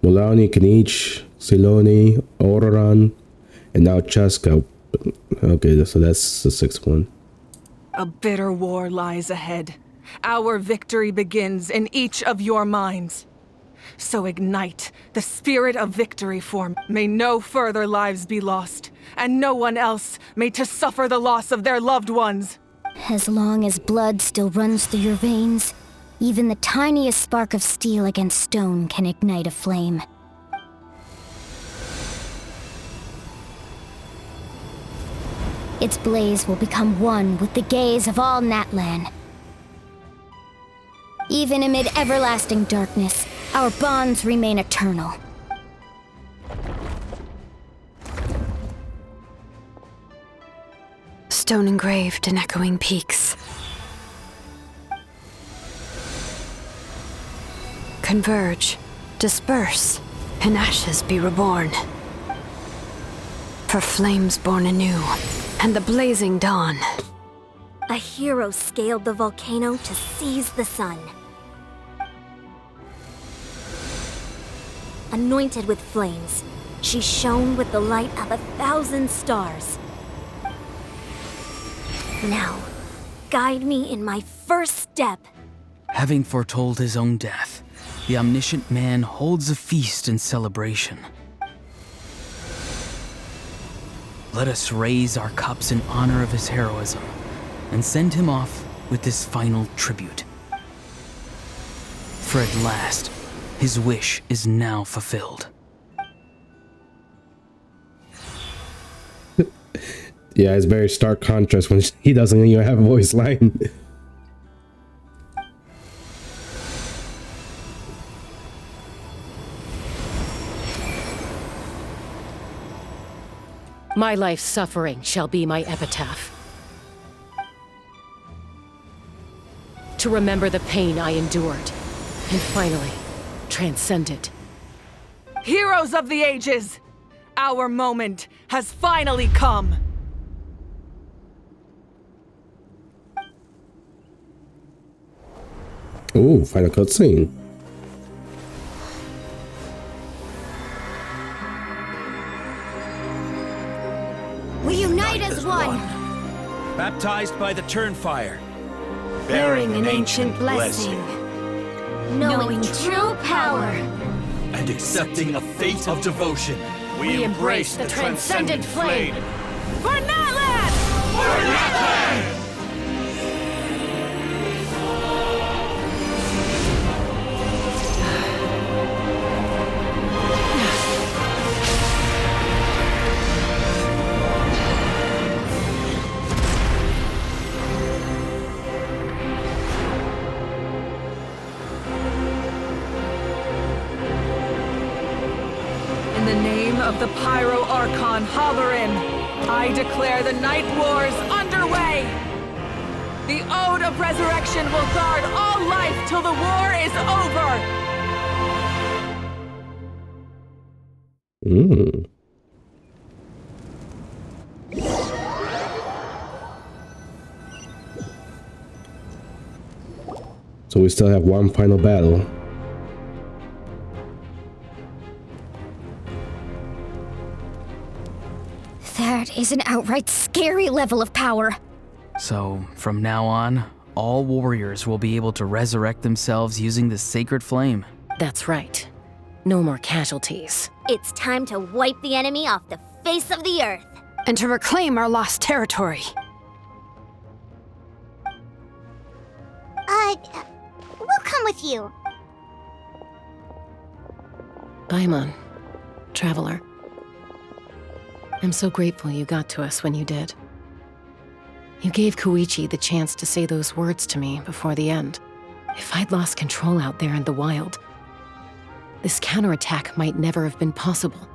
Mulani, Kenichi, Siloni, Ororon, and now Chaska. Okay, so that's the 6th one. A bitter war lies ahead. Our victory begins in each of your minds. So ignite the spirit of victory for me. May no further lives be lost, and no one else may to suffer the loss of their loved ones. As long as blood still runs through your veins, even the tiniest spark of steel against stone can ignite a flame. Its blaze will become one with the gaze of all Natlan. Even amid everlasting darkness, our bonds remain eternal. Stone engraved in echoing peaks. Converge, disperse, in ashes be reborn. For flames born anew, and the blazing dawn. A hero scaled the volcano to seize the sun. Anointed with flames, she shone with the light of 1,000 stars. Now, guide me in my first step. Having foretold his own death, the omniscient man holds a feast in celebration. Let us raise our cups in honor of his heroism and send him off with this final tribute. For at last, his wish is now fulfilled. Yeah, it's very stark contrast when he doesn't even have a voice line. My life's suffering shall be my epitaph. To remember the pain I endured, and finally, transcend it. Heroes of the ages! Our moment has finally come! Ooh, final cutscene. We unite as one! Baptized by the Turnfire. Bearing an ancient blessing. Knowing true power. And accepting a fate of devotion. We embrace the transcendent flame. For Natlan! For Natlan! In the name of the Pyro Archon Ororon, I declare the Night Wars way! The Ode of Resurrection will guard all life till the war is over! So we still have one final battle. That is an outright scary level of power. So, from now on, all warriors will be able to resurrect themselves using the sacred flame. That's right. No more casualties. It's time to wipe the enemy off the face of the earth. And to reclaim our lost territory. We'll come with you. Paimon, traveler. I'm so grateful you got to us when you did. You gave Koichi the chance to say those words to me before the end. If I'd lost control out there in the wild, this counterattack might never have been possible.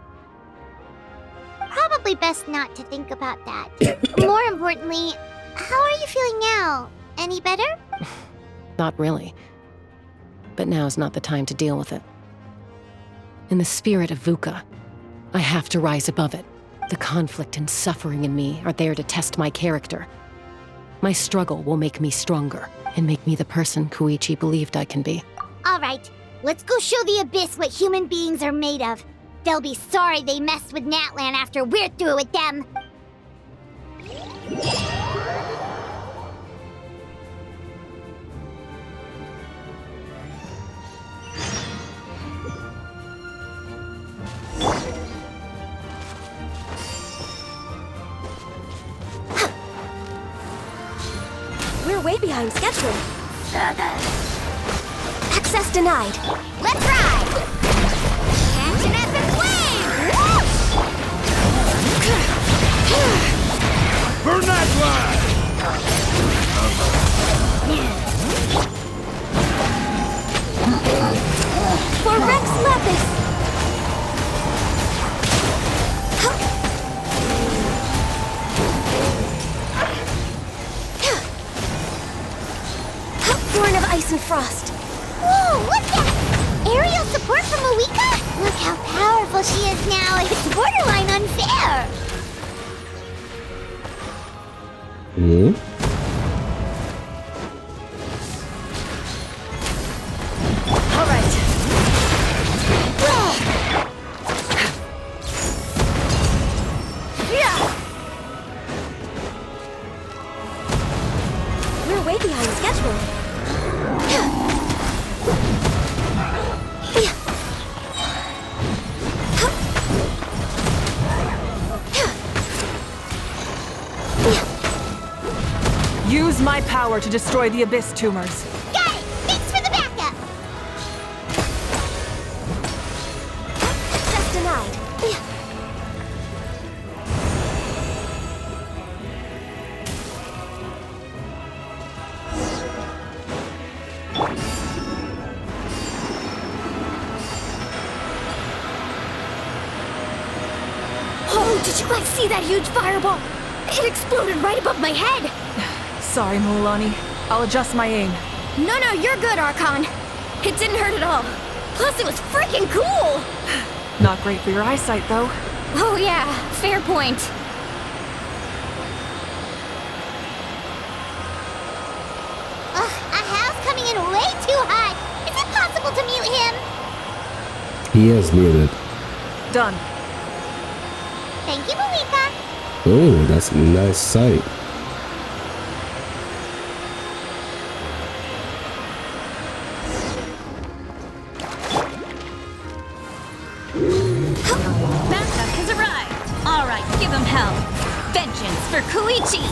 Probably best not to think about that. More importantly, how are you feeling now? Any better? Not really. But now's not the time to deal with it. In the spirit of VUCA, I have to rise above it. The conflict and suffering in me are there to test my character. My struggle will make me stronger and make me the person Koichi believed I can be. All right, let's go show the Abyss what human beings are made of. They'll be sorry they messed with Natlan after we're through with them. We're way behind schedule. Access denied. Let's ride! Action at the flame! For Natlan! For Rex Lapis! Born of Ice and Frost. Whoa, what's that? Aerial support from Awika? Look how powerful she is now. It's borderline unfair. All right. We're way behind schedule. Use my power to destroy the Abyss tumors. Got it! Thanks for the backup! Access denied. Oh, did you guys see that huge fireball? It exploded right above my head. Sorry, Mulani. I'll adjust my aim. No, you're good, Archon. It didn't hurt at all. Plus, it was freaking cool. Not great for your eyesight, though. Oh yeah, fair point. Ugh, Ahal's coming in way too hot. Is it possible to mute him? He is muted. Done. Thank you, Malika. Oh, that's a nice sight. Backup has arrived. All right, give them hell. Vengeance for Koichi.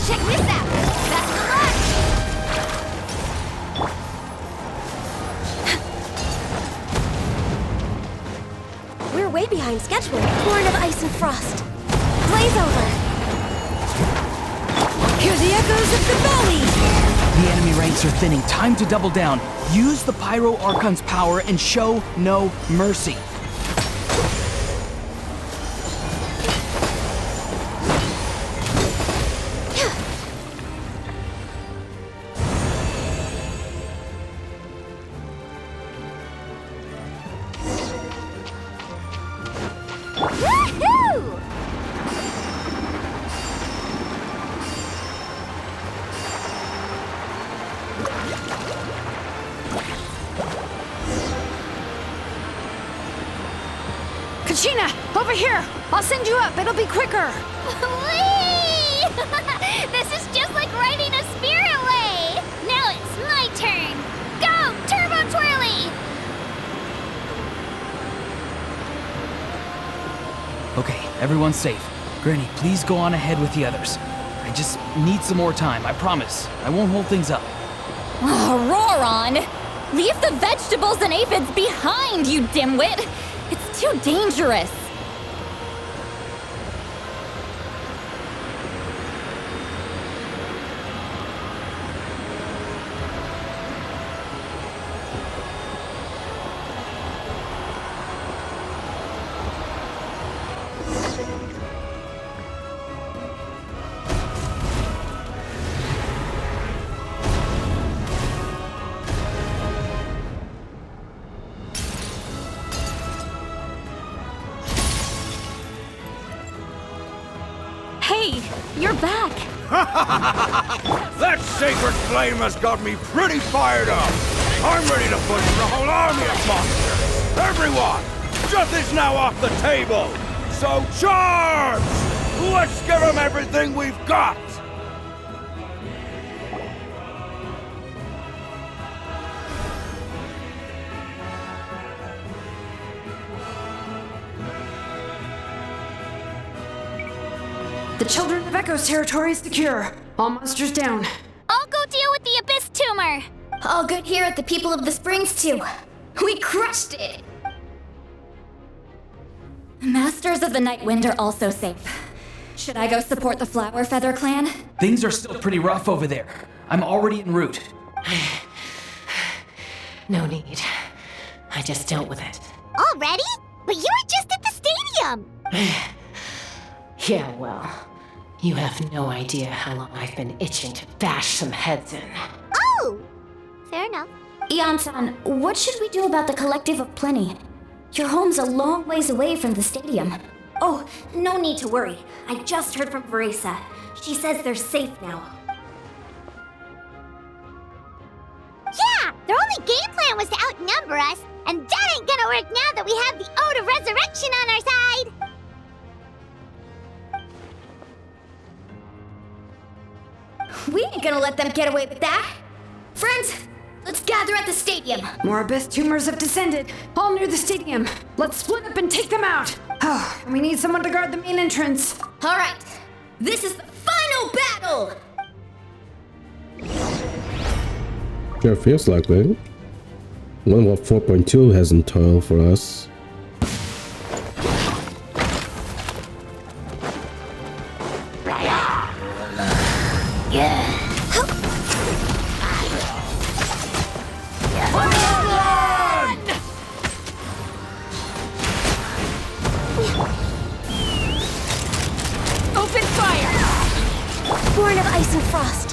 Check this out. Best of luck. We're way behind schedule. Born of Ice and Frost. Blaze over. Hear the echoes of the valley. The enemy ranks are thinning. Time to double down. Use the Pyro Archon's power and show no mercy. Kachina, over here! I'll send you up, it'll be quicker! Whee! This is just like riding a spirit way! Now it's my turn! Go, Turbo Twirly! Okay, everyone's safe. Granny, please go on ahead with the others. I just need some more time, I promise. I won't hold things up. Ororon! Leave the vegetables and aphids behind, you dimwit! It's too dangerous! Hey, you're back! That sacred flame has got me pretty fired up! I'm ready to push the whole army of monsters! Everyone! Death is now off the table! So charge! Let's give them everything we've got! The Children of Echo's territory is secure. All monsters down. I'll go deal with the Abyss Tumor! All good here at the People of the Springs, too. We crushed it! Masters of the Night Wind are also safe. Should I go support the Flower Feather clan? Things are still pretty rough over there. I'm already en route. No need. I just dealt with it. Already? But you were just at the stadium! Yeah, well, you have no idea how long I've been itching to bash some heads in. Oh! Fair enough. Ian-san, what should we do about the Collective of Plenty? Your home's a long ways away from the stadium. Oh, no need to worry. I just heard from Veresa. She says they're safe now. Yeah! Their only game plan was to outnumber us, and that ain't gonna work now that we have the Ode of Resurrection on our side! We ain't gonna let them get away with that! Friends, let's gather at the stadium! More Abyss Tumors have descended, all near the stadium. Let's split up and take them out. Oh, we need someone to guard the main entrance. Alright, this is the final battle! Sure feels like it. 1.4.2 hasn't toiled for us. Open fire! Born of Ice and Frost.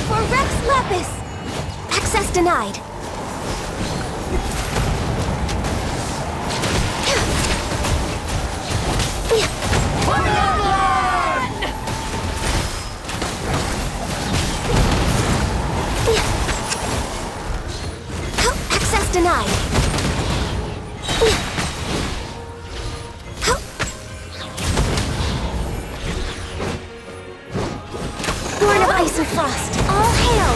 For Rex Lapis! Access denied. Access denied. Born of Ice and Frost. All hail!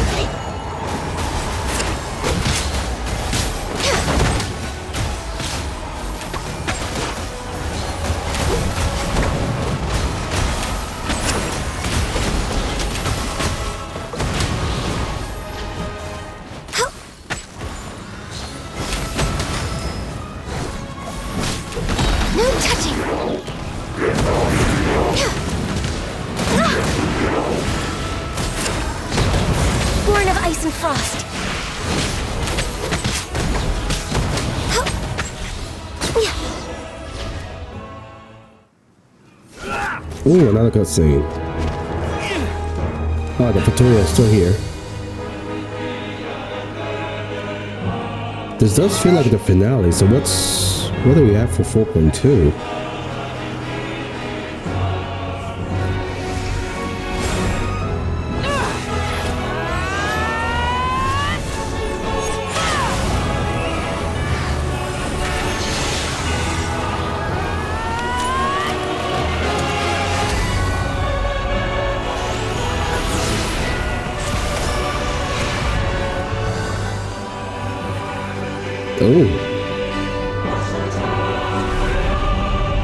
No touching! Born of Ice and Frost. Ooh, another cutscene. Oh, the tutorial is still here. This does feel like the finale, so what do we have for 4.2?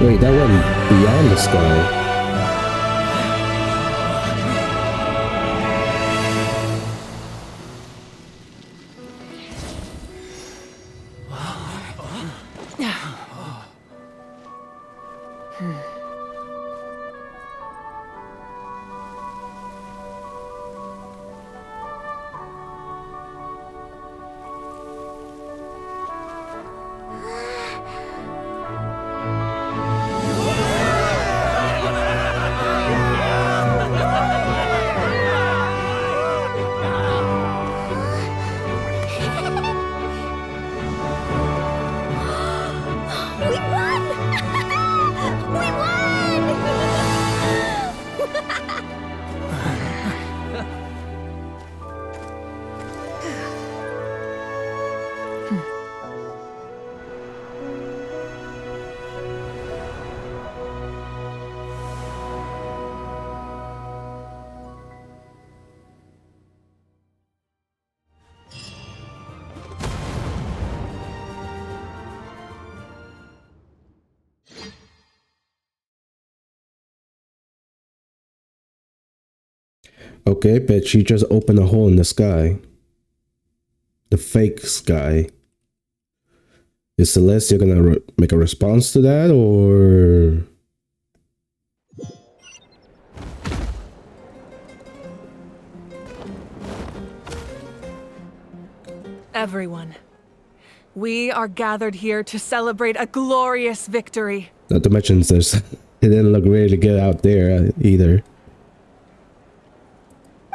Wait, that went beyond the sky. Okay, but she just opened a hole in the sky. The fake sky. Is Celestia gonna make a response to that, or...? Everyone, we are gathered here to celebrate a glorious victory. Not to mention, there's it didn't look really good out there either.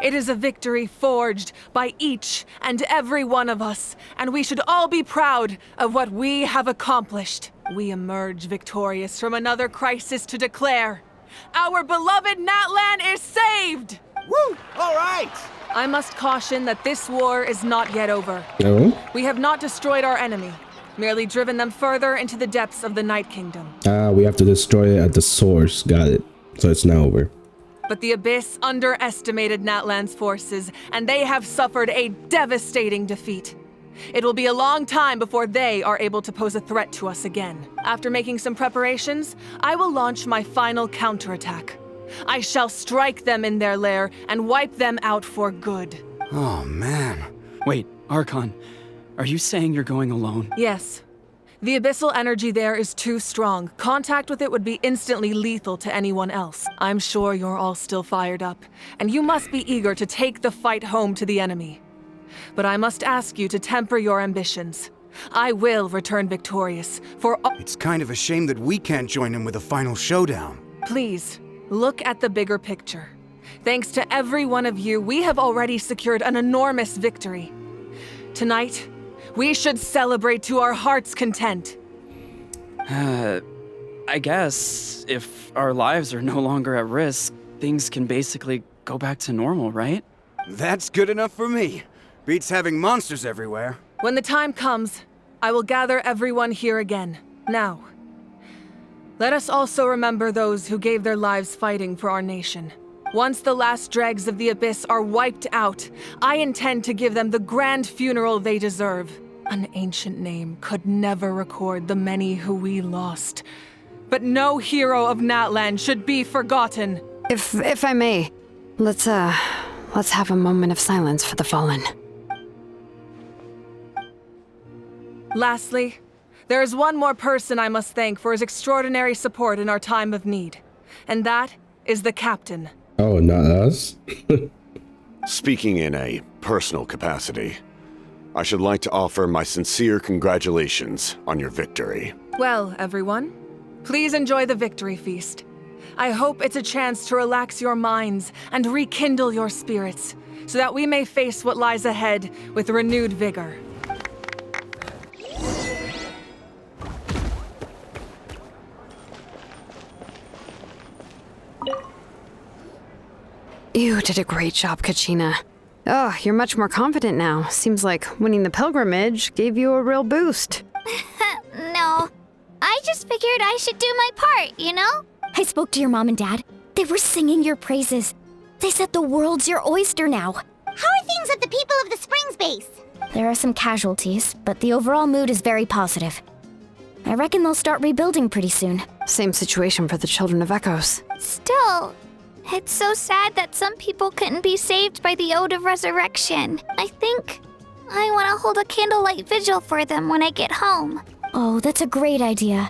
It is a victory forged by each and every one of us, and we should all be proud of what we have accomplished. We emerge victorious from another crisis to declare, our beloved Natlan is saved! Woo! All right! I must caution that this war is not yet over. No? We have not destroyed our enemy, merely driven them further into the depths of the Night Kingdom. We have to destroy it at the source. Got it. So it's now over. But the Abyss underestimated Natlan's forces, and they have suffered a devastating defeat. It will be a long time before they are able to pose a threat to us again. After making some preparations, I will launch my final counterattack. I shall strike them in their lair and wipe them out for good. Oh, man. Wait, Archon, are you saying you're going alone? Yes. The abyssal energy there is too strong. Contact with it would be instantly lethal to anyone else. I'm sure you're all still fired up, and you must be eager to take the fight home to the enemy. But I must ask you to temper your ambitions. I will return victorious, for It's kind of a shame that we can't join him with a final showdown. Please, look at the bigger picture. Thanks to every one of you, we have already secured an enormous victory. Tonight, we should celebrate to our heart's content. I guess if our lives are no longer at risk, things can basically go back to normal, right? That's good enough for me. Beats having monsters everywhere. When the time comes, I will gather everyone here again. Now, let us also remember those who gave their lives fighting for our nation. Once the last dregs of the Abyss are wiped out, I intend to give them the grand funeral they deserve. An ancient name could never record the many who we lost. But no hero of Natlan should be forgotten. If I may, let's have a moment of silence for the fallen. Lastly, there is one more person I must thank for his extraordinary support in our time of need. And that is the captain. Oh, not us? Speaking in a personal capacity, I should like to offer my sincere congratulations on your victory. Well, everyone, please enjoy the victory feast. I hope it's a chance to relax your minds and rekindle your spirits, so that we may face what lies ahead with renewed vigor. You did a great job, Kachina. Oh, you're much more confident now. Seems like winning the pilgrimage gave you a real boost. No, I just figured I should do my part, you know? I spoke to your mom and dad. They were singing your praises. They said the world's your oyster now. How are things at the People of the Springs base? There are some casualties, but the overall mood is very positive. I reckon they'll start rebuilding pretty soon. Same situation for the Children of Echoes. Still, it's so sad that some people couldn't be saved by the Ode of Resurrection. I think I want to hold a candlelight vigil for them when I get home. Oh, that's a great idea.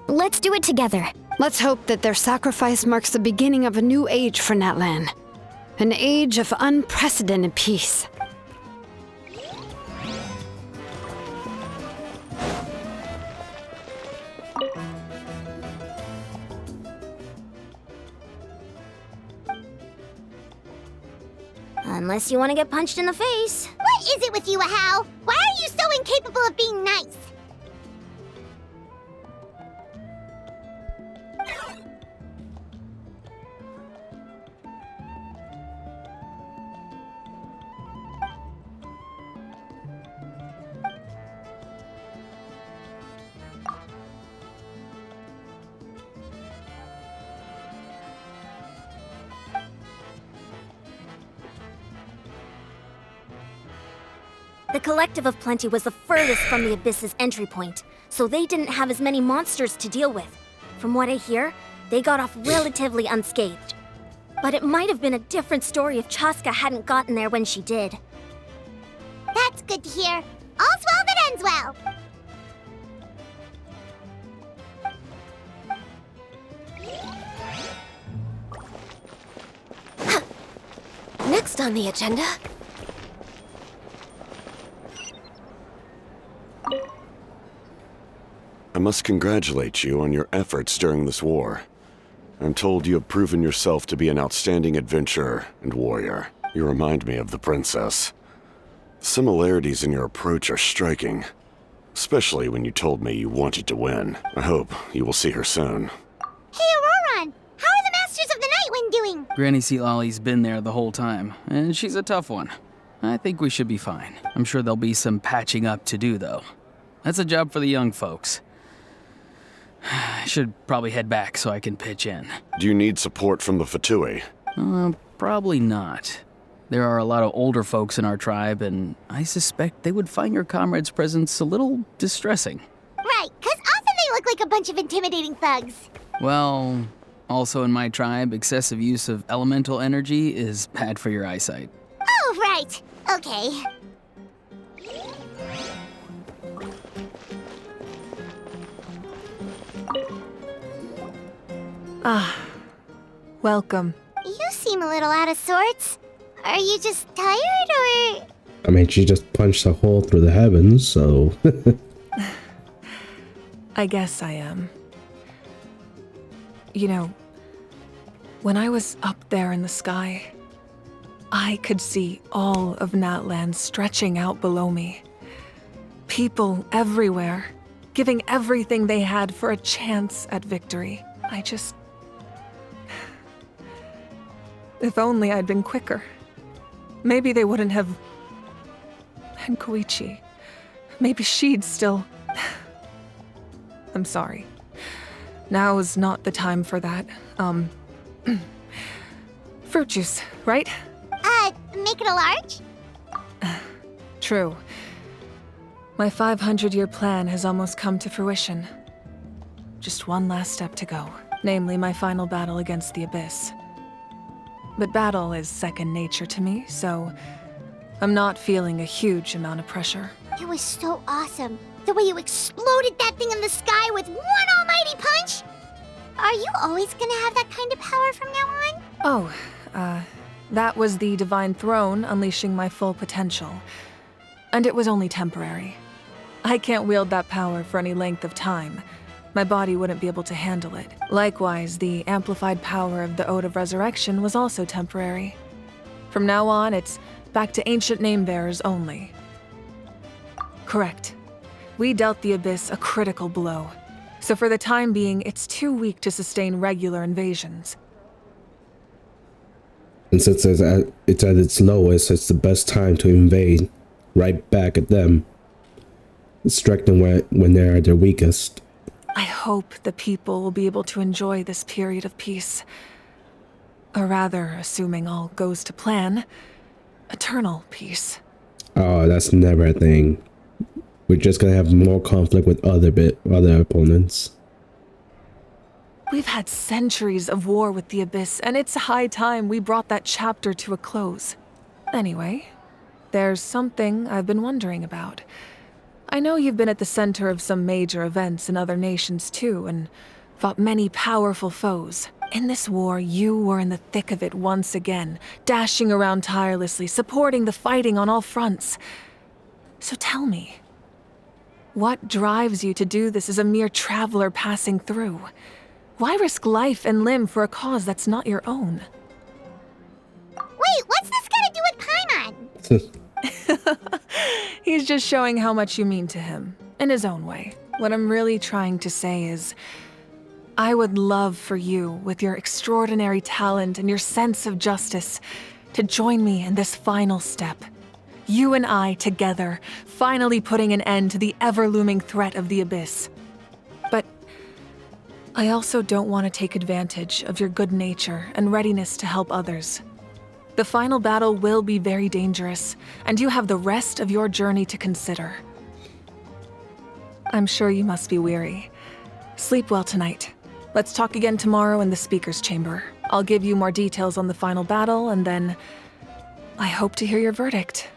Let's do it together. Let's hope that their sacrifice marks the beginning of a new age for Natlan. An age of unprecedented peace. Unless you want to get punched in the face. What is it with you, Ahau? Why are you so incapable of being nice? The Collective of Plenty was the furthest from the Abyss's entry point, so they didn't have as many monsters to deal with. From what I hear, they got off relatively unscathed. But it might have been a different story if Chaska hadn't gotten there when she did. That's good to hear. All's well that ends well. Next on the agenda... I must congratulate you on your efforts during this war. I'm told you have proven yourself to be an outstanding adventurer and warrior. You remind me of the princess. The similarities in your approach are striking, especially when you told me you wanted to win. I hope you will see her soon. Hey, Ororon! How are the Masters of the Nightwind doing? Granny Sea Lolly's been there the whole time, and she's a tough one. I think we should be fine. I'm sure there'll be some patching up to do, though. That's a job for the young folks. I should probably head back so I can pitch in. Do you need support from the Fatui? Probably not. There are a lot of older folks in our tribe, and I suspect they would find your comrade's presence a little distressing. Right, 'cause often they look like a bunch of intimidating thugs. Well, also in my tribe, excessive use of elemental energy is bad for your eyesight. Oh, right. Okay. Ah, welcome. You seem a little out of sorts. Are you just tired, or...? I mean, she just punched a hole through the heavens, so... I guess I am. You know, when I was up there in the sky, I could see all of Natlan stretching out below me. People everywhere, giving everything they had for a chance at victory. If only I'd been quicker. Maybe they wouldn't have... And Koichi. Maybe she'd still... I'm sorry. Now is not the time for that. Fruit juice, right? Make it a large? True. My 500-year plan has almost come to fruition. Just one last step to go, namely my final battle against the Abyss. But battle is second nature to me, so I'm not feeling a huge amount of pressure. It was so awesome. The way you exploded that thing in the sky with one almighty punch! Are you always gonna have that kind of power from now on? Oh, that was the Divine Throne unleashing my full potential. And it was only temporary. I can't wield that power for any length of time. My body wouldn't be able to handle it. Likewise, the amplified power of the Ode of Resurrection was also temporary. From now on, it's back to ancient name-bearers only. Correct. We dealt the Abyss a critical blow. So for the time being, it's too weak to sustain regular invasions. And since it's at its lowest, it's the best time to invade. Right back at them. Strike them when they're at their weakest. I hope the people will be able to enjoy this period of peace. Or rather, assuming all goes to plan, eternal peace. Oh, that's never a thing. we're just gonna have more conflict with other opponents. We've had centuries of war with the Abyss, and it's high time we brought that chapter to a close. Anyway, there's something I've been wondering about. I know you've been at the center of some major events in other nations too, and fought many powerful foes. In this war, you were in the thick of it once again, dashing around tirelessly, supporting the fighting on all fronts. So tell me, what drives you to do this as a mere traveler passing through? Why risk life and limb for a cause that's not your own? Wait, what's this got to do with Paimon? He's just showing how much you mean to him, in his own way. What I'm really trying to say is, I would love for you, with your extraordinary talent and your sense of justice, to join me in this final step. You and I together, finally putting an end to the ever-looming threat of the Abyss. But I also don't want to take advantage of your good nature and readiness to help others. The final battle will be very dangerous, and you have the rest of your journey to consider. I'm sure you must be weary. Sleep well tonight. Let's talk again tomorrow in the speaker's chamber. I'll give you more details on the final battle, and then I hope to hear your verdict.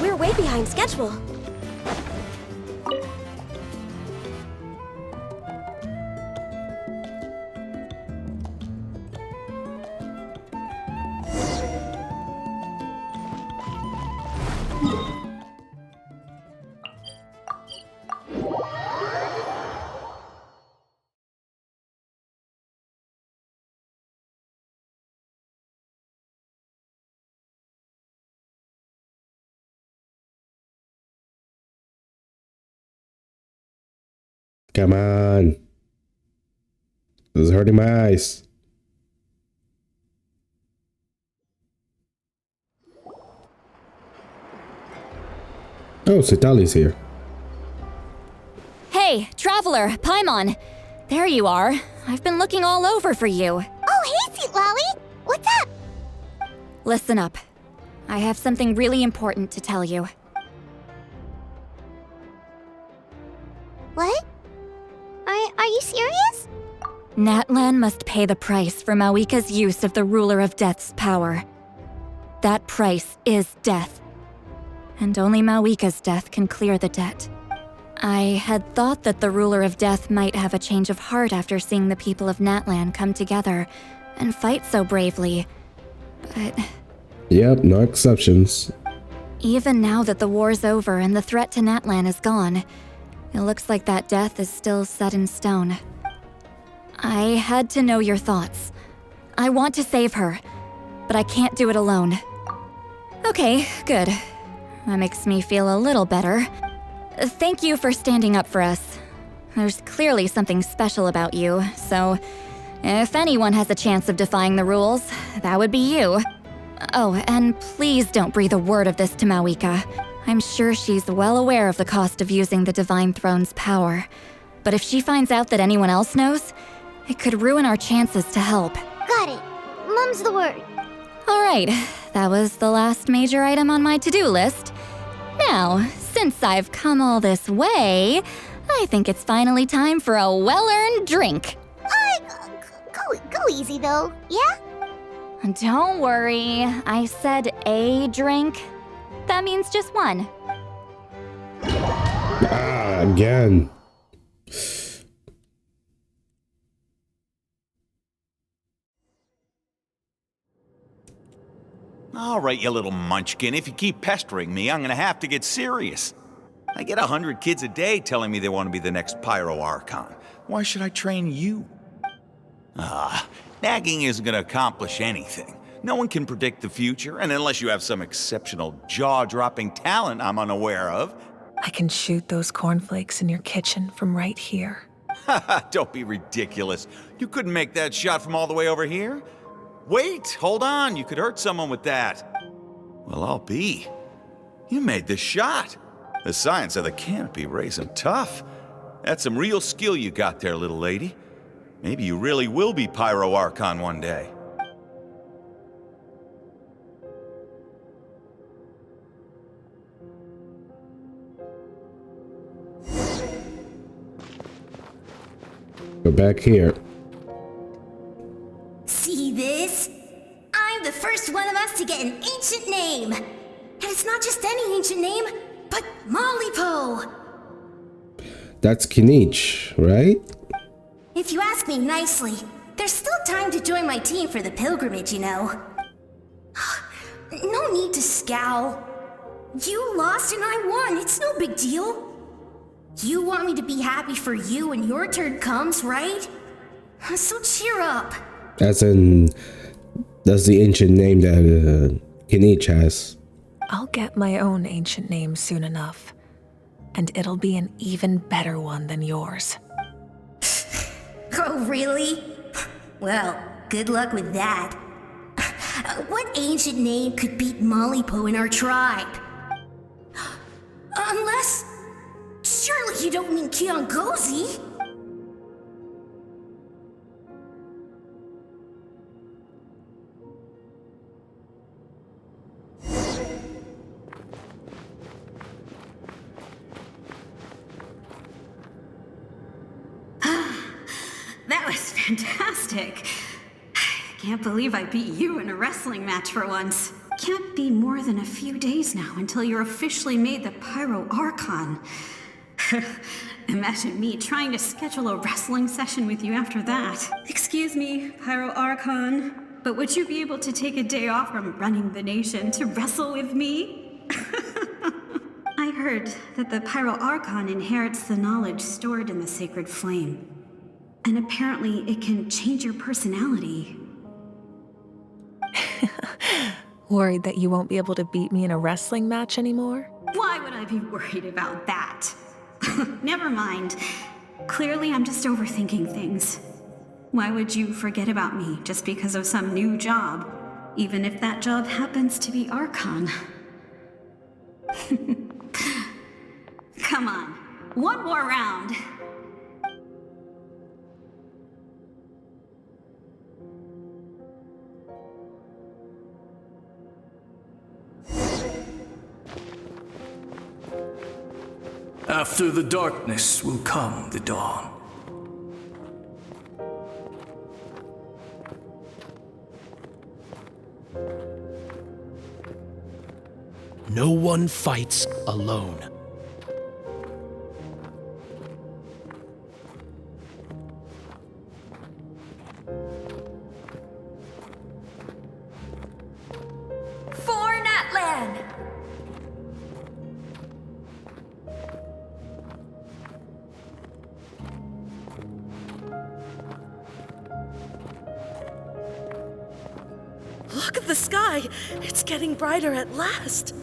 We're way behind schedule. Come on. This is hurting my eyes. Oh, Citali's here. Hey, traveler, Paimon. There you are. I've been looking all over for you. Oh, hey, Citlali! What's up? Listen up. I have something really important to tell you. What? Are you serious? Natlan must pay the price for Mawika's use of the Ruler of Death's power. That price is death. And only Mawika's death can clear the debt. I had thought that the Ruler of Death might have a change of heart after seeing the people of Natlan come together and fight so bravely, but... Yep, no exceptions. Even now that the war's over and the threat to Natlan is gone, it looks like that death is still set in stone. I had to know your thoughts. I want to save her, but I can't do it alone. Okay, good. That makes me feel a little better. Thank you for standing up for us. There's clearly something special about you, so if anyone has a chance of defying the rules, that would be you. Oh, and please don't breathe a word of this to Mawika. I'm sure she's well aware of the cost of using the Divine Throne's power. But if she finds out that anyone else knows, it could ruin our chances to help. Got it. Mum's the word. Alright, that was the last major item on my to-do list. Now, since I've come all this way, I think it's finally time for a well-earned drink. Go easy though, yeah? Don't worry, I said a drink. That means just one. Again. All right, you little munchkin. If you keep pestering me, I'm gonna have to get serious. I get 100 kids a day telling me they want to be the next Pyro Archon. Why should I train you? Nagging isn't gonna accomplish anything. No one can predict the future, and unless you have some exceptional jaw-dropping talent I'm unaware of. I can shoot those cornflakes in your kitchen from right here. Don't be ridiculous. You couldn't make that shot from all the way over here? Wait, hold on, you could hurt someone with that. Well, I'll be. You made the shot. The science of the canopy raising tough. That's some real skill you got there, little lady. Maybe you really will be Pyro Archon one day. We're back here. See this? I'm the first one of us to get an ancient name. And it's not just any ancient name, but Malipo. That's Kinich, right? If you ask me nicely, there's still time to join my team for the pilgrimage, you know. No need to scowl. You lost and I won, it's no big deal. You want me to be happy for you when your turn comes, right? So cheer up. As in, that's the ancient name that Kinich has. I'll get my own ancient name soon enough. And it'll be an even better one than yours. Oh, really? Well, good luck with that. What ancient name could beat Malipo in our tribe? Unless... surely you don't mean Kiangozi? That was fantastic. Can't believe I beat you in a wrestling match for once. Can't be more than a few days now until you're officially made the Pyro Archon. Imagine me trying to schedule a wrestling session with you after that. Excuse me, Pyro Archon, but would you be able to take a day off from running the nation to wrestle with me? I heard that the Pyro Archon inherits the knowledge stored in the sacred flame. And apparently it can change your personality. Worried that you won't be able to beat me in a wrestling match anymore? Why would I be worried about that? Never mind. Clearly I'm just overthinking things. Why would you forget about me just because of some new job? Even if that job happens to be Archon. Come on, one more round. After the darkness will come the dawn. No one fights alone. For Natlan! Look at the sky! It's getting brighter at last!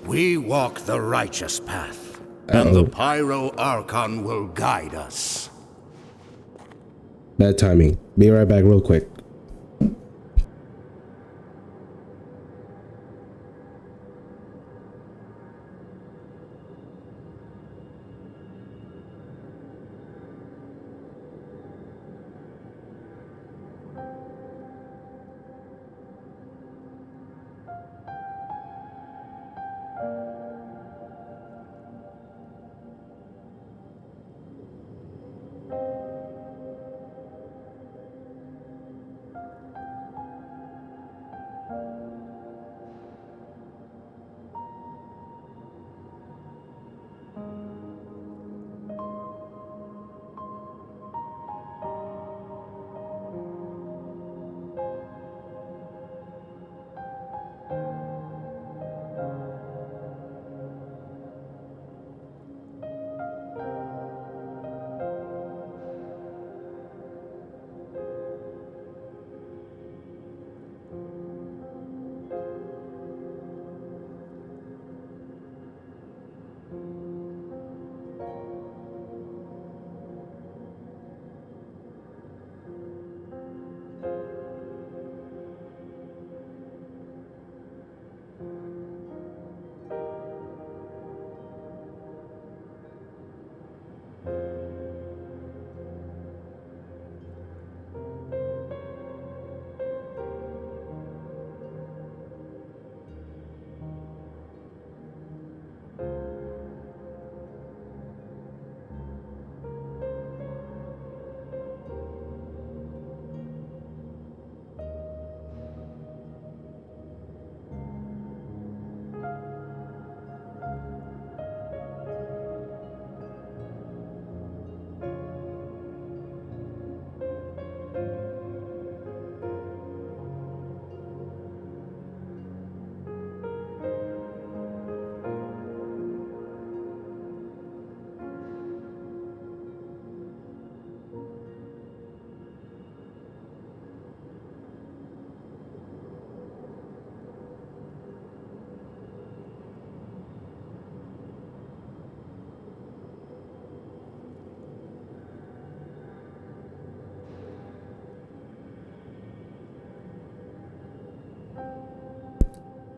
We walk the righteous path, and the Pyro Archon will guide us. Bad timing. Be right back real quick.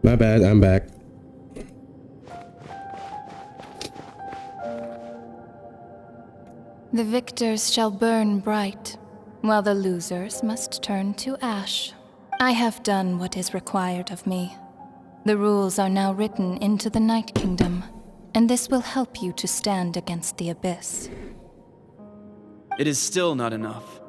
My bad, I'm back. The victors shall burn bright, while the losers must turn to ash. I have done what is required of me. The rules are now written into the Night Kingdom, and this will help you to stand against the Abyss. It is still not enough.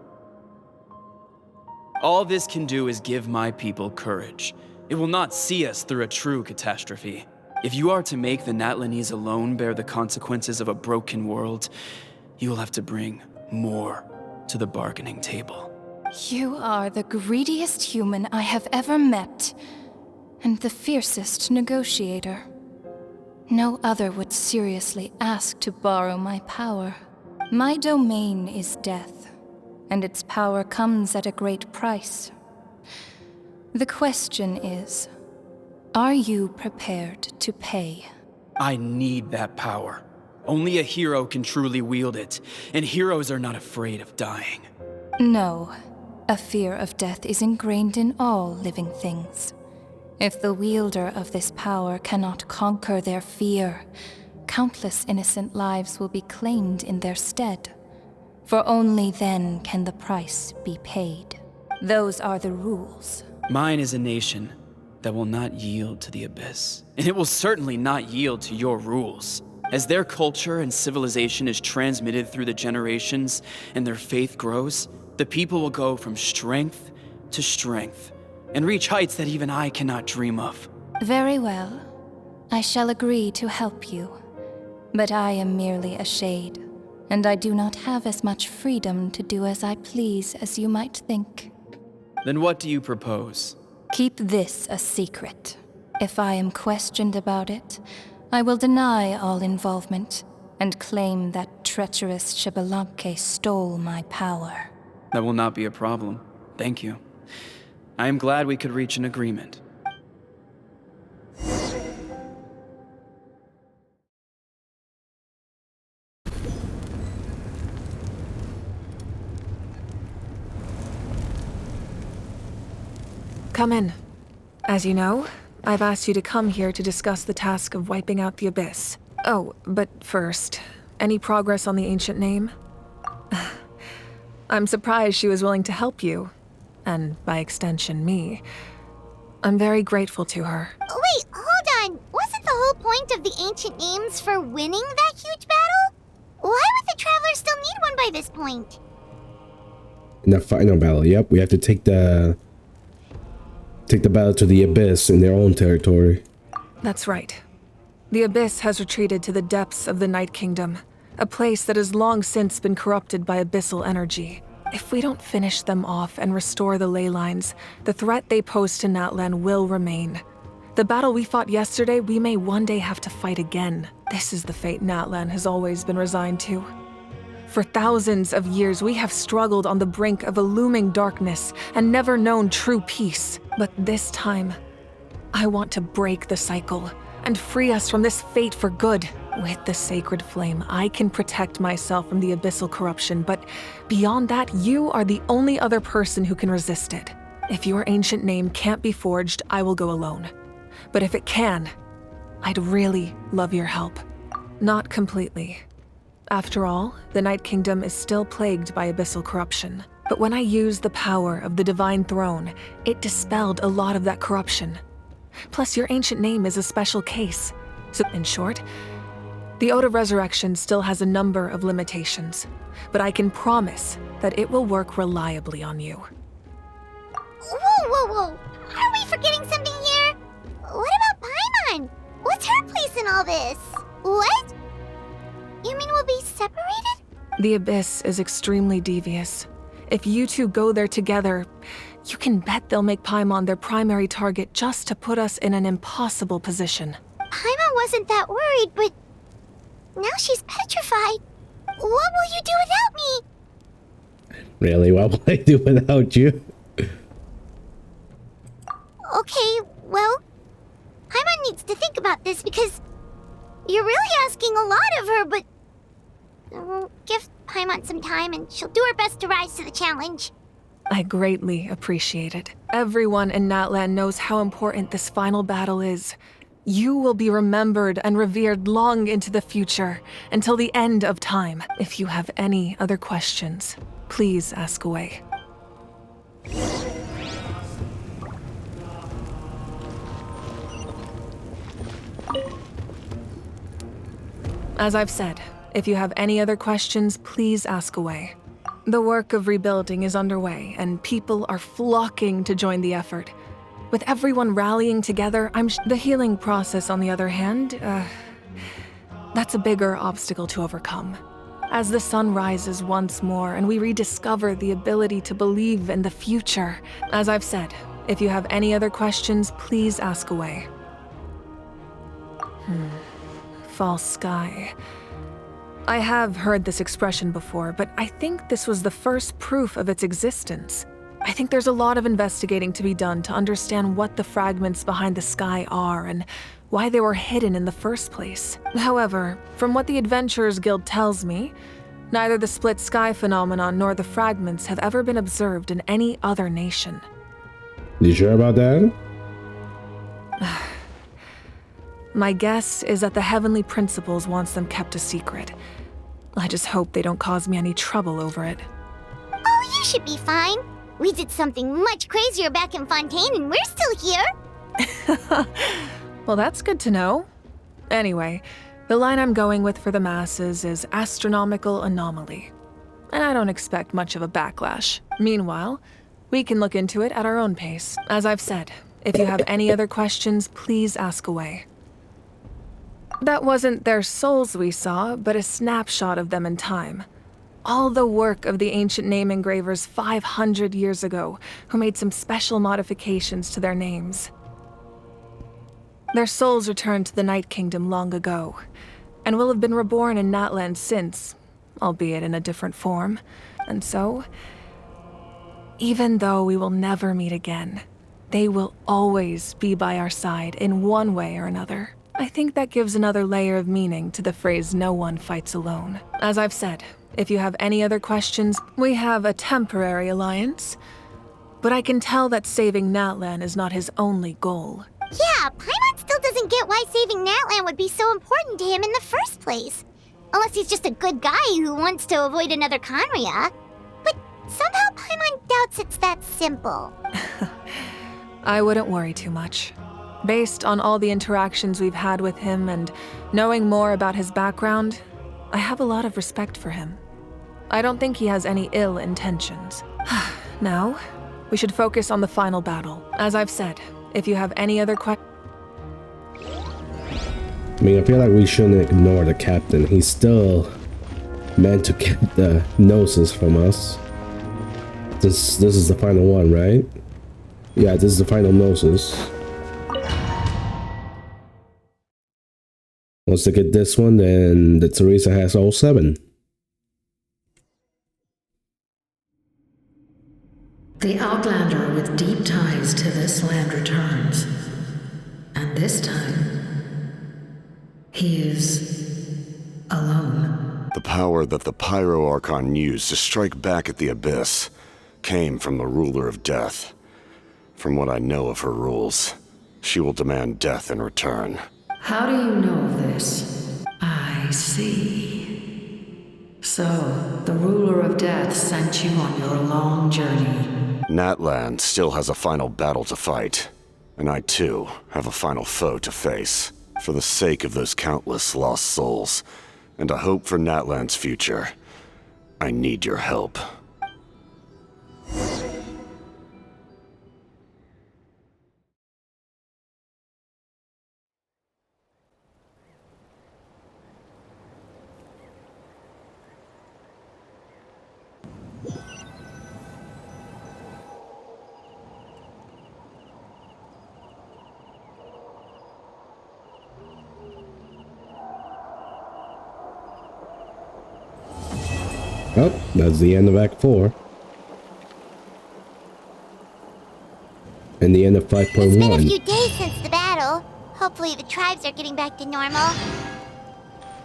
All this can do is give my people courage. It will not see us through a true catastrophe. If you are to make the Natlanese alone bear the consequences of a broken world, you will have to bring more to the bargaining table. You are the greediest human I have ever met, and the fiercest negotiator. No other would seriously ask to borrow my power. My domain is death, and its power comes at a great price. The question is, are you prepared to pay? I need that power. Only a hero can truly wield it, and heroes are not afraid of dying. No, a fear of death is ingrained in all living things. If the wielder of this power cannot conquer their fear, countless innocent lives will be claimed in their stead. For only then can the price be paid. Those are the rules. Mine is a nation that will not yield to the Abyss, and it will certainly not yield to your rules. As their culture and civilization is transmitted through the generations and their faith grows, the people will go from strength to strength and reach heights that even I cannot dream of. Very well. I shall agree to help you. But I am merely a shade, and I do not have as much freedom to do as I please as you might think. Then what do you propose? Keep this a secret. If I am questioned about it, I will deny all involvement and claim that treacherous Xbalanque stole my power. That will not be a problem. Thank you. I am glad we could reach an agreement. Come in. As you know, I've asked you to come here to discuss the task of wiping out the Abyss. Oh, but first, any progress on the ancient name? I'm surprised she was willing to help you, and by extension, me. I'm very grateful to her. Wait, hold on. Wasn't the whole point of the ancient names for winning that huge battle? Why would the Travelers still need one by this point? In the final battle, yep, we have to take the battle to the Abyss in their own territory. That's right. The Abyss has retreated to the depths of the Night Kingdom, a place that has long since been corrupted by abyssal energy. If we don't finish them off and restore the ley lines, the threat they pose to Natlan will remain. The battle we fought yesterday, we may one day have to fight again. This is the fate Natlan has always been resigned to. For thousands of years, we have struggled on the brink of a looming darkness and never known true peace. But this time, I want to break the cycle and free us from this fate for good. With the sacred flame, I can protect myself from the abyssal corruption, but beyond that, you are the only other person who can resist it. If your ancient name can't be forged, I will go alone. But if it can, I'd really love your help. Not completely. After all, the Night Kingdom is still plagued by abyssal corruption. But when I used the power of the Divine Throne, it dispelled a lot of that corruption. Plus, your ancient name is a special case. So, in short, the Ode of Resurrection still has a number of limitations, but I can promise that it will work reliably on you. Whoa. Are we forgetting something here? What about Paimon? What's her place in all this? What? You mean we'll be separated? The Abyss is extremely devious. If you two go there together, you can bet they'll make Paimon their primary target just to put us in an impossible position. Paimon wasn't that worried, but now she's petrified. What will you do without me? Really, what will I do without you? Okay, well, Paimon needs to think about this because you're really asking a lot of her, but we'll give Paimon some time and she'll do her best to rise to the challenge. I greatly appreciate it. Everyone in Natlan knows how important this final battle is. You will be remembered and revered long into the future, until the end of time. If you have any other questions, please ask away. As I've said, if you have any other questions, please ask away. The work of rebuilding is underway, and people are flocking to join the effort. With everyone rallying together, the healing process, on the other hand, that's a bigger obstacle to overcome. As the sun rises once more and we rediscover the ability to believe in the future, as I've said, if you have any other questions, please ask away. False sky. I have heard this expression before, but I think this was the first proof of its existence. I think there's a lot of investigating to be done to understand what the fragments behind the sky are and why they were hidden in the first place. However, from what the Adventurers Guild tells me, neither the split sky phenomenon nor the fragments have ever been observed in any other nation. You sure about that? My guess is that the Heavenly Principles wants them kept a secret. I just hope they don't cause me any trouble over it. Oh, you should be fine. We did something much crazier back in Fontaine and we're still here. Well, that's good to know. Anyway, the line I'm going with for the masses is astronomical anomaly. And I don't expect much of a backlash. Meanwhile, we can look into it at our own pace. As I've said, if you have any other questions, please ask away. That wasn't their souls we saw, but a snapshot of them in time. All the work of the ancient name engravers 500 years ago, who made some special modifications to their names. Their souls returned to the Night Kingdom long ago, and will have been reborn in Natlan since, albeit in a different form. And so, even though we will never meet again, they will always be by our side in one way or another. I think that gives another layer of meaning to the phrase "no one fights alone." As I've said, if you have any other questions, we have a temporary alliance, but I can tell that saving Natlan is not his only goal. Yeah, Paimon still doesn't get why saving Natlan would be so important to him in the first place. Unless he's just a good guy who wants to avoid another Conria. But somehow Paimon doubts it's that simple. I wouldn't worry too much. Based on all the interactions we've had with him and knowing more about his background, I have a lot of respect for him. I don't think he has any ill intentions. Now, we should focus on the final battle. As I've said, if you have any other questions... I mean, I feel like we shouldn't ignore the captain. He's still meant to get the gnosis from us. This is the final one, right? Yeah, this is the final gnosis. Once they get this one, then the Teresa has all 7. The Outlander with deep ties to this land returns. And this time, he is alone. The power that the Pyro Archon used to strike back at the Abyss came from the Ruler of Death. From what I know of her rules, she will demand death in return. How do you know this? I see. So, the Ruler of Death sent you on your long journey. Natlan still has a final battle to fight, and I too have a final foe to face. For the sake of those countless lost souls, and a hope for Natlan's future, I need your help. Oh, that's the end of Act 4. And the end of 5.1. It's been a few days since the battle. Hopefully the tribes are getting back to normal.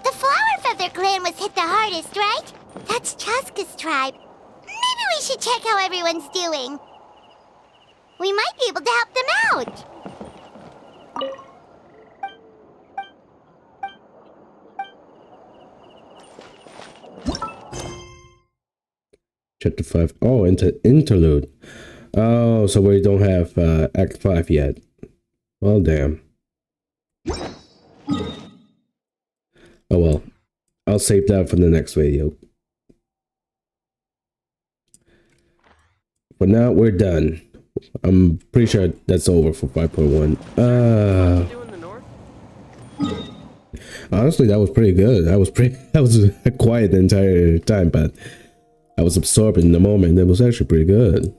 The Flower Feather clan was hit the hardest, right? That's Chaska's tribe. Maybe we should check how everyone's doing. We might be able to help them out. Chapter 5. Oh, interlude. Oh, so we don't have Act 5 yet. Well, damn. Oh well. I'll save that for the next video. For now, we're done. I'm pretty sure that's over for 5.1. Honestly, that was pretty good. I was quiet the entire time, but I was absorbed in the moment. It was actually pretty good.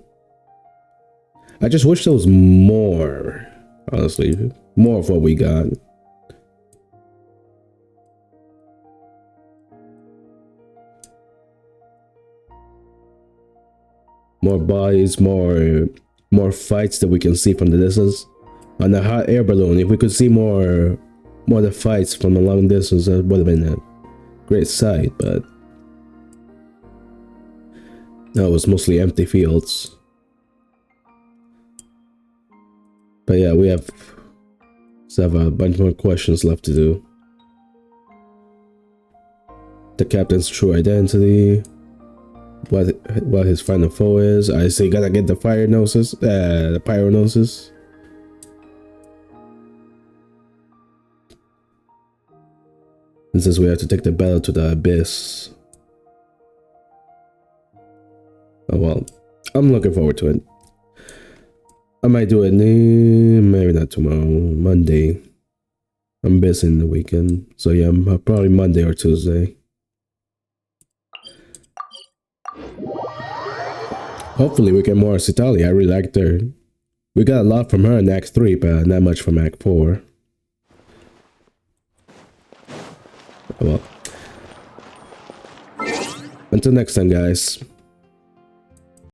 I just wish there was more, honestly. More of what we got. More bodies, more fights that we can see from the distance. On the hot air balloon, if we could see more of the fights from a long distance, that would have been a great sight, but no, it was mostly empty fields. But yeah, we still have a bunch more questions left to do. The captain's true identity. What his final foe is. I say gotta get the pyronosis. And since we have to take the battle to the abyss. Oh well, I'm looking forward to it. I might do it maybe not tomorrow, Monday. I'm busy in the weekend, so yeah, probably Monday or Tuesday. Hopefully we get more Citali. I really liked her. We got a lot from her in Act 3, but not much from Act 4. Oh well. Until next time, guys.